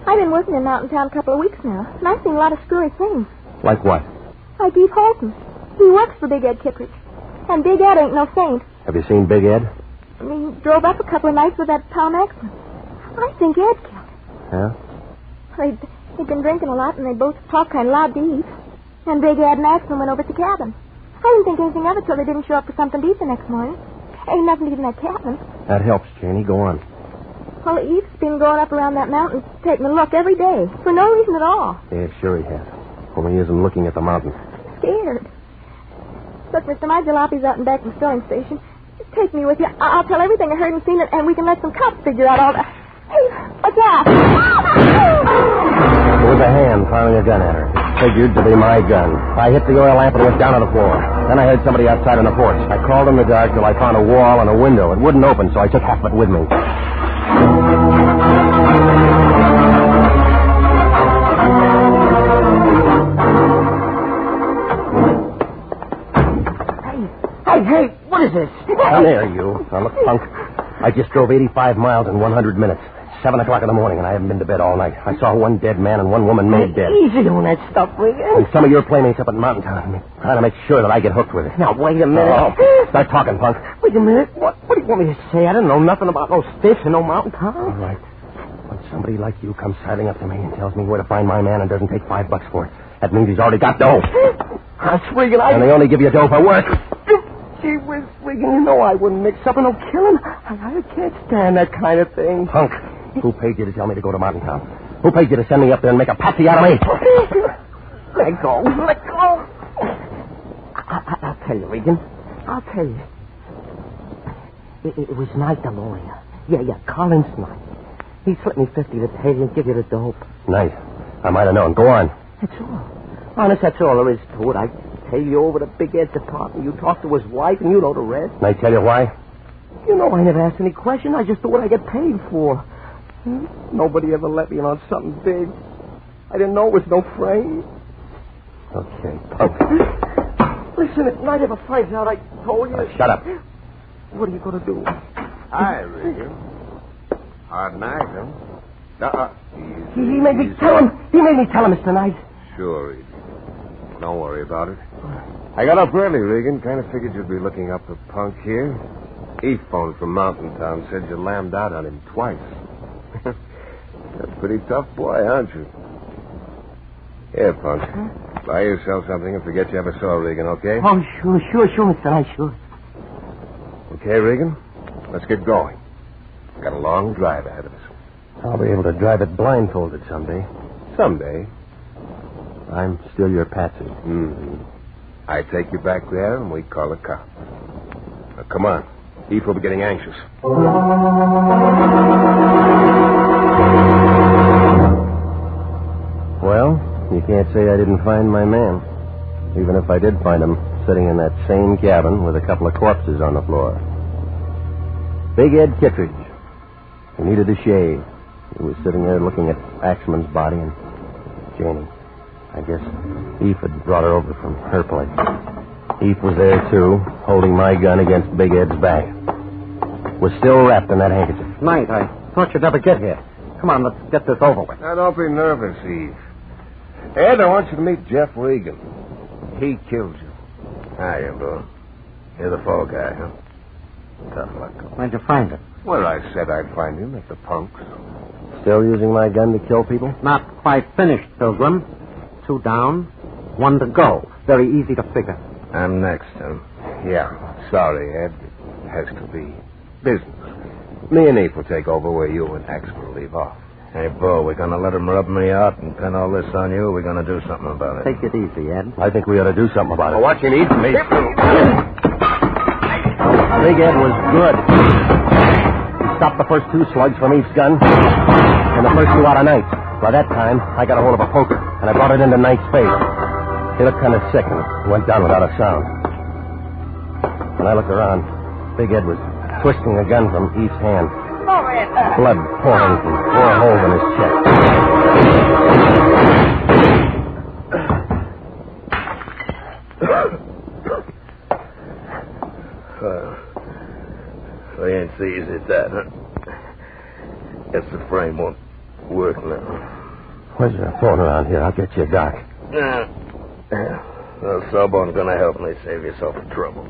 I've been working in Mountain Town a couple of weeks now, and I've seen a lot of screwy things. Like what? Like Eve Holton. He works for Big Ed Kittredge. And Big Ed ain't no saint. Have you seen Big Ed? I mean, he drove up a couple of nights with that Tom Axman. I think Ed killed him. Yeah? They'd been drinking a lot, and they both talked kind of loud to Eve. And Big Ed and Axman went over to the cabin. I didn't think anything of it till they didn't show up for something to eat the next morning. Ain't nothing to eat in that cabin. That helps, Janie. Go on. Well, Eve's been going up around that mountain taking a look every day. For no reason at all. Yeah, sure he has. Only he isn't looking at the mountain. Scared. Look, mister, my jalopy's out and back from the filling station. Just take me with you. I'll tell everything I heard and seen, and we can let some cops figure out all that. Hey, what's that? It was a hand firing a gun at her. It figured to be my gun. I hit the oil lamp and went down on the floor. Then I heard somebody outside on the porch. I crawled in the dark till I found a wall and a window. It wouldn't open, so I took half of it with me. Hey, what is this? Come here, you. Now, look, punk. I just drove 85 miles in 100 minutes. 7 o'clock in the morning, and I haven't been to bed all night. I saw one dead man and one woman made dead. Easy on that stuff, Regan. And some of your playmates up at Mountain Town trying to make sure that I get hooked with it. Now, wait a minute. Oh, start talking, punk. Wait a minute. What do you want me to say? I don't know nothing about no stiffs and no Mountain Town. All right. When somebody like you comes sidling up to me and tells me where to find my man and doesn't take $5 for it, that means he's already got dough. That's Regan. And they only give you dough for work. Gee whiz, Regan, you know I wouldn't mix up in no killing. I can't stand that kind of thing. Punk, who paid you to tell me to go to Mountain Town? Who paid you to send me up there and make a patsy out of me? Let go. Let go. I'll tell you, Regan. I'll tell you. It was Knight, the lawyer. Yeah, Collins Knight. He slipped me 50 to pay and give you the dope. Knight. I might have known. Go on. That's all. Honest, that's all there is to it. I take you over to Big Ed's apartment. You talk to his wife, and you know the rest. Can I tell you why? You know I never asked any question. I just do what I get paid for. Nobody ever let me in on something big. I didn't know it was no frame. Okay, punk. Listen, if Knight ever finds out I told you... Shut up. What are you going to do? Hi, Regan. Hard night, huh? He made me tell him. He made me tell him, Mr. Knight. Sure, Regan. Don't worry about it. I got up early, Regan. Kind of figured you'd be looking up the punk here. He phoned from Mountain Town, said you lammed out on him twice. You're a pretty tough boy, aren't you? Here, punk. Buy yourself something and forget you ever saw Regan, okay? Oh, sure, Mr. Knight, sure. Okay, Regan? Let's get going. Got a long drive ahead of us. I'll be able to drive it blindfolded someday. Someday. I'm still your patsy. Mm-hmm. I take you back there and we call the cops. Now, come on. Eve will be getting anxious. Well, you can't say I didn't find my man. Even if I did find him sitting in that same cabin with a couple of corpses on the floor. Big Ed Kittredge. He needed a shave. He was sitting there looking at Axman's body and Janie. I guess Eve had brought her over from her place. Eve was there, too, holding my gun against Big Ed's back. Was still wrapped in that handkerchief. Knight, I thought you'd never get here. Come on, let's get this over with. Now, don't be nervous, Eve. Ed, I want you to meet Jeff Regan. He killed you. Hiya, bro. You're the fall guy, huh? Tough luck. Where'd you find it? Where I said I'd find him, at the punks. Still using my gun to kill people? Not quite finished, Pilgrim. 2 down, 1 to go. Very easy to figure. I'm next, huh? Yeah. Sorry, Ed. It has to be business. Me and Eve will take over where you and Axman leave off. Hey, Bo, we're going to let him rub me out and pin all this on you, or we're going to do something about it? Take it easy, Ed. I think we ought to do something about it. Well, what you need from me? Big Ed was good. He stopped the first 2 slugs from Eve's gun and the first 2 out of Knight's. By that time, I got a hold of a poker, and I brought it into Knight's face. He looked kind of sick and went down without a sound. When I looked around, Big Ed was twisting a gun from Eve's hand. Blood pouring from 4 holes in his chest. We ain't so easy at that, huh? Guess the frame won't work now. Where's your phone around here? I'll get you a doc. Well, Sawbone's gonna help me. Save yourself the trouble.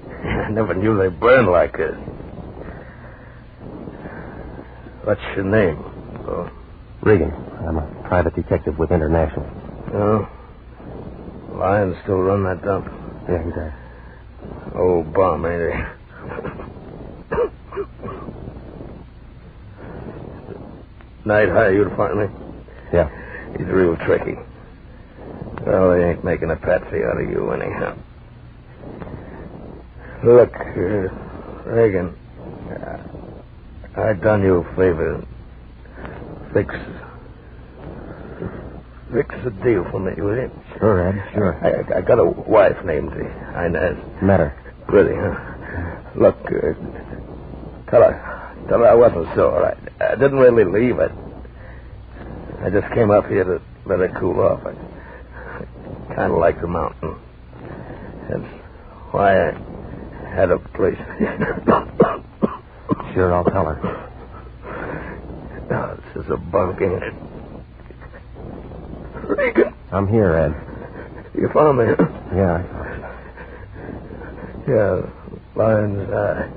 I never knew they burned like this. What's your name? Oh. Regan. I'm a private detective with International. Oh? Lions still run that dump? Yeah, he does. Old bum, ain't he? Night hire you to find me? Yeah. He's real tricky. Well, they ain't making a patsy out of you anyhow. Look, Regan, I done you a favor. Fix fix a deal for me, will you? Sure, Ed, sure. I got a wife named Inez. Met her. Pretty, huh? Look, tell her I wasn't so all right. I didn't really leave it. I just came up here to let her cool off. I kind of like the mountain. That's why I had a place. Sure, I'll tell her. Now, this is a bunk, ain't it? Regan. I'm here, Ed. You found me, huh? Yeah, I found you. Yeah, Lion's Eye.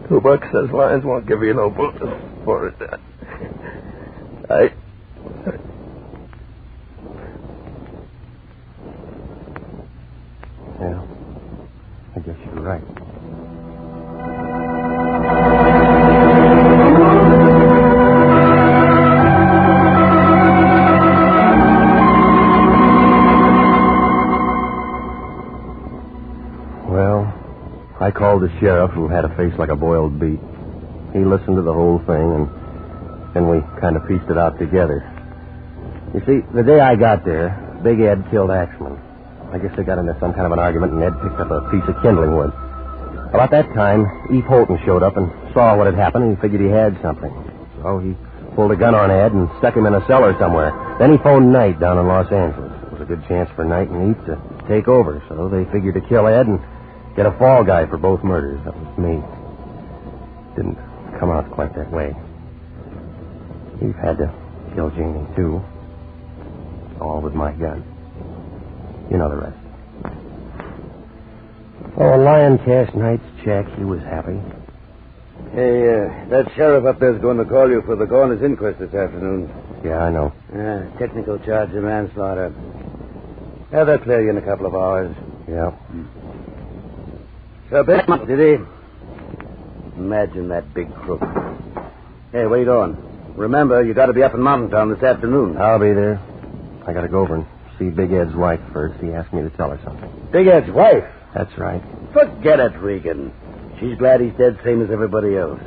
$2 says Lions won't give you no bonus for it. Yeah, I guess you're right. I called the sheriff, who had a face like a boiled beet. He listened to the whole thing, and then we kind of pieced it out together. You see, the day I got there, Big Ed killed Axman. I guess they got into some kind of an argument, and Ed picked up a piece of kindling wood. About that time, Eve Holton showed up and saw what had happened, and he figured he had something. So he pulled a gun on Ed and stuck him in a cellar somewhere. Then he phoned Knight down in Los Angeles. It was a good chance for Knight and Eve to take over, so they figured to kill Ed and get a fall guy for both murders. That was me. Didn't come out quite that way. Eve had to kill Janie, too. All with my gun. You know the rest. Oh, Lion cashed Knight's check. He was happy. Hey, that sheriff up there's going to call you for the coroner's inquest this afternoon. Yeah, I know. Technical charge of manslaughter. Have that clear you in a couple of hours. Yeah. So, Bill, did he? Imagine that big crook. Hey, where you going? Remember, you got to be up in Mountain Town this afternoon. I'll be there. I got to go over and see Big Ed's wife first. He asked me to tell her something. Big Ed's wife? That's right. Forget it, Regan. She's glad he's dead, same as everybody else.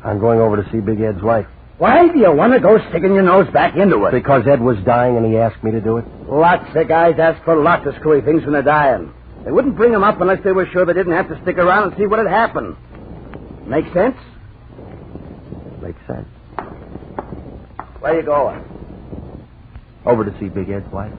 I'm going over to see Big Ed's wife. Why do you want to go sticking your nose back into it? Because Ed was dying and he asked me to do it. Lots of guys ask for lots of screwy things when they're dying. They wouldn't bring him up unless they were sure they didn't have to stick around and see what had happened. Make sense? Makes sense. Where you going? Over to see Big Ed's wife.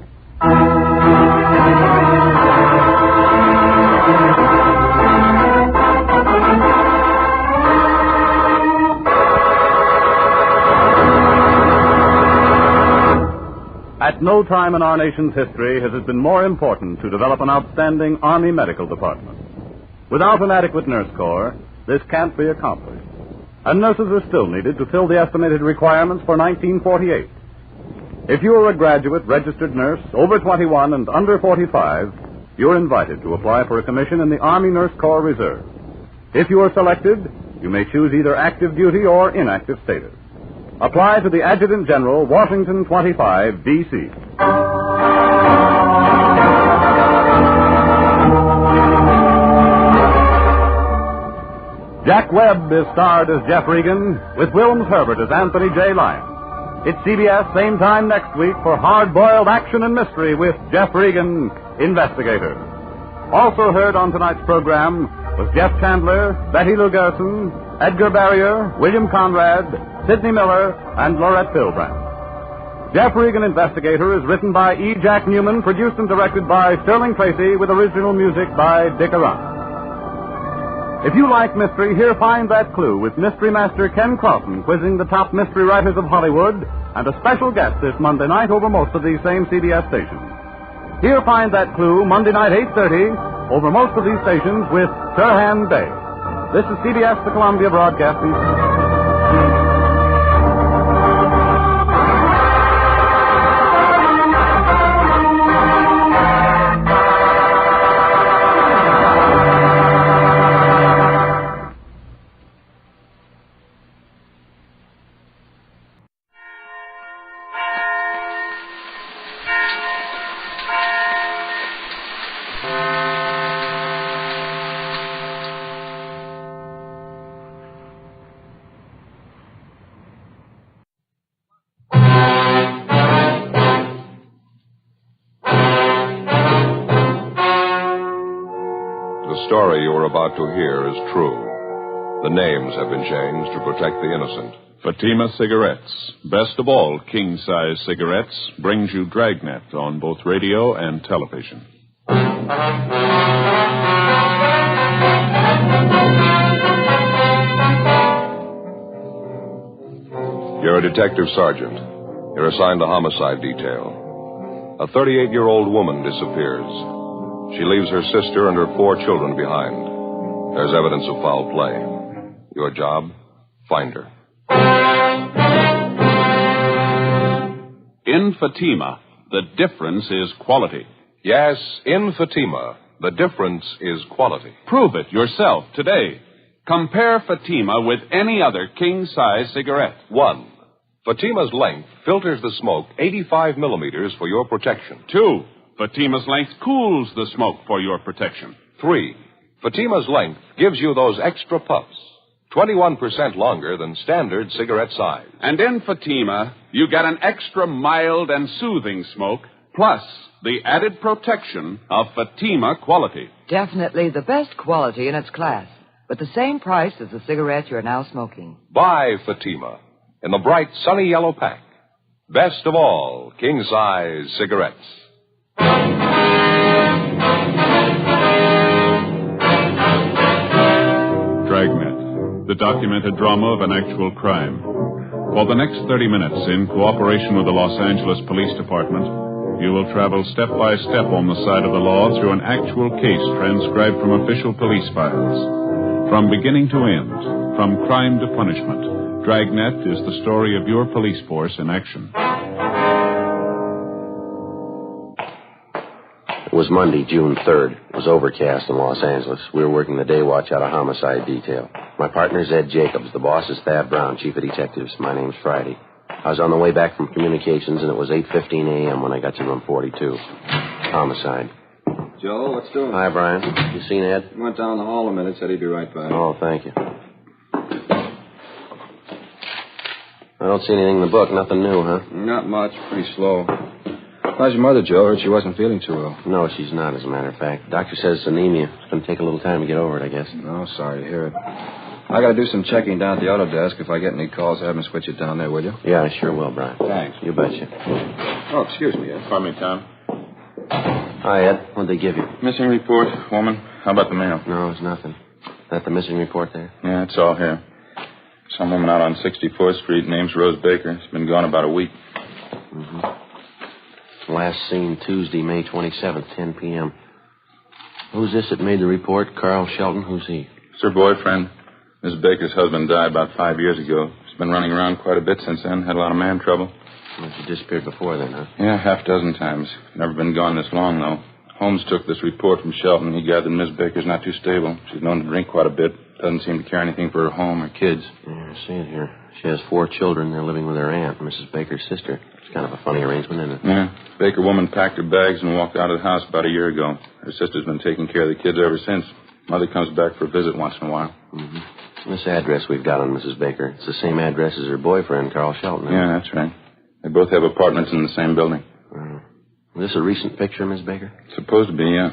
At no time in our nation's history has it been more important to develop an outstanding Army medical department. Without an adequate nurse corps, this can't be accomplished. And nurses are still needed to fill the estimated requirements for 1948. If you are a graduate registered nurse over 21 and under 45, you're invited to apply for a commission in the Army Nurse Corps Reserve. If you are selected, you may choose either active duty or inactive status. Apply to the Adjutant General, Washington 25, D.C. Jack Webb is starred as Jeff Regan, with Wilms Herbert as Anthony J. Lyon. It's CBS same time next week for hard-boiled action and mystery with Jeff Regan, Investigator. Also heard on tonight's program was Jeff Chandler, Betty Lou Gerson, Edgar Barrier, William Conrad, Sidney Miller, and Laurette Philbrand. Jeff Regan, Investigator is written by E. Jack Newman, produced and directed by Sterling Tracy, with original music by Dick Arant. If you like mystery, here Find That Clue with Mystery Master Ken Carlton quizzing the top mystery writers of Hollywood and a special guest this Monday night over most of these same CBS stations. Here Find That Clue Monday night 8:30 over most of these stations with Sirhan Day. This is CBS, the Columbia Broadcasting System. the story you are about to hear is true. The names have been changed to protect the innocent. Fatima Cigarettes, best of all king-size cigarettes, brings you Dragnet on both radio and television. You're a detective sergeant. You're assigned to homicide detail. A 38-year-old woman disappears. She leaves her sister and her 4 children behind. There's evidence of foul play. Your job, find her. In Fatima, the difference is quality. Yes, in Fatima, the difference is quality. Prove it yourself today. Compare Fatima with any other king-size cigarette. 1. Fatima's length filters the smoke 85 millimeters for your protection. 2. Fatima's length cools the smoke for your protection. 3. Fatima's length gives you those extra puffs, 21% longer than standard cigarette size. And in Fatima, you get an extra mild and soothing smoke, plus the added protection of Fatima quality. Definitely the best quality in its class, but the same price as the cigarette you're now smoking. Buy Fatima in the bright sunny yellow pack. Best of all, king-size cigarettes. Dragnet, the documented drama of an actual crime. For the next 30 minutes, in cooperation with the Los Angeles Police Department, you will travel step by step on the side of the law through an actual case transcribed from official police files. From beginning to end, from crime to punishment, Dragnet is the story of your police force in action. It was Monday, June 3rd. It was overcast in Los Angeles. We were working the day watch out of homicide detail. My partner's Ed Jacobs. The boss is Thad Brown, chief of detectives. My name's Friday. I was on the way back from communications, and it was 8:15 a.m. when I got to room 42. Homicide. Joe, what's doing? Hi, Brian. You seen Ed? He went down the hall a minute, said he'd be right back. Oh, thank you. I don't see anything in the book. Nothing new, huh? Not much. Pretty slow. How's your mother, Joe? Heard she wasn't feeling too well. No, she's not, as a matter of fact. Doctor says it's anemia. It's going to take a little time to get over it, I guess. No, sorry to hear it. I got to do some checking down at the auto desk. If I get any calls, have them switch it down there, will you? Yeah, I sure will, Brian. Thanks. You betcha. Oh, excuse me, Ed. Pardon me, Tom. Hi, Ed. What'd they give you? Missing report, woman. How about the mail? No, it's nothing. Is that the missing report there? Yeah, it's all here. Some woman out on 64th Street, name's Rose Baker. She's been gone about a week. Mm-hmm. Last seen Tuesday, May 27th, 10 p.m. Who's this that made the report? Carl Shelton? Who's he? It's her boyfriend. Miss Baker's husband died about 5 years ago. She's been running around quite a bit since then. Had a lot of man trouble. Well, she disappeared before then, huh? Yeah, half a dozen times. Never been gone this long, though. Holmes took this report from Shelton. He gathered Miss Baker's not too stable. She's known to drink quite a bit. Doesn't seem to care anything for her home or kids. Yeah, I see it here. She has 4 children. They're living with her aunt, Mrs. Baker's sister. It's kind of a funny arrangement, isn't it? Yeah. Baker woman packed her bags and walked out of the house about a year ago. Her sister's been taking care of the kids ever since. Mother comes back for a visit once in a while. Mm-hmm. This address we've got on Mrs. Baker, it's the same address as her boyfriend, Carl Shelton. Yeah, that's right. They both have apartments in the same building. Is this a recent picture of Miss Baker? Supposed to be, yeah.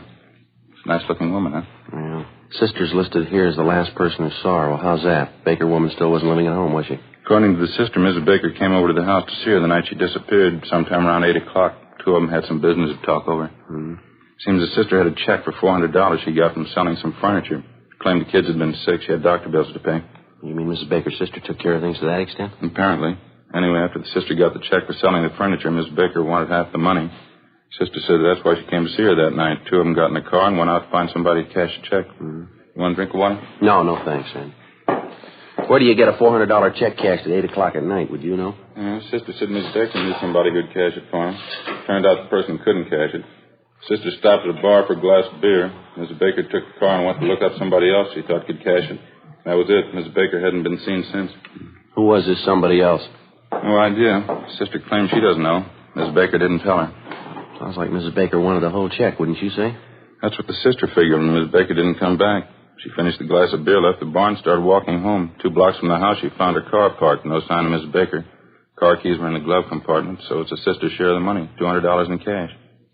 It's a nice-looking woman, huh? Yeah. Sister's listed here as the last person who saw her. Well, how's that? Baker woman still wasn't living at home, was she? According to the sister, Mrs. Baker came over to the house to see her the night she disappeared, sometime around 8 o'clock. 2 of them had some business to talk over. Mm-hmm. Seems the sister had a check for $400 she got from selling some furniture. Claimed the kids had been sick. She had doctor bills to pay. You mean Mrs. Baker's sister took care of things to that extent? Apparently. Anyway, after the sister got the check for selling the furniture, Miss Baker wanted half the money. Sister said that's why she came to see her that night. 2 of them got in the car and went out to find somebody to cash the check. Mm-hmm. You want a drink of water? No, thanks, man. Where do you get a $400 check cashed at 8 o'clock at night? Would you know? Sister said Miss Baker knew somebody who'd cash it for him. Turned out the person couldn't cash it. Sister stopped at a bar for a glass of beer. Mrs. Baker took the car and went to look up somebody else she thought could cash it. That was it. Mrs. Baker hadn't been seen since. Who was this somebody else? No idea. Sister claims she doesn't know. Mrs. Baker didn't tell her. Sounds like Mrs. Baker wanted the whole check, wouldn't you say? That's what the sister figured when Mrs. Baker didn't come back. She finished the glass of beer, left the bar, and started walking home. 2 blocks from the house, she found her car parked. No sign of Mrs. Baker. Car keys were in the glove compartment, so it's the sister's share of the money, $200 in cash.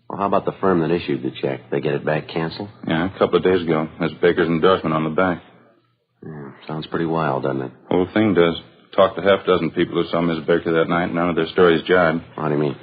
Well, Well, how about the firm that issued the check? They get it back canceled? Yeah, a couple of days ago. Has Baker's endorsement on the back. Yeah, sounds pretty wild, doesn't it? Whole thing does. Talked to half a dozen people who saw Miss Baker that night, and none of their stories jibe. What do you mean?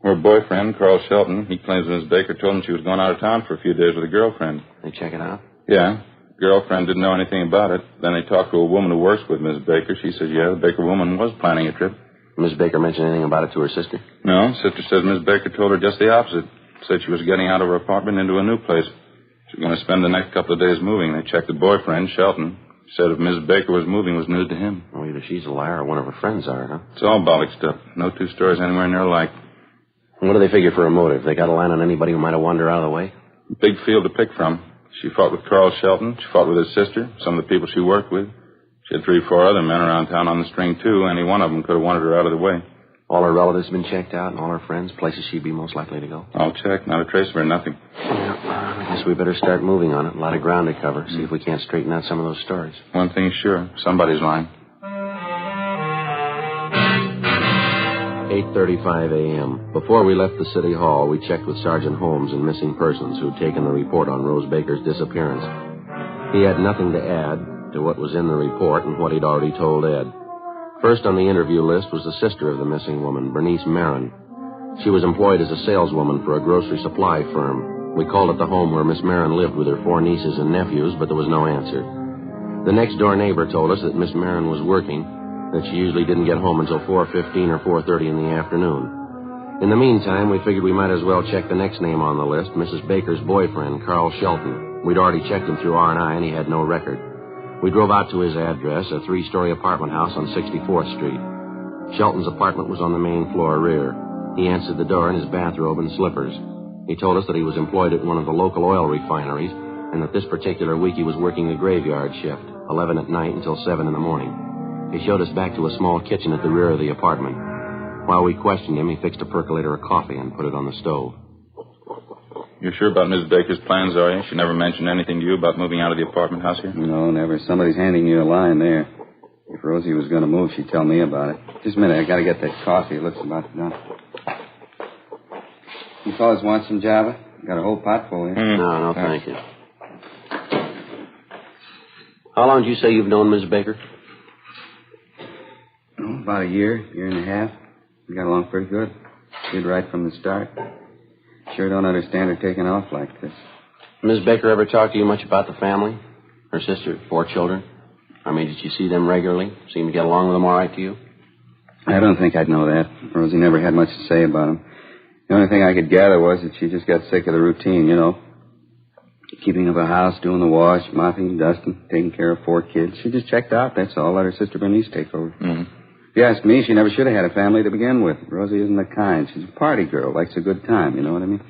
Her boyfriend, Carl Shelton, he claims Miss Baker told him she was going out of town for a few days with a girlfriend. They check it out? Yeah. Girlfriend didn't know anything about it. Then they talked to a woman who works with Miss Baker. She says, yeah, the Baker woman was planning a trip. Miss Baker mention anything about it to her sister? No. Sister says Miss Baker told her just the opposite. Said she was getting out of her apartment into a new place. She was going to spend the next couple of days moving. They checked the boyfriend, Shelton. Said if Miss Baker was moving, was news to him. Well, either she's a liar or one of her friends are, huh? It's all bollock stuff. No two stories anywhere near alike. What do they figure for a motive? They got a line on anybody who might have wandered out of the way? Big field to pick from. She fought with Carl Shelton. She fought with his sister, some of the people she worked with. She had 3 or 4 other men around town on the string, too. Any one of them could have wanted her out of the way. All her relatives been checked out, and all her friends, places she'd be most likely to go? All checked. Not a trace of her, nothing. Yeah, I guess we better start moving on it. A lot of ground to cover. See if we can't straighten out some of those stories. One thing's sure. Somebody's lying. 8:35 a.m. Before we left the city hall, we checked with Sergeant Holmes in Missing Persons, who'd taken the report on Rose Baker's disappearance. He had nothing to add to what was in the report and what he'd already told Ed. First on the interview list was the sister of the missing woman, Bernice Marin. She was employed as a saleswoman for a grocery supply firm. We called at the home where Miss Marin lived with her 4 nieces and nephews, but there was no answer. The next-door neighbor told us that Miss Marin was working, that she usually didn't get home until 4:15 or 4:30 in the afternoon. In the meantime, we figured we might as well check the next name on the list, Mrs. Baker's boyfriend, Carl Shelton. We'd already checked him through R&I, and he had no record. We drove out to his address, a 3-story apartment house on 64th Street. Shelton's apartment was on the main floor rear. He answered the door in his bathrobe and slippers. He told us that he was employed at one of the local oil refineries, and that this particular week he was working the graveyard shift, 11 at night until 7 in the morning. He showed us back to a small kitchen at the rear of the apartment. While we questioned him, he fixed a percolator of coffee and put it on the stove. You're sure about Miss Baker's plans, are you? She never mentioned anything to you about moving out of the apartment house here? No, never. Somebody's handing you a line there. If Rosie was going to move, she'd tell me about it. Just a minute, I got to get that coffee. It looks about done. You fellas want some Java? Got a whole pot full here. No, thank you. How long did you say you've known Miss Baker? Oh, about a year and a half. We got along pretty good. Did right from the start. Sure don't understand her taking off like this. Miss Baker ever talk to you much about the family? Her sister, 4 children? I mean, did you see them regularly? Seem to get along with them all right to you? I don't think I'd know that. Rosie never had much to say about them. The only thing I could gather was that she just got sick of the routine, you know. Keeping of a house, doing the wash, mopping, dusting, taking care of 4 kids. She just checked out, that's all. Let her sister Bernice take over. Mm-hmm. If you ask me, she never should have had a family to begin with. Rosie isn't the kind. She's a party girl, likes a good time, you know what I mean?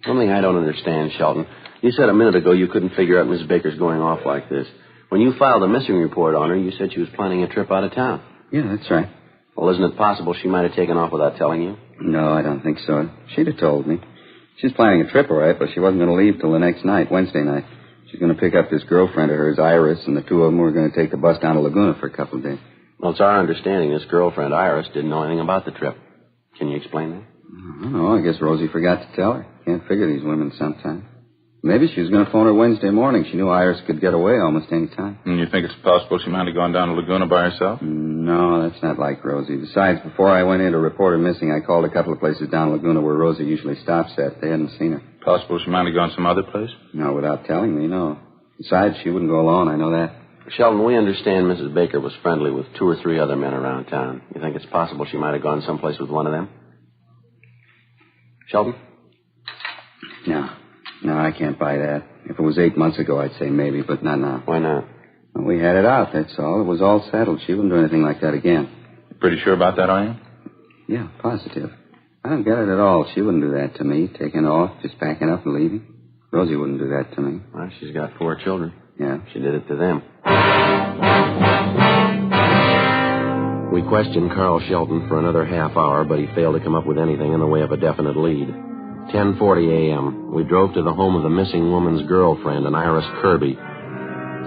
One thing I don't understand, Shelton. You said a minute ago you couldn't figure out Miss Baker's going off like this. When you filed a missing report on her, you said she was planning a trip out of town. Yeah, that's right. Well, isn't it possible she might have taken off without telling you? No, I don't think so. She'd have told me. She's planning a trip, all right, but she wasn't going to leave till the next night, Wednesday night. She's going to pick up this girlfriend of hers, Iris, and the 2 of them were going to take the bus down to Laguna for a couple of days. Well, it's our understanding this girlfriend, Iris, didn't know anything about the trip. Can you explain that? I don't know. I guess Rosie forgot to tell her. Can't figure these women sometimes. Maybe she was going to phone her Wednesday morning. She knew Iris could get away almost any time. And you think it's possible she might have gone down to Laguna by herself? No, that's not like Rosie. Besides, before I went in to report her missing, I called a couple of places down Laguna where Rosie usually stops at. They hadn't seen her. Possible she might have gone some other place? No, without telling me, no. Besides, she wouldn't go alone. I know that. Sheldon, we understand Mrs. Baker was friendly with 2 or 3 other men around town. You think it's possible she might have gone someplace with one of them? Sheldon? No, I can't buy that. If it was 8 months ago, I'd say maybe, but not now. Why not? Well, we had it out, that's all. It was all settled. She wouldn't do anything like that again. Pretty sure about that, are you? Yeah, positive. I don't get it at all. She wouldn't do that to me, taking off, just packing up and leaving. Rosie wouldn't do that to me. Well, she's got 4 children. Yeah. She did it to them. We questioned Carl Shelton for another half hour, but he failed to come up with anything in the way of a definite lead. 10:40 a.m. We drove to the home of the missing woman's girlfriend, an Iris Kirby.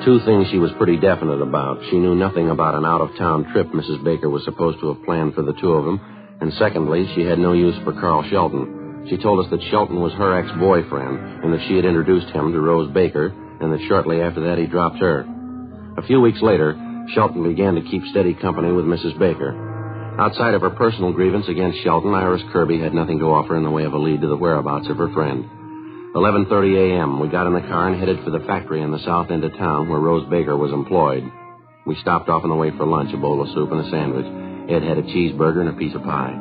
2 things she was pretty definite about. She knew nothing about an out-of-town trip Mrs. Baker was supposed to have planned for the 2 of them. And secondly, she had no use for Carl Shelton. She told us that Shelton was her ex-boyfriend and that she had introduced him to Rose Baker and that shortly after that he dropped her. A few weeks later, Shelton began to keep steady company with Mrs. Baker. Outside of her personal grievance against Shelton, Iris Kirby had nothing to offer in the way of a lead to the whereabouts of her friend. 11:30 a.m., we got in the car and headed for the factory in the south end of town where Rose Baker was employed. We stopped off on the way for lunch, a bowl of soup and a sandwich. Ed had a cheeseburger and a piece of pie.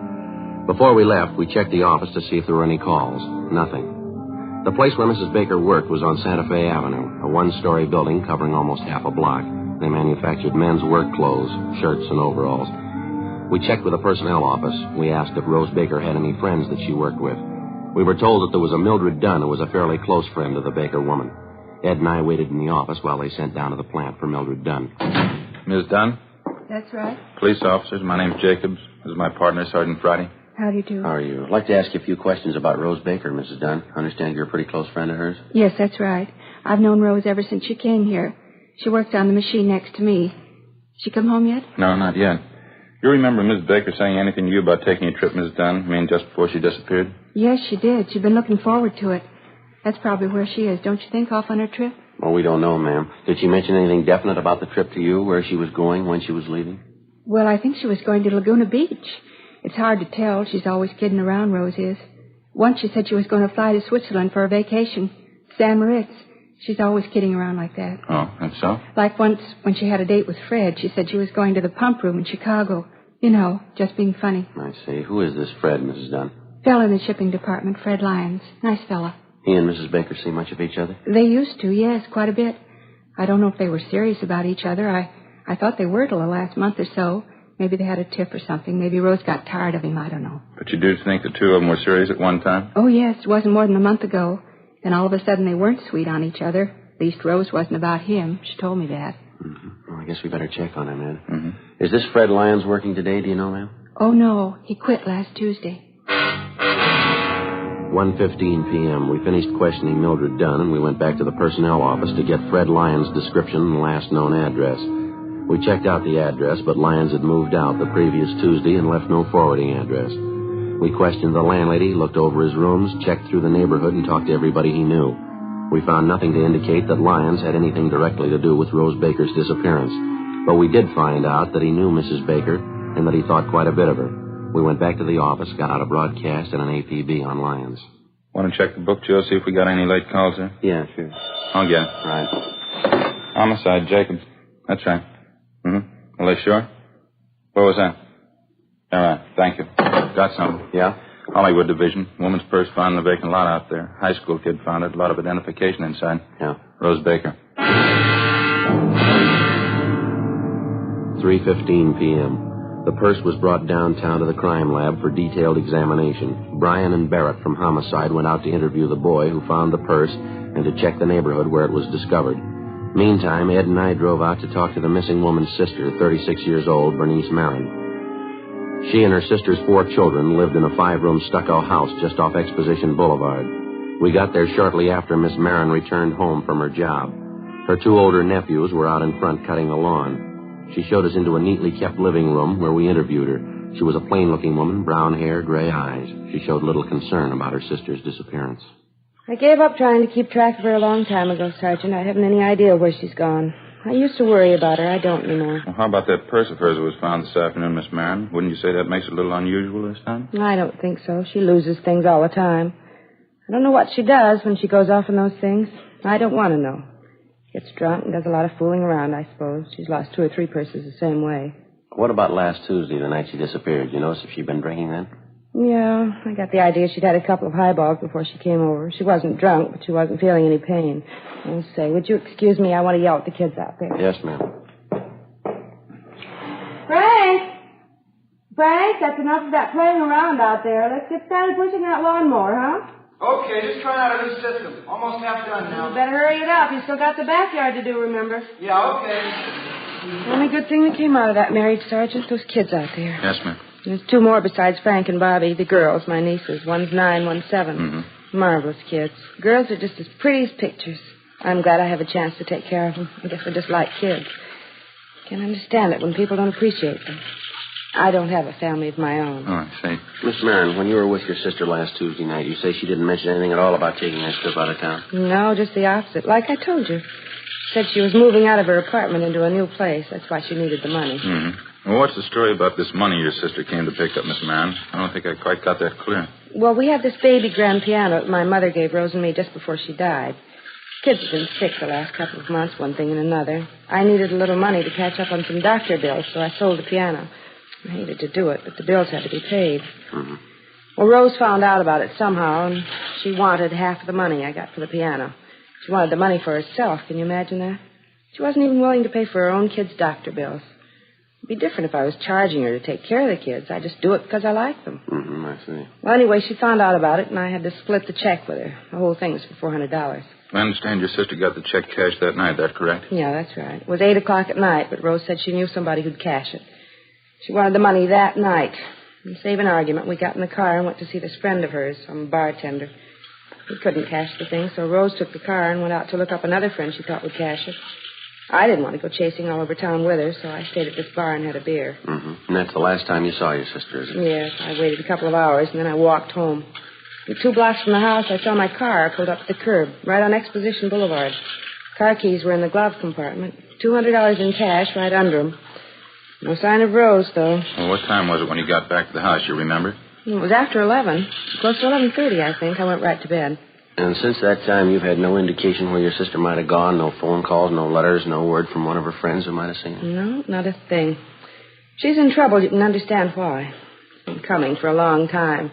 Before we left, we checked the office to see if there were any calls. Nothing. The place where Mrs. Baker worked was on Santa Fe Avenue, a one-story building covering almost half a block. They manufactured men's work clothes, shirts, and overalls. We checked with the personnel office. We asked if Rose Baker had any friends that she worked with. We were told that there was a Mildred Dunn who was a fairly close friend of the Baker woman. Ed and I waited in the office while they sent down to the plant for Mildred Dunn. Ms. Dunn? That's right. Police officers. My name's Jacobs. This is my partner, Sergeant Friday. How do you do? How are you? I'd like to ask you a few questions about Rose Baker, Mrs. Dunn. I understand you're a pretty close friend of hers. Yes, that's right. I've known Rose ever since she came here. She works on the machine next to me. She come home yet? No, not yet. You remember Miss Baker saying anything to you about taking a trip, Miss Dunn? I mean, just before she disappeared? Yes, she did. She'd been looking forward to it. That's probably where she is, don't you think, off on her trip? Well, we don't know, ma'am. Did she mention anything definite about the trip to you, where she was going, when she was leaving? Well, I think she was going to Laguna Beach. It's hard to tell. She's always kidding around, Rose is. Once she said she was going to fly to Switzerland for a vacation. San Moritz. She's always kidding around like that. Oh, that's so? Like once when she had a date with Fred, she said she was going to the pump room in Chicago. You know, just being funny. I see. Who is this Fred, Mrs. Dunn? Fella in the shipping department, Fred Lyons. Nice fella. He and Mrs. Baker see much of each other? They used to, yes, quite a bit. I don't know if they were serious about each other. I thought they were till the last month or so. Maybe they had a tiff or something. Maybe Rose got tired of him. I don't know. But you do think the two of them were serious at one time? Oh, yes. It wasn't more than a month ago. Then all of a sudden they weren't sweet on each other. At least Rose wasn't about him. She told me that. Mm-hmm. Well, I guess we better check on him, Ed. Mm-hmm. Is this Fred Lyons working today? Do you know, ma'am? Oh, no. He quit last Tuesday. 1:15 p.m. We finished questioning Mildred Dunn, and we went back to the personnel office to get Fred Lyons' description and last known address. We checked out the address, but Lyons had moved out the previous Tuesday and left no forwarding address. We questioned the landlady, looked over his rooms, checked through the neighborhood, and talked to everybody he knew. We found nothing to indicate that Lyons had anything directly to do with Rose Baker's disappearance. But we did find out that he knew Mrs. Baker and that he thought quite a bit of her. We went back to the office, got out a broadcast and an APB on Lyons. Want to check the book, Joe, see if we got any late calls there? Yeah, sure. I'll get it. Right. Homicide, Jacobs. That's right. Mm-hmm. Are they sure? Where was that? All right, thank you. Got something. Yeah? Hollywood Division. Woman's purse found in the vacant lot out there. High school kid found it. A lot of identification inside. Yeah. Rose Baker. 3:15 p.m. The purse was brought downtown to the crime lab for detailed examination. Bryan and Barrett from Homicide went out to interview the boy who found the purse and to check the neighborhood where it was discovered. Meantime, Ed and I drove out to talk to the missing woman's sister, 36 years old, Bernice Marin. She and her sister's 4 children lived in a 5-room stucco house just off Exposition Boulevard. We got there shortly after Miss Marin returned home from her job. Her 2 older nephews were out in front cutting the lawn. She showed us into a neatly kept living room where we interviewed her. She was a plain-looking woman, brown hair, gray eyes. She showed little concern about her sister's disappearance. I gave up trying to keep track of her a long time ago, Sergeant. I haven't any idea where she's gone. I used to worry about her. I don't anymore. Well, how about that purse of hers that was found this afternoon, Miss Marin? Wouldn't you say that makes it a little unusual this time? I don't think so. She loses things all the time. I don't know what she does when she goes off on those things. I don't want to know. Gets drunk and does a lot of fooling around, I suppose. She's lost 2 or 3 purses the same way. What about last Tuesday, the night she disappeared? You notice if she'd been drinking then? Yeah, I got the idea she'd had a couple of highballs before she came over. She wasn't drunk, but she wasn't feeling any pain. I'll say, would you excuse me? I want to yell at the kids out there. Yes, ma'am. Frank, that's enough of that playing around out there. Let's get started pushing that lawnmower, huh? Okay, just trying out a new system. Almost half done now. You better hurry it up. You still got the backyard to do, remember? Yeah, okay. The only good thing that came out of that marriage, Sergeant, those kids out there. Yes, ma'am. There's 2 more besides Frank and Bobby, the girls, my nieces. One's 9, one's 7. Mm-hmm. Marvelous kids. Girls are just as pretty as pictures. I'm glad I have a chance to take care of them. I guess they're just like kids. Can't understand it when people don't appreciate them. I don't have a family of my own. Oh, I see. Miss Marin, when you were with your sister last Tuesday night, you say she didn't mention anything at all about taking that trip out of town? No, just the opposite. Like I told you. Said she was moving out of her apartment into a new place. That's why she needed the money. Mm-hmm. Well, what's the story about this money your sister came to pick up, Miss Marin? I don't think I quite got that clear. Well, we have this baby grand piano that my mother gave Rose and me just before she died. Kids have been sick the last couple of months, one thing and another. I needed a little money to catch up on some doctor bills, so I sold the piano. I hated to do it, but the bills had to be paid. Mm-hmm. Well, Rose found out about it somehow, and she wanted half of the money I got for the piano. She wanted the money for herself. Can you imagine that? She wasn't even willing to pay for her own kids' doctor bills. It'd be different if I was charging her to take care of the kids. I just do it because I like them. Mm-hmm, I see. Well, anyway, she found out about it, and I had to split the check with her. The whole thing was for $400. I understand your sister got the check cashed that night. Is that correct? Yeah, that's right. It was 8 o'clock at night, but Rose said she knew somebody who'd cash it. She wanted the money that night. To save an argument, we got in the car and went to see this friend of hers, some bartender. He couldn't cash the thing, so Rose took the car and went out to look up another friend she thought would cash it. I didn't want to go chasing all over town with her, so I stayed at this bar and had a beer. Mm-hmm. And that's the last time you saw your sister, is it? Yes, I waited a couple of hours, and then I walked home. And 2 blocks from the house, I saw my car pulled up to the curb, right on Exposition Boulevard. Car keys were in the glove compartment. $200 in cash right under them. No sign of Rose, though. Well, what time was it when you got back to the house, you remember? It was after 11. Close to 11:30, I think. I went right to bed. And since that time, you've had no indication where your sister might have gone? No phone calls, no letters, no word from one of her friends who might have seen her? No, not a thing. She's in trouble. You can understand why. It's been coming for a long time.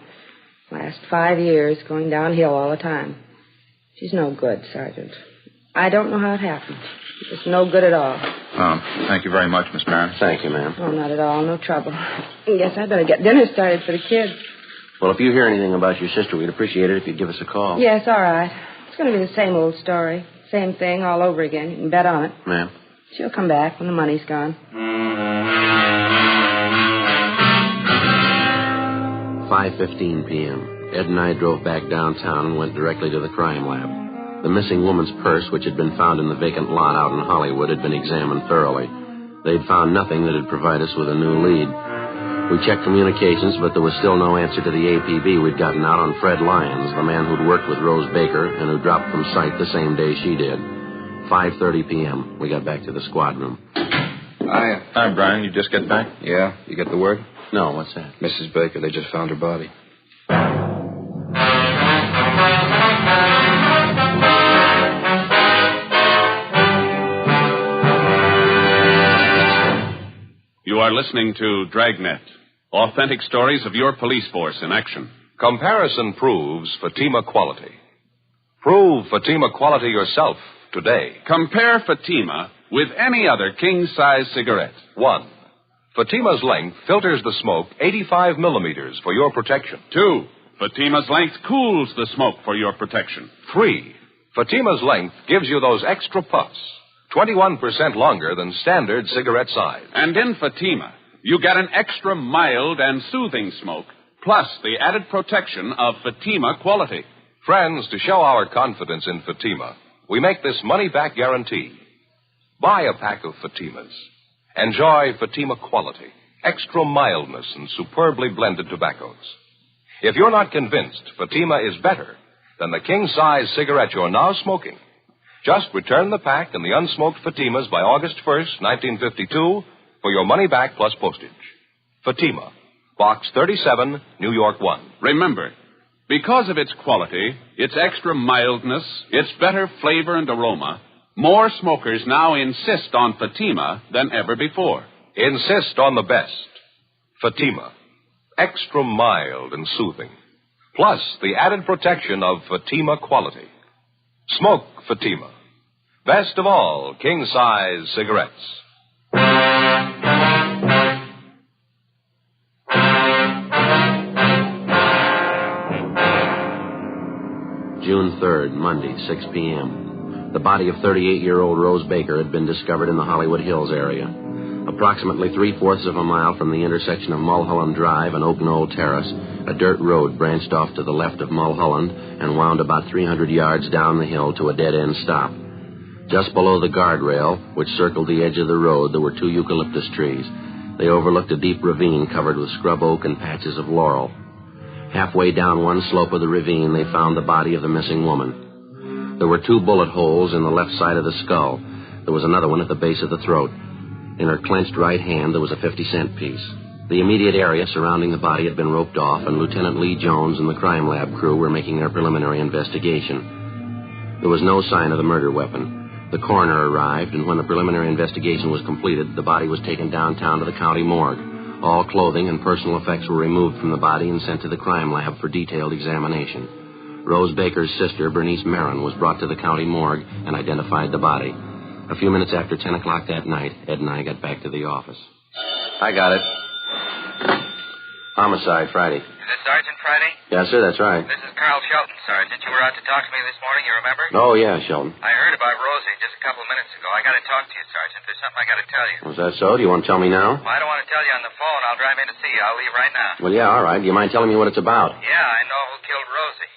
Last 5 years, going downhill all the time. She's no good, Sergeant. I don't know how it happened. She's just no good at all. Thank you very much, Miss Marin. Thank you, ma'am. Oh, not at all. No trouble. I guess I better get dinner started for the kids. Well, if you hear anything about your sister, we'd appreciate it if you'd give us a call. Yes, all right. It's going to be the same old story. Same thing all over again. You can bet on it. Ma'am? She'll come back when the money's gone. 5:15 p.m. Ed and I drove back downtown and went directly to the crime lab. The missing woman's purse, which had been found in the vacant lot out in Hollywood, had been examined thoroughly. They'd found nothing that would provide us with a new lead. We checked communications, but there was still no answer to the APB we'd gotten out on Fred Lyons, the man who'd worked with Rose Baker and who dropped from sight the same day she did. 5:30 p.m. We got back to the squad room. Hi, Brian. You just get back? Yeah. You get the word? No, what's that? Mrs. Baker, they just found her body. You are listening to Dragnet, authentic stories of your police force in action. Comparison proves Fatima quality. Prove Fatima quality yourself today. Compare Fatima with any other king-size cigarette. 1. Fatima's length filters the smoke 85 millimeters for your protection. 2. Fatima's length cools the smoke for your protection. 3. Fatima's length gives you those extra puffs, 21% longer than standard cigarette size. And in Fatima, you get an extra mild and soothing smoke, plus the added protection of Fatima quality. Friends, to show our confidence in Fatima, we make this money-back guarantee. Buy a pack of Fatimas. Enjoy Fatima quality, extra mildness, and superbly blended tobaccos. If you're not convinced Fatima is better than the king-size cigarette you're now smoking, just return the pack and the unsmoked Fatimas by August 1st, 1952, for your money back plus postage. Fatima, Box 37, New York 1. Remember, because of its quality, its extra mildness, its better flavor and aroma, more smokers now insist on Fatima than ever before. Insist on the best. Fatima, extra mild and soothing, plus the added protection of Fatima quality. Smoke Fatima. Best of all, king-size cigarettes. June 3rd, Monday, 6 p.m. The body of 38-year-old Rose Baker had been discovered in the Hollywood Hills area. Approximately 3/4 of a mile from the intersection of Mulholland Drive and Oak Knoll Terrace, a dirt road branched off to the left of Mulholland and wound about 300 yards down the hill to a dead-end stop. Just below the guardrail, which circled the edge of the road, there were 2 eucalyptus trees. They overlooked a deep ravine covered with scrub oak and patches of laurel. Halfway down one slope of the ravine, they found the body of the missing woman. There were 2 bullet holes in the left side of the skull. There was another one at the base of the throat. In her clenched right hand, there was a 50-cent piece. The immediate area surrounding the body had been roped off, and Lieutenant Lee Jones and the crime lab crew were making their preliminary investigation. There was no sign of the murder weapon. The coroner arrived, and when the preliminary investigation was completed, the body was taken downtown to the county morgue. All clothing and personal effects were removed from the body and sent to the crime lab for detailed examination. Rose Baker's sister, Bernice Marin, was brought to the county morgue and identified the body. A few minutes after 10 o'clock that night, Ed and I got back to the office. I got it. Homicide, Friday. Is it Sergeant Friday? Yes, sir, that's right. This is Carl Shelton, Sergeant. You were out to talk to me this morning, you remember? Oh, yeah, Shelton. I heard about Rosie just a couple of minutes ago. I got to talk to you, Sergeant. There's something I got to tell you. Was that so? Do you want to tell me now? Well, I don't want to tell you on the phone. I'll drive in to see you. I'll leave right now. Well, yeah, all right. Do you mind telling me what it's about? Yeah, I know who killed Rosie.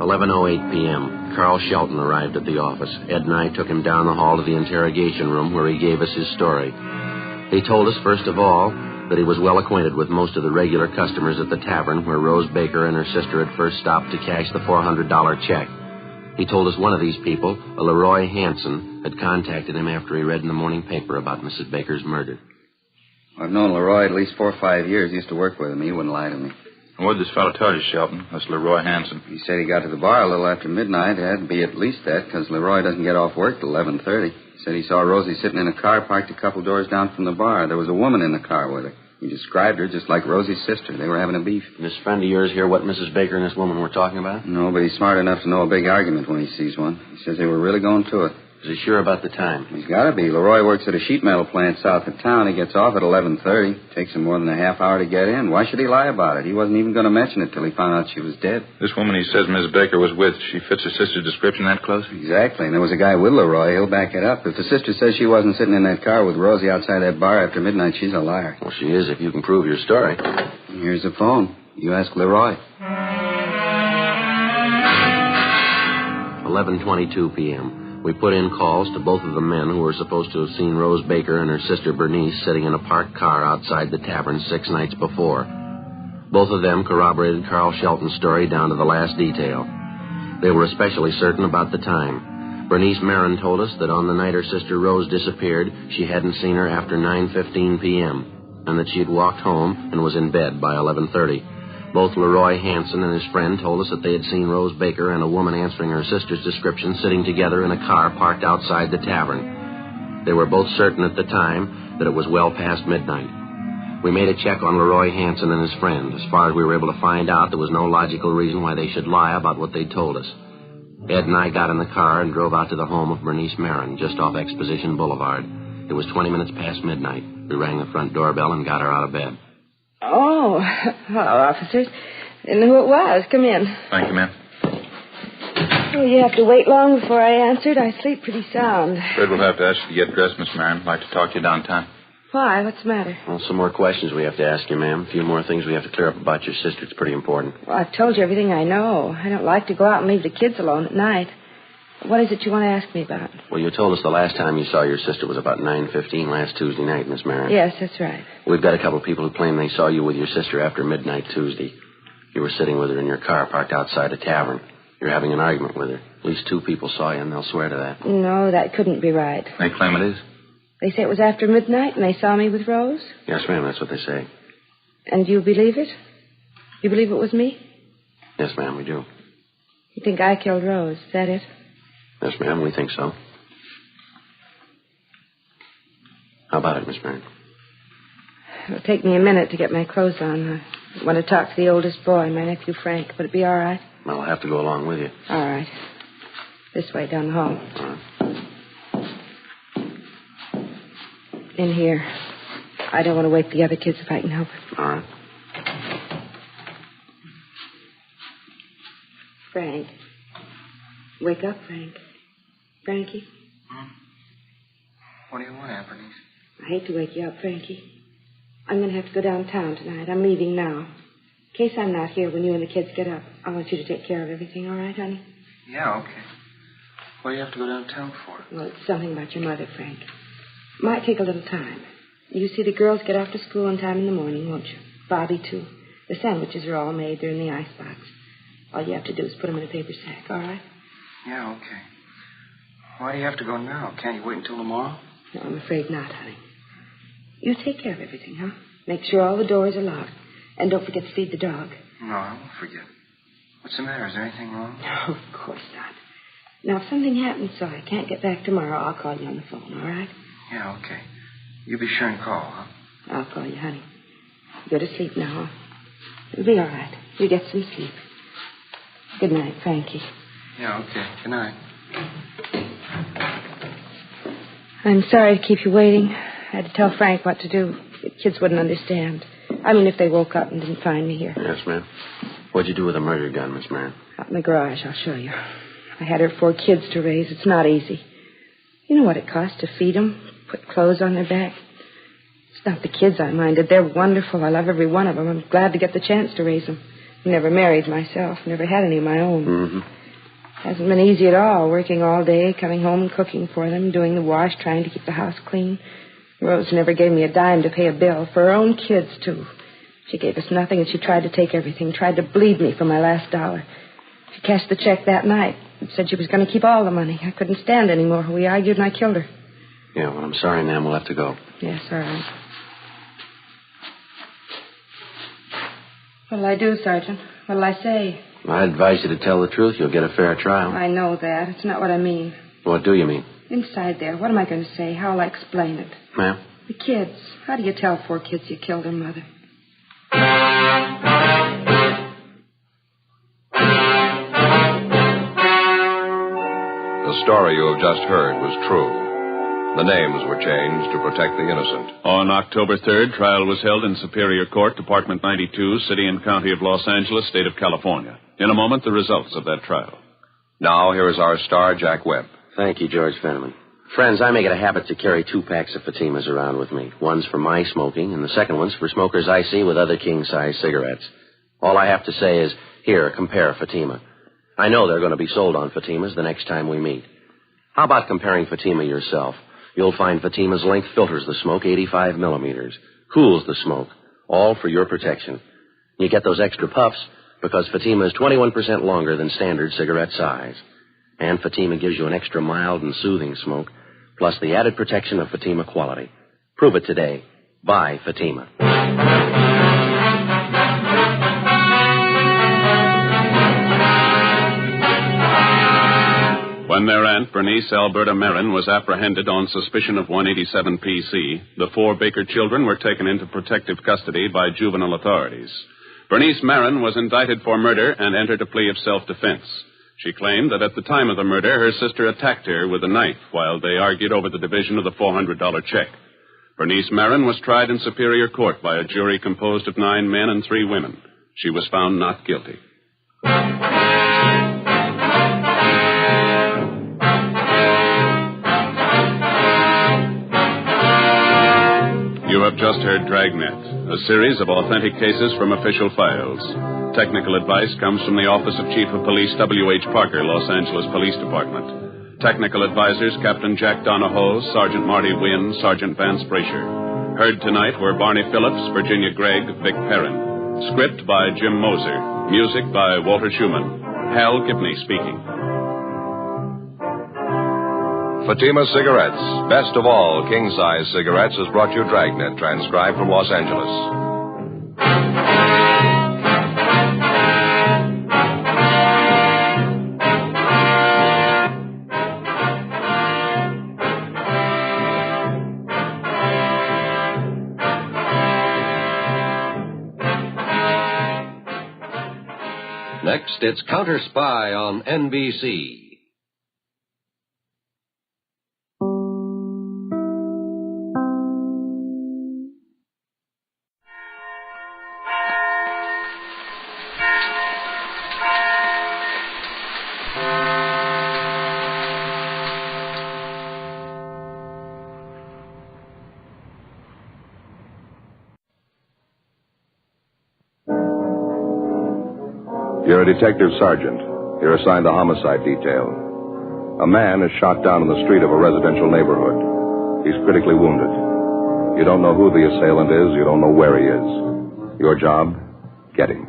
11:08 p.m. Carl Shelton arrived at the office. Ed and I took him down the hall to the interrogation room where he gave us his story. He told us, first of all, that he was well acquainted with most of the regular customers at the tavern where Rose Baker and her sister had first stopped to cash the $400 check. He told us one of these people, a Leroy Hansen, had contacted him after he read in the morning paper about Mrs. Baker's murder. I've known Leroy at least 4 or 5 years. He used to work with him. He wouldn't lie to me. And what did this fellow tell you, Shelton? That's Leroy Hansen. He said he got to the bar a little after midnight. It had to be at least that, because Leroy doesn't get off work till 11:30. He said he saw Rosie sitting in a car parked a couple doors down from the bar. There was a woman in the car with her. He described her just like Rosie's sister. They were having a beef. And this friend of yours hear what Mrs. Baker and this woman were talking about? No, but he's smart enough to know a big argument when he sees one. He says they were really going to it. Is he sure about the time? He's got to be. Leroy works at a sheet metal plant south of town. He gets off at 11:30. Takes him more than a half hour to get in. Why should he lie about it? He wasn't even going to mention it till he found out she was dead. This woman he says Ms. Baker was with, she fits her sister's description that close? Exactly. And there was a guy with Leroy. He'll back it up. If the sister says she wasn't sitting in that car with Rosie outside that bar after midnight, she's a liar. Well, she is if you can prove your story. Here's the phone. You ask Leroy. 11:22 p.m. We put in calls to both of the men who were supposed to have seen Rose Baker and her sister Bernice sitting in a parked car outside the tavern 6 nights before. Both of them corroborated Carl Shelton's story down to the last detail. They were especially certain about the time. Bernice Marin told us that on the night her sister Rose disappeared, she hadn't seen her after 9:15 p.m., and that she had walked home and was in bed by 11:30. Both Leroy Hansen and his friend told us that they had seen Rose Baker and a woman answering her sister's description sitting together in a car parked outside the tavern. They were both certain at the time that it was well past midnight. We made a check on Leroy Hansen and his friend. As far as we were able to find out, there was no logical reason why they should lie about what they'd told us. Ed and I got in the car and drove out to the home of Bernice Marin, just off Exposition Boulevard. It was 20 minutes past midnight. We rang the front doorbell and got her out of bed. Oh, hello, officers. Didn't know who it was. Come in. Thank you, ma'am. Oh, you have to wait long before I answered. I sleep pretty sound. Fred will have to ask you to get dressed, Miss Marin. I'd like to talk to you downtown. Why? What's the matter? Well, some more questions we have to ask you, ma'am. A few more things we have to clear up about your sister. It's pretty important. Well, I've told you everything I know. I don't like to go out and leave the kids alone at night. What is it you want to ask me about? Well, you told us the last time you saw your sister was about 9:15 last Tuesday night, Miss Marin. Yes, that's right. We've got a couple of people who claim they saw you with your sister after midnight Tuesday. You were sitting with her in your car parked outside a tavern. You're having an argument with her. At least 2 people saw you, and they'll swear to that. No, that couldn't be right. They claim it is? They say it was after midnight and they saw me with Rose? Yes, ma'am, that's what they say. And you believe it? You believe it was me? Yes, ma'am, we do. You think I killed Rose, is that it? Yes, ma'am, we think so. How about it, Miss Marin? It'll take me a minute to get my clothes on. I want to talk to the oldest boy, my nephew Frank. Would it be all right? Well, I'll have to go along with you. All right. This way, down the hall. All right. In here. I don't want to wake the other kids if I can help it. All right. Frank. Wake up, Frank. Frankie? What do you want, Aunt Bernice? I hate to wake you up, Frankie. I'm going to have to go downtown tonight. I'm leaving now. In case I'm not here when you and the kids get up, I want you to take care of everything, all right, honey? Yeah, okay. What do you have to go downtown for? Well, it's something about your mother, Frank. Might take a little time. You see the girls get off to school on time in the morning, won't you? Bobby, too. The sandwiches are all made. They're in the icebox. All you have to do is put them in a paper sack, all right? Yeah, okay. Why do you have to go now? Can't you wait until tomorrow? No, I'm afraid not, honey. You take care of everything, huh? Make sure all the doors are locked. And don't forget to feed the dog. No, I won't forget. What's the matter? Is there anything wrong? No, of course not. Now, if something happens so I can't get back tomorrow, I'll call you on the phone, all right? Yeah, okay. You be sure and call, huh? I'll call you, honey. Go to sleep now. It'll be all right. You get some sleep. Good night, Frankie. Yeah, okay. Good night. I'm sorry to keep you waiting. I had to tell Frank what to do. The kids wouldn't understand. I mean, if they woke up and didn't find me here. Yes, ma'am. What'd you do with the murder gun, Miss Marion? Out in the garage, I'll show you. I had her 4 kids to raise. It's not easy. You know what it costs to feed them, put clothes on their back? It's not the kids I minded. They're wonderful. I love every one of them. I'm glad to get the chance to raise them. Never married myself. Never had any of my own. Mm-hmm. Hasn't been easy at all, working all day, coming home and cooking for them, doing the wash, trying to keep the house clean. Rose never gave me a dime to pay a bill. For her own kids, too. She gave us nothing, and she tried to take everything, tried to bleed me for my last dollar. She cashed the check that night and said she was going to keep all the money. I couldn't stand anymore. We argued, and I killed her. Yeah, well, I'm sorry, ma'am. We'll have to go. Yes, all right. What'll I do, Sergeant? What'll I say? I advise you to tell the truth. You'll get a fair trial. I know that. It's not what I mean. What do you mean? Inside there, what am I going to say? How'll I explain it? Ma'am? The kids. How do you tell 4 kids you killed their mother? The story you have just heard was true. The names were changed to protect the innocent. On October 3rd, trial was held in Superior Court, Department 92, City and County of Los Angeles, State of California. In a moment, the results of that trial. Now, here is our star, Jack Webb. Thank you, George Fenneman. Friends, I make it a habit to carry 2 packs of Fatimas around with me. One's for my smoking, and the second one's for smokers I see with other king-size cigarettes. All I have to say is, here, compare Fatima. I know they're going to be sold on Fatimas the next time we meet. How about comparing Fatima yourself? You'll find Fatima's length filters the smoke 85 millimeters, cools the smoke, all for your protection. You get those extra puffs because Fatima is 21% longer than standard cigarette size. And Fatima gives you an extra mild and soothing smoke, plus the added protection of Fatima quality. Prove it today. Buy Fatima. When their aunt, Bernice Alberta Marin, was apprehended on suspicion of 187 PC, the 4 Baker children were taken into protective custody by juvenile authorities. Bernice Marin was indicted for murder and entered a plea of self-defense. She claimed that at the time of the murder, her sister attacked her with a knife while they argued over the division of the $400 check. Bernice Marin was tried in Superior Court by a jury composed of 9 men and 3 women. She was found not guilty. You have just heard Dragnet, a series of authentic cases from official files. Technical advice comes from the Office of Chief of Police W.H. Parker, Los Angeles Police Department. Technical advisors Captain Jack Donahoe, Sergeant Marty Wynn, Sergeant Vance Brasher. Heard tonight were Barney Phillips, Virginia Gregg, Vic Perrin. Script by Jim Moser. Music by Walter Schumann. Hal Gibney speaking. Fatima Cigarettes, best of all king-size cigarettes, has brought you Dragnet, transcribed from Los Angeles. Next, it's Counter Spy on NBC. You're a detective sergeant. You're assigned the homicide detail. A man is shot down in the street of a residential neighborhood. He's critically wounded. You don't know who the assailant is. You don't know where he is. Your job, get him.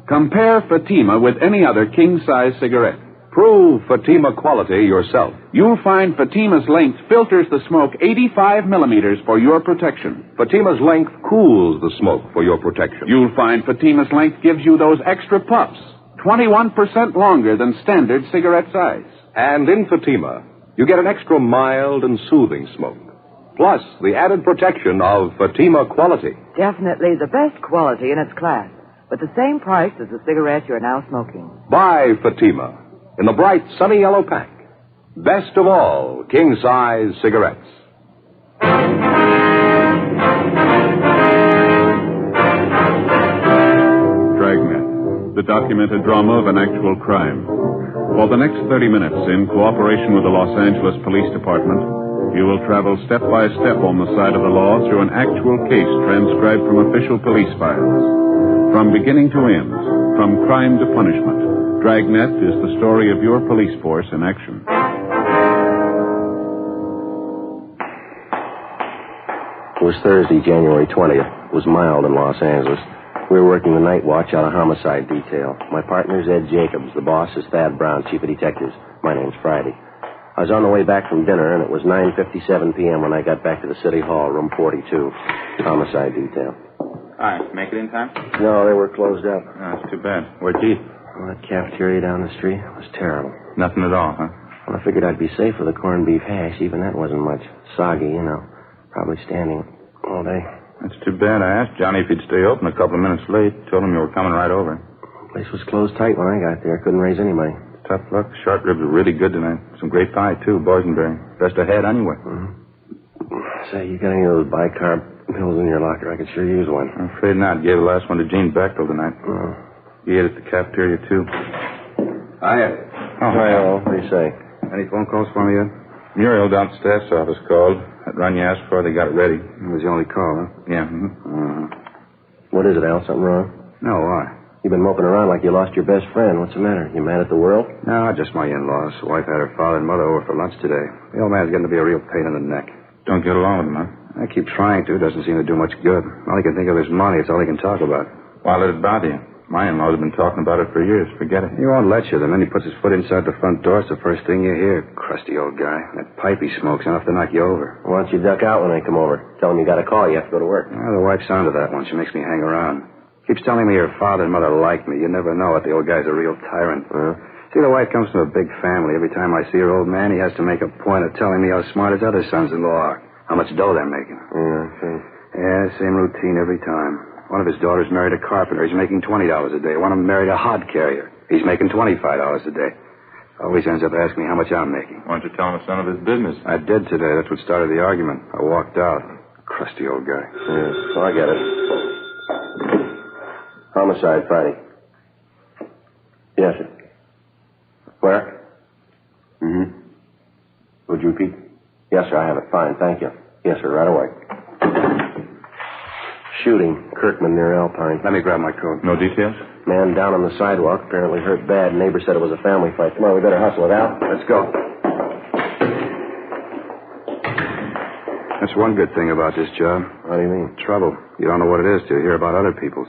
Compare Fatima with any other king-size cigarette. Prove Fatima quality yourself. You'll find Fatima's length filters the smoke 85 millimeters for your protection. Fatima's length cools the smoke for your protection. You'll find Fatima's length gives you those extra puffs, 21% longer than standard cigarette size. And in Fatima, you get an extra mild and soothing smoke. Plus, the added protection of Fatima quality. Definitely the best quality in its class, but the same price as the cigarette you're now smoking. Buy Fatima in the bright, sunny yellow pack. Best of all, king-size cigarettes. Dragnet, the documented drama of an actual crime. For the next 30 minutes, in cooperation with the Los Angeles Police Department, you will travel step by step on the side of the law through an actual case transcribed from official police files. From beginning to end, from crime to punishment, Dragnet is the story of your police force in action. It was Thursday, January 20th. It was mild in Los Angeles. We were working the night watch out of homicide detail. My partner's Ed Jacobs. The boss is Thad Brown, chief of detectives. My name's Friday. I was on the way back from dinner, and it was 9:57 p.m. when I got back to the city hall, room 42, homicide detail. Hi, make it in time? No, they were closed up. Oh, that's too bad. Where'd you eat? Well, that cafeteria down the street was terrible. Nothing at all, huh? Well, I figured I'd be safe with a corned beef hash. Even that wasn't much. Soggy, you know. Probably standing all day. That's too bad. I asked Johnny if he'd stay open a couple of minutes late. Told him you were coming right over. The place was closed tight when I got there. Couldn't raise any money. Tough luck. Short ribs are really good tonight. Some great pie, too. Boysenberry. Best ahead anyway. Mm-hmm. Say, you got any of those bicarb pills in your locker? I could sure use one. I'm afraid not. Gave the last one to Gene Bechtel tonight. Oh. He ate at the cafeteria, too. Hiya. Oh, hi. What do you say? Any phone calls for me yet? Muriel down at the staff's office called. That run you asked for, they got it ready. It was the only call, huh? Yeah. Mm-hmm. What is it, Al? Something wrong? No, why? You've been moping around like you lost your best friend. What's the matter? You mad at the world? No, just my in-laws. The wife had her father and mother over for lunch today. The old man's getting to be a real pain in the neck. Don't get along with him, huh? I keep trying to. Doesn't seem to do much good. All he can think of is money. It's all he can talk about. Why let it bother you? My in-laws have been talking about it for years. Forget it. He won't let you. The minute he puts his foot inside the front door, it's the first thing you hear. Crusty old guy. That pipe he smokes enough to knock you over. Why don't you duck out when they come over? Tell them you got a call. You have to go to work. Well, the wife's onto that one. She makes me hang around. Keeps telling me her father and mother like me. You never know it. The old guy's a real tyrant. See, the wife comes from a big family. Every time I see her old man, he has to make a point of telling me how smart his other sons-in-law are. How much dough they're making. Yeah, same routine every time. One of his daughters married a carpenter. He's making $20 a day. One of them married a hod carrier. He's making $25 a day. Always ends up asking me how much I'm making. Why don't you tell him it's none of his business? I did today. That's what started the argument. I walked out. Crusty old guy. Yeah, so I get it. Homicide, Friday. Yes, sir. Where? Mm-hmm. Would you repeat? Yes, sir, I have it. Fine, thank you. Yes, sir, right away. Shooting, Kirkman near Alpine. Let me grab my coat. No details? Man down on the sidewalk, apparently hurt bad. Neighbor said it was a family fight. Come on, we better hustle it out. Let's go. That's one good thing about this job. What do you mean? Trouble. You don't know what it is till you hear about other people's.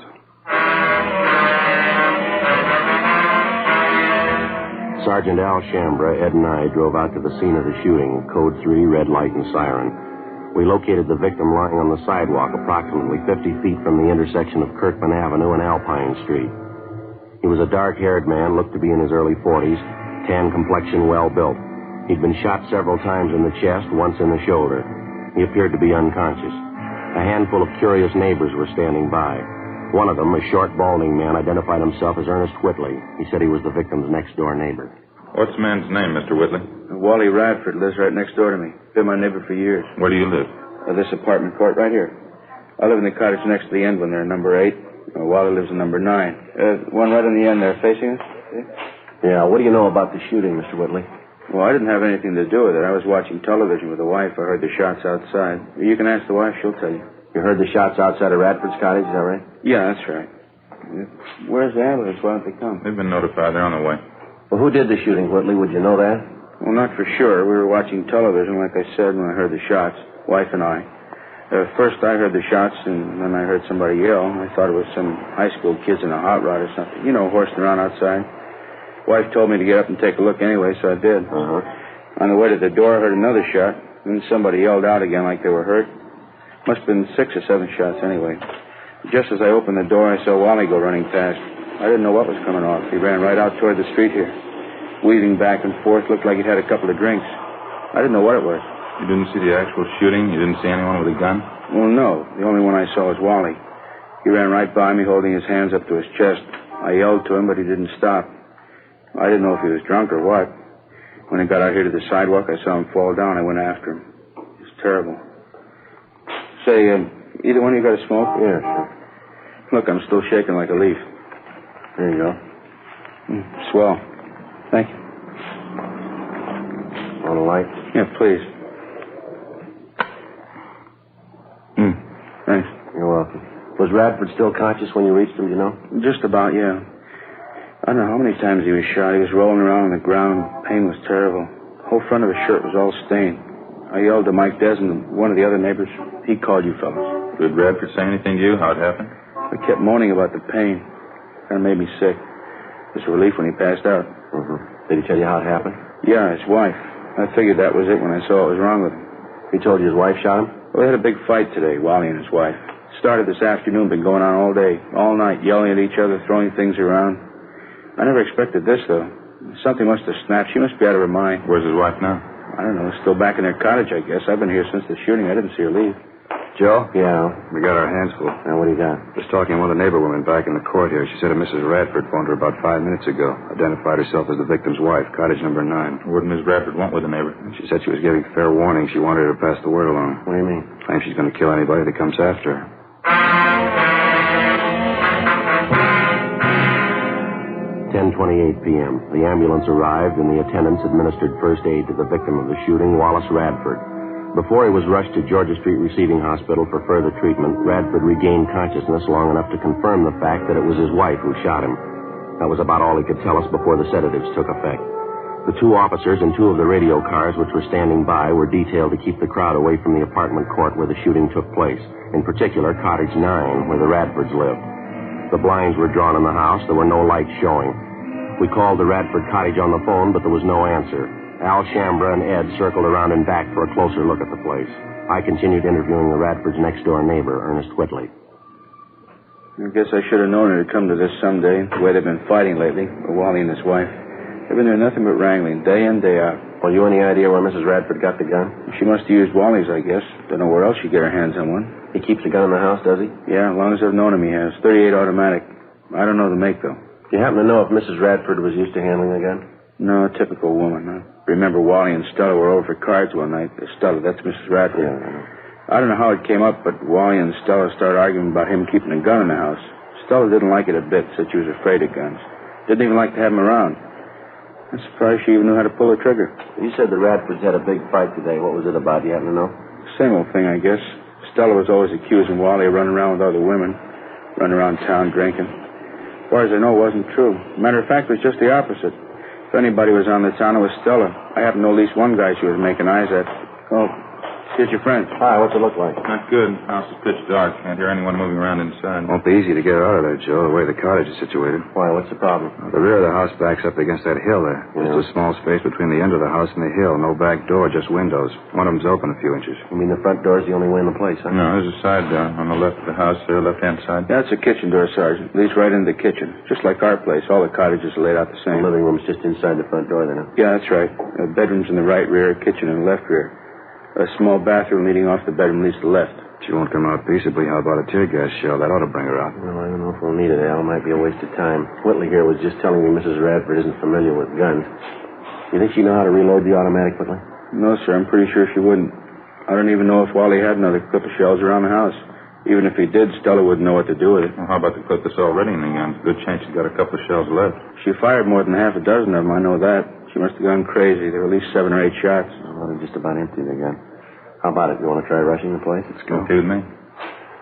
Sergeant Al Shambra, Ed and I drove out to the scene of the shooting. Code 3, red light and siren. We located the victim lying on the sidewalk approximately 50 feet from the intersection of Kirkman Avenue and Alpine Street. He was a dark-haired man, looked to be in his early 40s, tan complexion, well-built. He'd been shot several times in the chest, once in the shoulder. He appeared to be unconscious. A handful of curious neighbors were standing by. One of them, a short, balding man, identified himself as Ernest Whitley. He said he was the victim's next-door neighbor. What's the man's name, Mr. Whitley? Wally Radford lives right next door to me. Been my neighbor for years. Where do you live? This apartment court right here. I live in the cottage next to the end one there, number 8. Wally lives in number 9. One right on the end there, facing us. See? Yeah, what do you know about the shooting, Mr. Whitley? Well, I didn't have anything to do with it. I was watching television with the wife. I heard the shots outside. You can ask the wife. She'll tell you. You heard the shots outside of Radford's cottage, is that right? Yeah, that's right. Where's the ambulance? Why don't they come? They've been notified. They're on the way. Well, who did the shooting, Whitley? Would you know that? Well, not for sure. We were watching television, like I said, when I heard the shots, wife and I. First I heard the shots, and then I heard somebody yell. I thought it was some high school kids in a hot rod or something. You know, horsing around outside. Wife told me to get up and take a look anyway, so I did. On the way to the door, I heard another shot. Then somebody yelled out again like they were hurt. Must have been 6 or 7 shots anyway. Just as I opened the door, I saw Wally go running past. I didn't know what was coming off. He ran right out toward the street here. Weaving back and forth, looked like he'd had a couple of drinks. I didn't know what it was. You didn't see the actual shooting? You didn't see anyone with a gun? Well, no. The only one I saw was Wally. He ran right by me, holding his hands up to his chest. I yelled to him, but he didn't stop. I didn't know if he was drunk or what. When he got out here to the sidewalk, I saw him fall down. I went after him. It was terrible. Say, either one of you got a smoke? Yeah, sure. Look, I'm still shaking like a leaf. There you go. Swell. Thank you. Want a light? Yeah, please. Thanks. You're welcome. Was Radford still conscious when you reached him, you know? Just about, yeah. I don't know how many times he was shot. He was rolling around on the ground. Pain was terrible. The whole front of his shirt was all stained. I yelled to Mike Desmond, one of the other neighbors. He called you fellas. Did Radford say anything to you? How it happened? I kept moaning about the pain. Kind of made me sick. It was a relief when he passed out. Did he tell you how it happened? Yeah, his wife. I figured that was it when I saw what was wrong with him. He told you his wife shot him? Well, they had a big fight today, Wally and his wife. Started this afternoon, been going on all day, all night, yelling at each other, throwing things around. I never expected this, though. Something must have snapped. She must be out of her mind. Where's his wife now? I don't know. Still back in their cottage, I guess. I've been here since the shooting. I didn't see her leave. Joe? Yeah. We got our hands full. Now, what do you got? Just talking to one of the neighbor women back in the court here. She said a Mrs. Radford phoned her about 5 minutes ago. Identified herself as the victim's wife, cottage number 9. What did Miss Radford want with the neighbor? She said she was giving fair warning. She wanted her to pass the word along. What do you mean? Claims she's going to kill anybody that comes after her. 10:28 p.m. The ambulance arrived, and the attendants administered first aid to the victim of the shooting, Wallace Radford. Before he was rushed to Georgia Street Receiving Hospital for further treatment, Radford regained consciousness long enough to confirm the fact that it was his wife who shot him. That was about all he could tell us before the sedatives took effect. The 2 officers and 2 of the radio cars which were standing by were detailed to keep the crowd away from the apartment court where the shooting took place, in particular Cottage 9, where the Radfords lived. The blinds were drawn in the house. There were no lights showing. We called the Radford cottage on the phone, but there was no answer. Al Shambra and Ed circled around and back for a closer look at the place. I continued interviewing the Radford's next-door neighbor, Ernest Whitley. I guess I should have known it'd come to this someday, the way they've been fighting lately, Wally and his wife. They've been doing nothing but wrangling, day in, day out. Well, you any idea where Mrs. Radford got the gun? She must have used Wally's, I guess. Don't know where else she'd get her hands on one. He keeps a gun in the house, does he? Yeah, as long as I've known him, he has. 38 automatic. I don't know the make, though. Do you happen to know if Mrs. Radford was used to handling a gun? No, typical woman. I remember Wally and Stella were over for cards one night. Stella, that's Mrs. Radford. Yeah. I don't know how it came up, but Wally and Stella started arguing about him keeping a gun in the house. Stella didn't like it a bit, said she was afraid of guns. Didn't even like to have him around. I'm surprised she even knew how to pull a trigger. You said the Radfords had a big fight today. What was it about? Do you happen to know? Same old thing, I guess. Stella was always accusing Wally of running around with other women, running around town drinking. As far as I know, it wasn't true. Matter of fact, it was just the opposite. If anybody was on the town, it was Stella. I happen to know at least one guy she was making eyes at. Oh, here's your friend. Hi, what's it look like? Not good. House is pitch dark. Can't hear anyone moving around inside. Won't be easy to get out of there, Joe, the way the cottage is situated. Why, what's the problem? The rear of the house backs up against that hill there. Yeah. Just a small space between the end of the house and the hill. No back door, just windows. One of them's open a few inches. You mean the front door's the only way in the place, huh? No, there's a side door on the left of the house there, left-hand side. That's a kitchen door, Sergeant. Leads right into the kitchen. Just like our place. All the cottages are laid out the same. The living room's just inside the front door, then, huh? Yeah, that's right. Bedrooms in the right rear, kitchen in the left rear. A small bathroom leading off the bedroom leads to the left. She won't come out peaceably. How about a tear gas shell? That ought to bring her out. Well, I don't know if we'll need it, Al. It might be a waste of time. Whitley here was just telling me Mrs. Radford isn't familiar with guns. You think she know how to reload the automatic, Whitley? No, sir. I'm pretty sure she wouldn't. I don't even know if Wally had another clip of shells around the house. Even if he did, Stella wouldn't know what to do with it. Well, how about the clip that's already in the gun? Good chance she's got a couple of shells left. She fired more than half a dozen of them, I know that. She must have gone crazy. There were at least 7 or 8 shots. Well, they're just about empty, the gun. How about it? You want to try rushing the place? Let's go. Okay with me.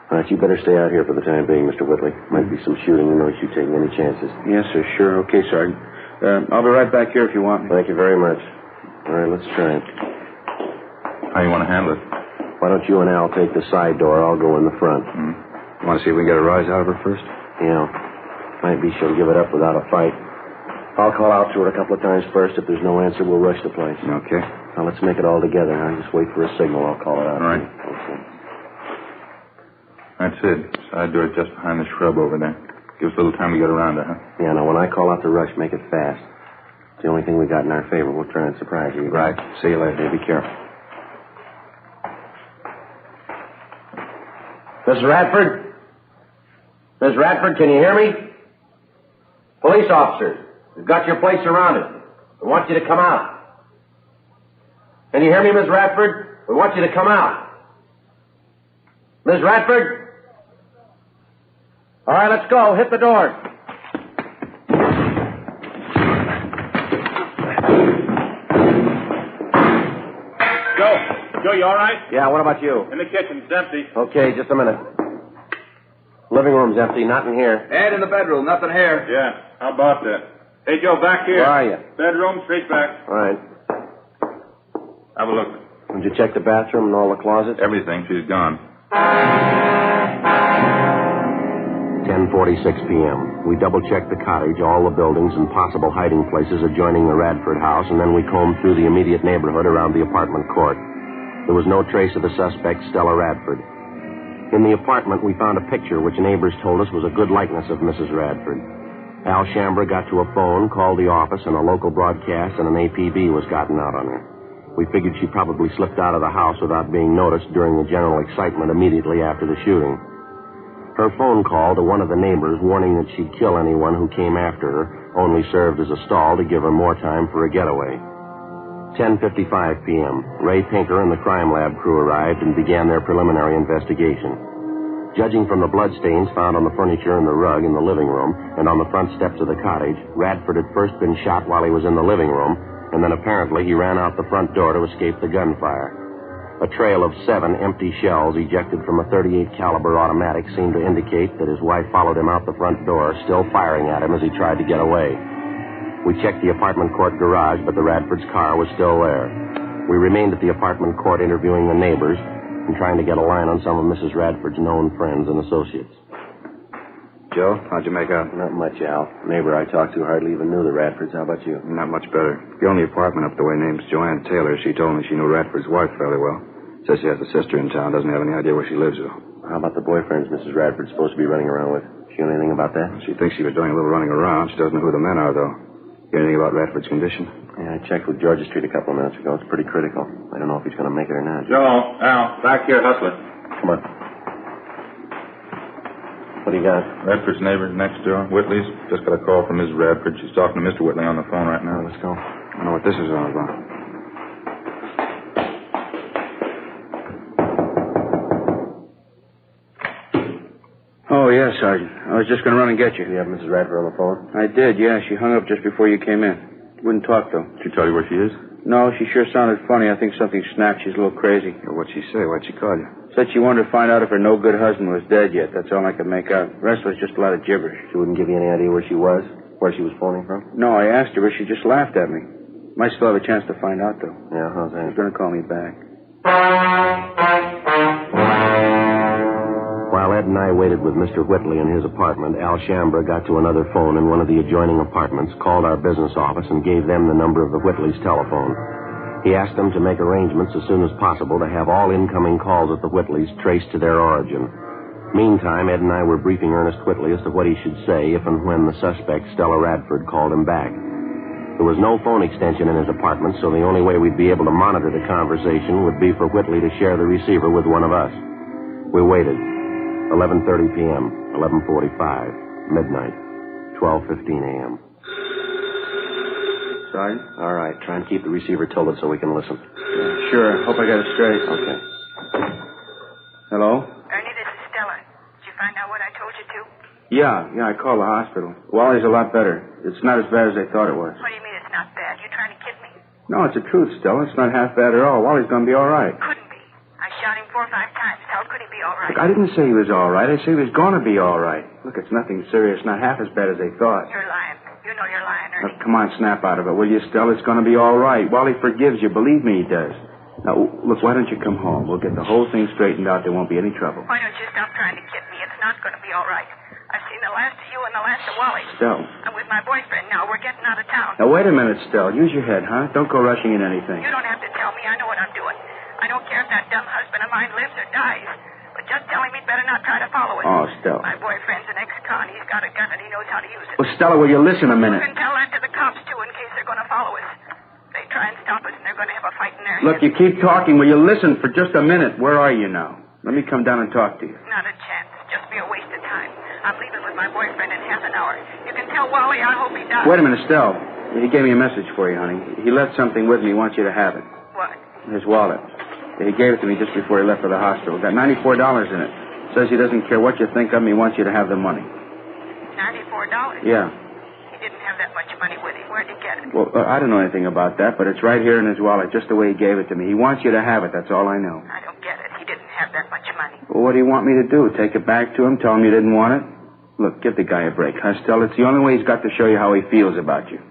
All right, you better stay out here for the time being, Mr. Whitley. Might be some shooting. You know you taking any chances. Yes, sir. Sure. Okay, Sergeant. I'll be right back here if you want me. Thank you very much. All right, let's try it. How you want to handle it? Why don't you and Al take the side door? I'll go in the front. You want to see if we can get a rise out of her first? Yeah. Might be she'll give it up without a fight. I'll call out to her a couple of times first. If there's no answer, we'll rush the place. Okay. Now, let's make it all together. I'll just wait for a signal. I'll call it out. All right. Okay. That's it. Side door just behind the shrub over there. Give us a little time to get around her, huh? Yeah, now, when I call out the rush, make it fast. It's the only thing we got in our favor. We'll try and surprise you. Right. See you later. Hey, be careful. Miss Radford? Miss Radford, can you hear me? Police officers, we've got your place surrounded. We want you to come out. Can you hear me, Miss Radford? We want you to come out. Miss Radford? All right, let's go. Hit the doors. Joe, you all right? Yeah, what about you? In the kitchen. It's empty. Okay, just a minute. Living room's empty, not in here. And in the bedroom, nothing here. Yeah, how about that? Hey, Joe, back here. Where are you? Bedroom, straight back. All right. Have a look. Did you check the bathroom and all the closets? Everything. She's gone. 10:46 p.m. We double-checked the cottage, all the buildings, and possible hiding places adjoining the Radford house, and then we combed through the immediate neighborhood around the apartment court. There was no trace of the suspect, Stella Radford. In the apartment, we found a picture which neighbors told us was a good likeness of Mrs. Radford. Al Shambra got to a phone, called the office, and a local broadcast and an APB was gotten out on her. We figured she probably slipped out of the house without being noticed during the general excitement immediately after the shooting. Her phone call to one of the neighbors warning that she'd kill anyone who came after her only served as a stall to give her more time for a getaway. 10:55 p.m. Ray Pinker and the crime lab crew arrived and began their preliminary investigation. Judging from the bloodstains found on the furniture and the rug in the living room and on the front steps of the cottage, Radford had first been shot while he was in the living room, and then apparently he ran out the front door to escape the gunfire. A trail of 7 empty shells ejected from a .38 caliber automatic seemed to indicate that his wife followed him out the front door, still firing at him as he tried to get away. We checked the apartment court garage, but the Radford's car was still there. We remained at the apartment court interviewing the neighbors and trying to get a line on some of Mrs. Radford's known friends and associates. Joe, how'd you make out? Not much, Al. The neighbor I talked to hardly even knew the Radfords. How about you? Not much better. The only apartment up the way name's Joanne Taylor. She told me she knew Radford's wife fairly well. Says she has a sister in town. Doesn't have any idea where she lives, though. How about the boyfriends Mrs. Radford's supposed to be running around with? She know anything about that? She thinks she was doing a little running around. She doesn't know who the men are, though. Hear anything about Radford's condition? Yeah, I checked with Georgia Street a couple of minutes ago. It's pretty critical. I don't know if he's going to make it or not. Joe, Al, back here, hustling. Come on. What do you got? Radford's neighbor next door, Whitley's. Just got a call from Ms. Radford. She's talking to Mr. Whitley on the phone right now. Let's go. I don't know what this is all about. Oh, yeah, Sergeant. I was just going to run and get you. Do you have Mrs. Radford on the phone? I did, yeah. She hung up just before you came in. Wouldn't talk, though. Did she tell you where she is? No, she sure sounded funny. I think something snapped. She's a little crazy. Well, what'd she say? Why'd she call you? Said she wanted to find out if her no-good husband was dead yet. That's all I could make out. The rest was just a lot of gibberish. She wouldn't give you any idea where she was? Where she was phoning from? No, I asked her, but she just laughed at me. Might still have a chance to find out, though. Yeah, how's that? She's going to call me back. While Ed and I waited with Mr. Whitley in his apartment, Al Shambra got to another phone in one of the adjoining apartments, called our business office, and gave them the number of the Whitleys' telephone. He asked them to make arrangements as soon as possible to have all incoming calls at the Whitleys traced to their origin. Meantime, Ed and I were briefing Ernest Whitley as to what he should say if and when the suspect, Stella Radford, called him back. There was no phone extension in his apartment, so the only way we'd be able to monitor the conversation would be for Whitley to share the receiver with one of us. We waited. 11:30 p.m., 11:45, midnight, 12:15 a.m. Sergeant? All right, try and keep the receiver tilted so we can listen. Yeah, sure. Hope I got it straight. Okay. Hello? Ernie, this is Stella. Did you find out what I told you to? Yeah, I called the hospital. Wally's a lot better. It's not as bad as they thought it was. What do you mean it's not bad? You trying to kid me? No, it's the truth, Stella. It's not half bad at all. Wally's going to be all right. Couldn't be. I shot him 4 or 5 times. How could he be all right? Look, I didn't say he was all right. I said he was going to be all right. Look, it's nothing serious. Not half as bad as they thought. You're lying. You know you're lying, Ernie. Come on, snap out of it, will you, Stella? It's going to be all right. Wally forgives you. Believe me, he does. Now, look, why don't you come home? We'll get the whole thing straightened out. There won't be any trouble. Why don't you stop trying to kid me? It's not going to be all right. I've seen the last of you and the last of Wally. Stella. I'm with my boyfriend now. We're getting out of town. Now, wait a minute, Stella. Use your head, huh? Don't go rushing in anything. You don't have to tell me. I know what I'm doing. I don't care if that dumb husband of mine lives or dies. But just tell him he'd better not try to follow us. Oh, Stella. My boyfriend's an ex-con. He's got a gun and he knows how to use it. Well, Stella, will you listen a minute? You can tell that to the cops, too, in case they're going to follow us. They try and stop us, and they're going to have a fight in their Look, you keep talking. Will you listen for just a minute? Where are you now? Let me come down and talk to you. Not a chance. Just be a waste of time. I'm leaving with my boyfriend in half an hour. You can tell Wally I hope he dies. Wait a minute, Stella. He gave me a message for you, honey. He left something with me. He wants you to have it. What? His wallet. He gave it to me just before he left for the hospital. Got $94 in it. Says he doesn't care what you think of him. He wants you to have the money. $94? Yeah. He didn't have that much money with him. Where'd he get it? Well, I don't know anything about that, but it's right here in his wallet, just the way he gave it to me. He wants you to have it. That's all I know. I don't get it. He didn't have that much money. Well, what do you want me to do? Take it back to him? Tell him you didn't want it? Look, give the guy a break, huh, Stella? It's the only way he's got to show you how he feels about you.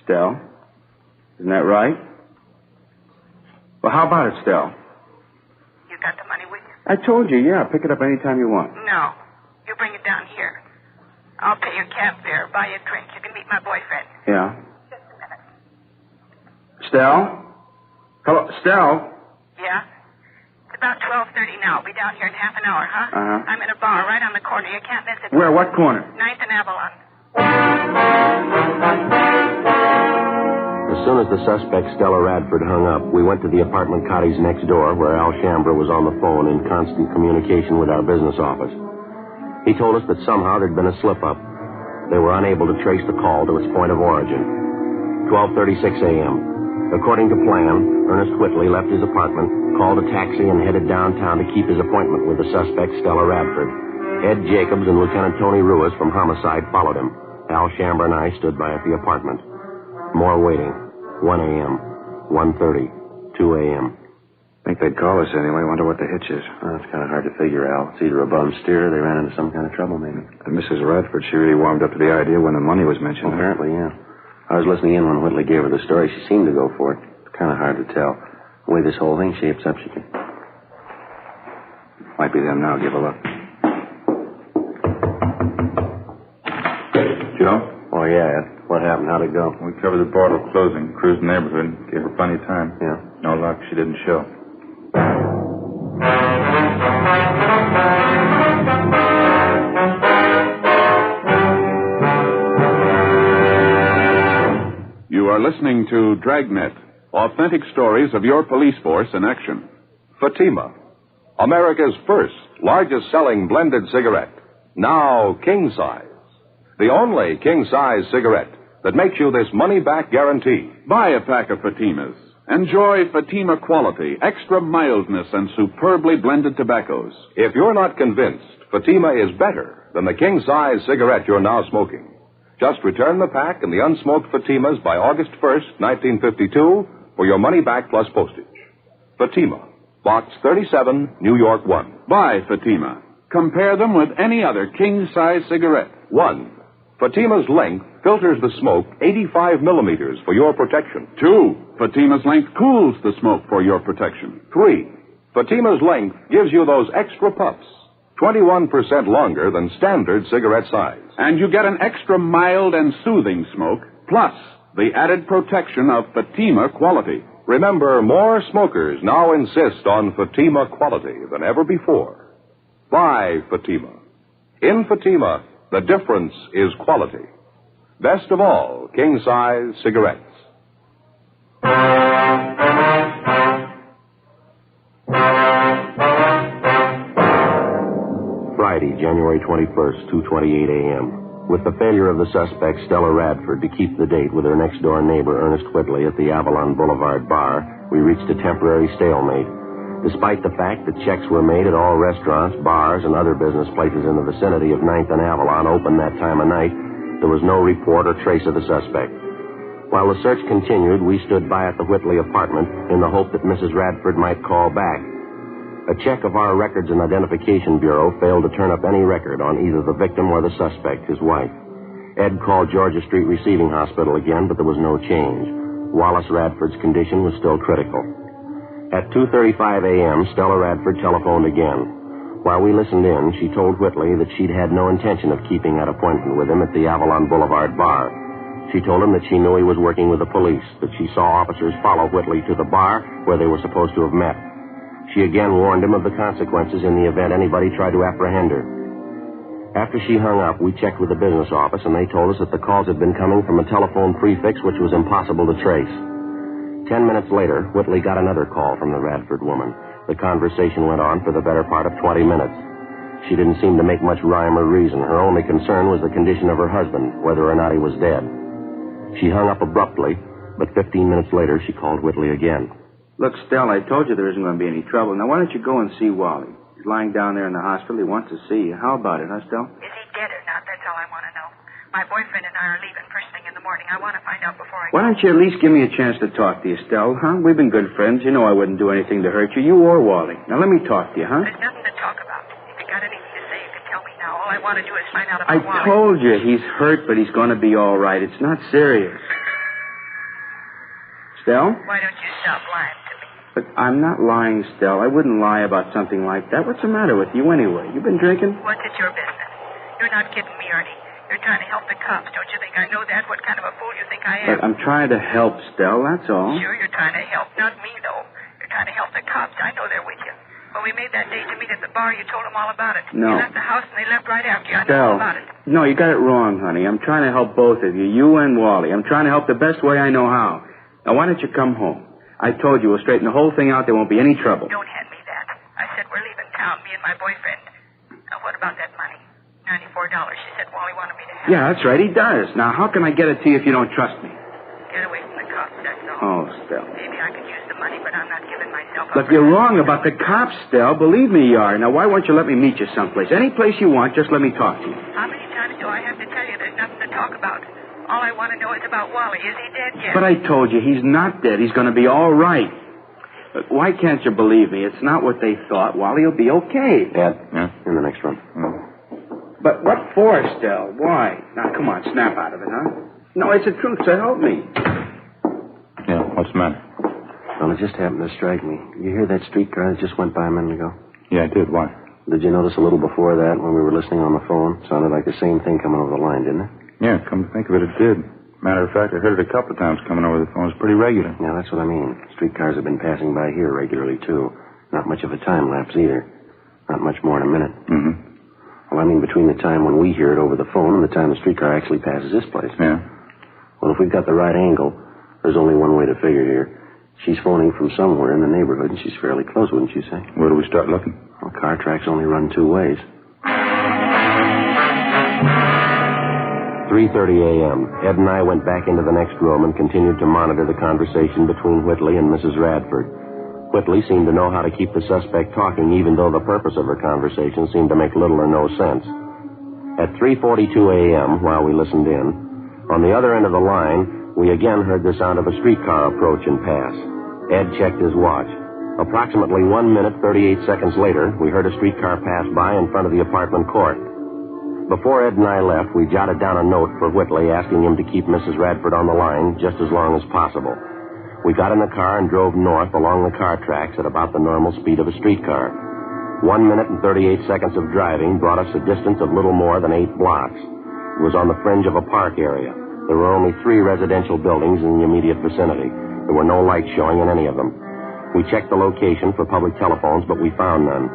Stella? Isn't that right? Well, how about it, Stella? You got the money with you? I told you, yeah. Pick it up anytime you want. No. You bring it down here. I'll pay your cab fare, buy you a drink. You can meet my boyfriend. Yeah. Just a minute. Stella? Hello, Stella? Yeah? It's about 12:30 now. I'll be down here in half an hour, huh? Uh-huh. I'm in a bar right on the corner. You can't miss it. Where? What corner? 9th and Avalon. As soon as the suspect, Stella Radford, hung up, we went to the apartment cottage next door where Al Shambra was on the phone in constant communication with our business office. He told us that somehow there'd been a slip-up. They were unable to trace the call to its point of origin. 12:36 a.m. According to plan, Ernest Whitley left his apartment, called a taxi, and headed downtown to keep his appointment with the suspect, Stella Radford. Ed Jacobs and Lieutenant Tony Ruiz from Homicide followed him. Al Shambra and I stood by at the apartment. More waiting. 1 a.m., 1:30, 2 a.m. Think they'd call us anyway. Wonder what the hitch is. Well, it's kind of hard to figure, Al. It's either a bum steer or they ran into some kind of trouble, maybe. And Mrs. Radford, she really warmed up to the idea when the money was mentioned. Well, apparently, yeah. I was listening in when Whitley gave her the story. She seemed to go for it. It's kind of hard to tell. The way this whole thing shapes up, she can... Might be them now. Give a look. Joe? Oh, yeah, Ed. What happened? How'd it go? We covered the border closing, cruised the neighborhood, gave her plenty of time. Yeah. No luck. She didn't show. You are listening to Dragnet, authentic stories of your police force in action. Fatima, America's first largest-selling blended cigarette, now king-size. The only king-size cigarette that makes you this money-back guarantee. Buy a pack of Fatimas. Enjoy Fatima quality, extra mildness, and superbly blended tobaccos. If you're not convinced Fatima is better than the king-size cigarette you're now smoking, just return the pack and the unsmoked Fatimas by August 1st, 1952, for your money back plus postage. Fatima, Box 37, New York 1. Buy Fatima. Compare them with any other king-size cigarette. 1. Fatima's length filters the smoke 85 millimeters for your protection. 2. Fatima's length cools the smoke for your protection. 3. Fatima's length gives you those extra puffs, 21% longer than standard cigarette size. And you get an extra mild and soothing smoke, plus the added protection of Fatima quality. Remember, more smokers now insist on Fatima quality than ever before. Buy Fatima. In Fatima, the difference is quality. Best of all, king-size cigarettes. Friday, January 21st, 2:28 a.m. With the failure of the suspect, Stella Radford, to keep the date with her next-door neighbor, Ernest Whitley, at the Avalon Boulevard bar, we reached a temporary stalemate. Despite the fact that checks were made at all restaurants, bars, and other business places in the vicinity of 9th and Avalon open that time of night, there was no report or trace of the suspect. While the search continued, we stood by at the Whitley apartment in the hope that Mrs. Radford might call back. A check of our Records and Identification Bureau failed to turn up any record on either the victim or the suspect, his wife. Ed called Georgia Street Receiving Hospital again, but there was no change. Wallace Radford's condition was still critical. At 2:35 a.m., Stella Radford telephoned again. While we listened in, she told Whitley that she'd had no intention of keeping that appointment with him at the Avalon Boulevard bar. She told him that she knew he was working with the police, that she saw officers follow Whitley to the bar where they were supposed to have met. She again warned him of the consequences in the event anybody tried to apprehend her. After she hung up, we checked with the business office, and they told us that the calls had been coming from a telephone prefix which was impossible to trace. 10 minutes later, Whitley got another call from the Radford woman. The conversation went on for the better part of 20 minutes. She didn't seem to make much rhyme or reason. Her only concern was the condition of her husband, whether or not he was dead. She hung up abruptly, but 15 minutes later, she called Whitley again. Look, Stella, I told you there isn't going to be any trouble. Now, why don't you go and see Wally? He's lying down there in the hospital. He wants to see you. How about it, huh, Stella? Is he dead or not? That's all I want to know. My boyfriend and I are leaving first thing in the morning. I want to find out before I go. Why don't you at least give me a chance to talk to you, Stella, huh? We've been good friends. You know I wouldn't do anything to hurt you or Wally. Now, let me talk to you, huh? There's nothing to talk about. If you got anything to say, you can tell me now. All I want to do is find out about I Wally. told you he's hurt, but he's going to be all right. It's not serious. Stella? Why don't you stop lying to me? But I'm not lying, Stella. I wouldn't lie about something like that. What's the matter with you anyway? You been drinking? What's it your business? You're not kidding me, Ernie. You're trying to help the cops. Don't you think I know that? What kind of a fool you think I am? But I'm trying to help, Stella, that's all. Sure, you're trying to help. Not me, though. You're trying to help the cops. I know they're with you. When we made that date to meet at the bar, you told them all about it. No. You left the house and they left right after you. I know Stella. all about it. No, you got it wrong, honey. I'm trying to help both of you, you and Wally. I'm trying to help the best way I know how. Now, why don't you come home? I told you we'll straighten the whole thing out. There won't be any trouble. Don't hand me that. I said we're leaving town, me and my boyfriend. Now, what about that money? $94. She said Wally wanted me to have. Yeah, that's right. He does. Now, how can I get it to you if you don't trust me? Get away from the cops, that's all. Oh, Stella. Maybe I could use the money, but I'm not giving myself up. Look, you're wrong about the cops, Stella. Believe me, you are. Now, why won't you let me meet you someplace? Any place you want, just let me talk to you. How many times do I have to tell you there's nothing to talk about? All I want to know is about Wally. Is he dead yet? But I told you, he's not dead. He's going to be all right. Look, why can't you believe me? It's not what they thought. Wally will be okay. Ed, in the next room. But what for, Stella? Why? Now, come on, snap out of it, huh? No, it's the truth, so help me. Yeah, what's the matter? Well, it just happened to strike me. You hear that streetcar that just went by a minute ago? Yeah, I did. Why? Did you notice a little before that when we were listening on the phone? Sounded like the same thing coming over the line, didn't it? Yeah, come to think of it, it did. Matter of fact, I heard it a couple of times coming over the phone. It's pretty regular. Yeah, that's what I mean. Streetcars have been passing by here regularly, too. Not much of a time lapse, either. Not much more than a minute. Mm-hmm. Well, I mean between the time when we hear it over the phone and the time the streetcar actually passes this place. Yeah. Well, if we've got the right angle, there's only one way to figure here. She's phoning from somewhere in the neighborhood, and she's fairly close, wouldn't you say? Where do we start looking? Well, car tracks only run two ways. 3:30 a.m. Ed and I went back into the next room and continued to monitor the conversation between Whitley and Mrs. Radford. Whitley seemed to know how to keep the suspect talking, even though the purpose of her conversation seemed to make little or no sense. At 3:42 a.m., while we listened in, on the other end of the line, we again heard the sound of a streetcar approach and pass. Ed checked his watch. Approximately 1 minute, 38 seconds later, we heard a streetcar pass by in front of the apartment court. Before Ed and I left, we jotted down a note for Whitley asking him to keep Mrs. Radford on the line just as long as possible. We got in the car and drove north along the car tracks at about the normal speed of a streetcar. 1 minute and 38 seconds of driving brought us a distance of little more than 8 blocks. It was on the fringe of a park area. There were only 3 residential buildings in the immediate vicinity. There were no lights showing in any of them. We checked the location for public telephones, but we found none.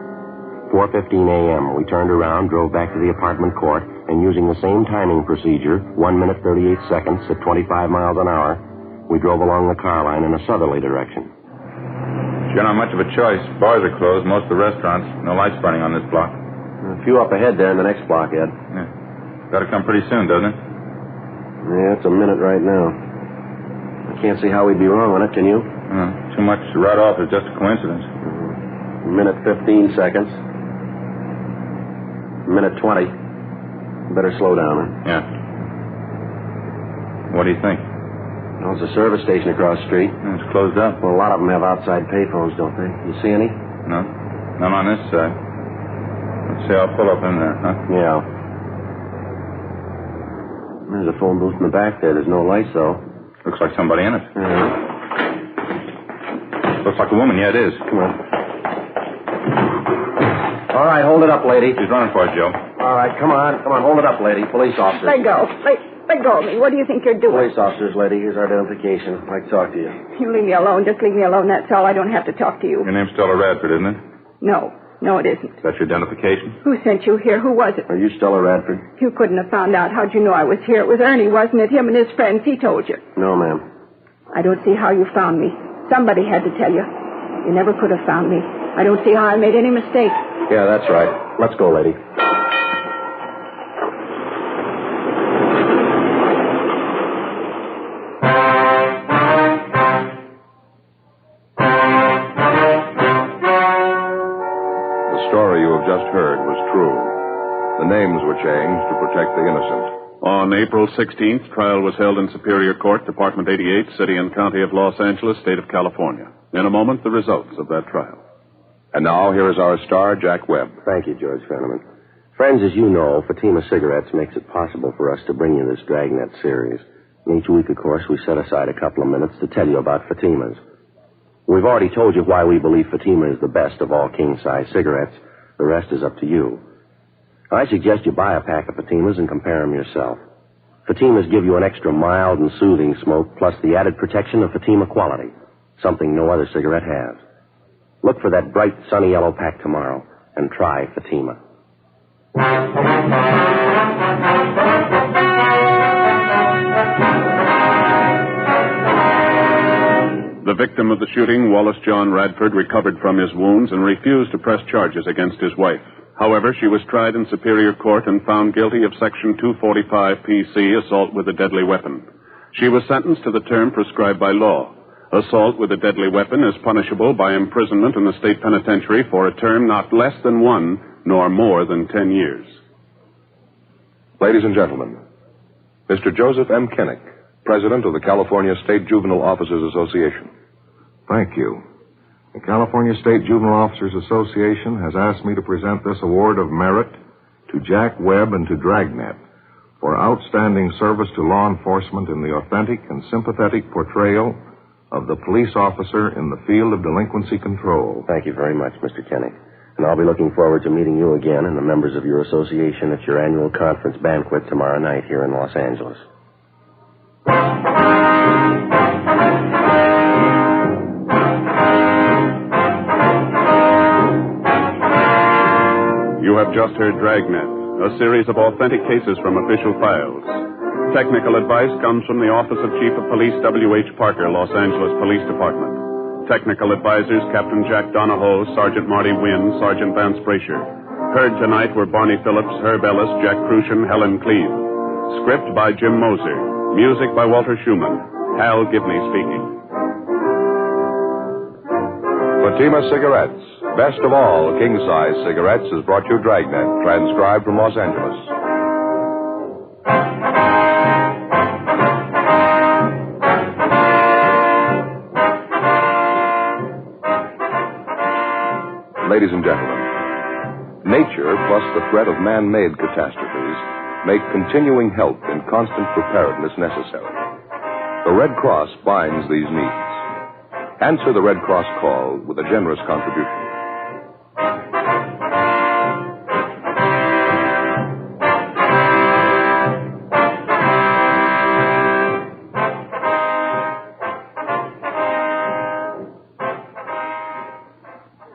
4:15 a.m., we turned around, drove back to the apartment court, and using the same timing procedure, 1 minute, 38 seconds at 25 miles an hour, we drove along the car line in a southerly direction. Sure not much of a choice. Bars are closed, most of the restaurants. No lights burning on this block. A few up ahead there in the next block, Ed. Yeah. Got to come pretty soon, doesn't it? Yeah, it's a minute right now. I can't see how we'd be wrong on it, can you? Too much to write off is just a coincidence. Minute 15 seconds. Minute 20. Better slow down, huh? Yeah. What do you think? Well, it's a service station across the street. It's closed up. Well, a lot of them have outside payphones, don't they? You see any? No. None on this side. Let's see, I'll pull up in there, huh? Yeah. There's a phone booth in the back there. There's no lights, though. Looks like somebody in it. Yeah. Looks like a woman. Yeah, it is. Come on. All right, hold it up, lady. She's running for it, Joe. All right, come on. Hold it up, lady. Police officer. Let go. Let go of me. What do you think you're doing? Police officers, lady. Here's our identification. I'd like to talk to you. You leave me alone. Just leave me alone. That's all. I don't have to talk to you. Your name's Stella Radford, isn't it? No, it isn't. That's your identification? Who sent you here? Who was it? Are you Stella Radford? You couldn't have found out. How'd you know I was here? It was Ernie, wasn't it? Him and his friends. He told you. No, ma'am. I don't see how you found me. Somebody had to tell you. You never could have found me. I don't see how I made any mistake. Yeah, that's right. Let's go, lady. The story you have just heard was true. The names were changed to protect the innocent. On April 16th, trial was held in Superior Court, Department 88, City and County of Los Angeles, State of California. In a moment, the results of that trial. And now, here is our star, Jack Webb. Thank you, George Fenneman. Friends, as you know, Fatima Cigarettes makes it possible for us to bring you this Dragnet series. And each week, of course, we set aside a couple of minutes to tell you about Fatima's. We've already told you why we believe Fatima is the best of all king-size cigarettes. The rest is up to you. I suggest you buy a pack of Fatimas and compare them yourself. Fatimas give you an extra mild and soothing smoke, plus the added protection of Fatima quality, something no other cigarette has. Look for that bright, sunny yellow pack tomorrow and try Fatima. The victim of the shooting, Wallace John Radford, recovered from his wounds and refused to press charges against his wife. However, she was tried in Superior Court and found guilty of Section 245 PC, assault with a deadly weapon. She was sentenced to the term prescribed by law. Assault with a deadly weapon is punishable by imprisonment in the state penitentiary for a term not less than 1 nor more than 10 years. Ladies and gentlemen, Mr. Joseph M. Kinnick, President of the California State Juvenile Officers Association. Thank you. The California State Juvenile Officers Association has asked me to present this award of merit to Jack Webb and to Dragnet for outstanding service to law enforcement in the authentic and sympathetic portrayal of the police officer in the field of delinquency control. Thank you very much, Mr. Kenny. And I'll be looking forward to meeting you again and the members of your association at your annual conference banquet tomorrow night here in Los Angeles. You have just heard Dragnet, a series of authentic cases from official files. Technical advice comes from the Office of Chief of Police W.H. Parker, Los Angeles Police Department. Technical advisors Captain Jack Donahoe, Sergeant Marty Wynn, Sergeant Vance Brasher. Heard tonight were Barney Phillips, Herb Ellis, Jack Crucian, Helen Cleve. Script by Jim Moser. Music by Walter Schumann. Hal Gibney speaking. Fatima Cigarettes, best of all king-size cigarettes, has brought you Dragnet, transcribed from Los Angeles. Ladies and gentlemen, nature plus the threat of man-made catastrophes make continuing help and constant preparedness necessary. The Red Cross binds these needs. Answer the Red Cross call with a generous contribution.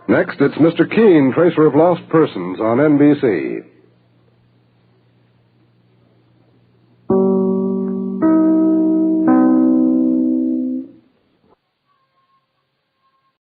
Next, it's Mr. Keene, Tracer of Lost Persons on NBC.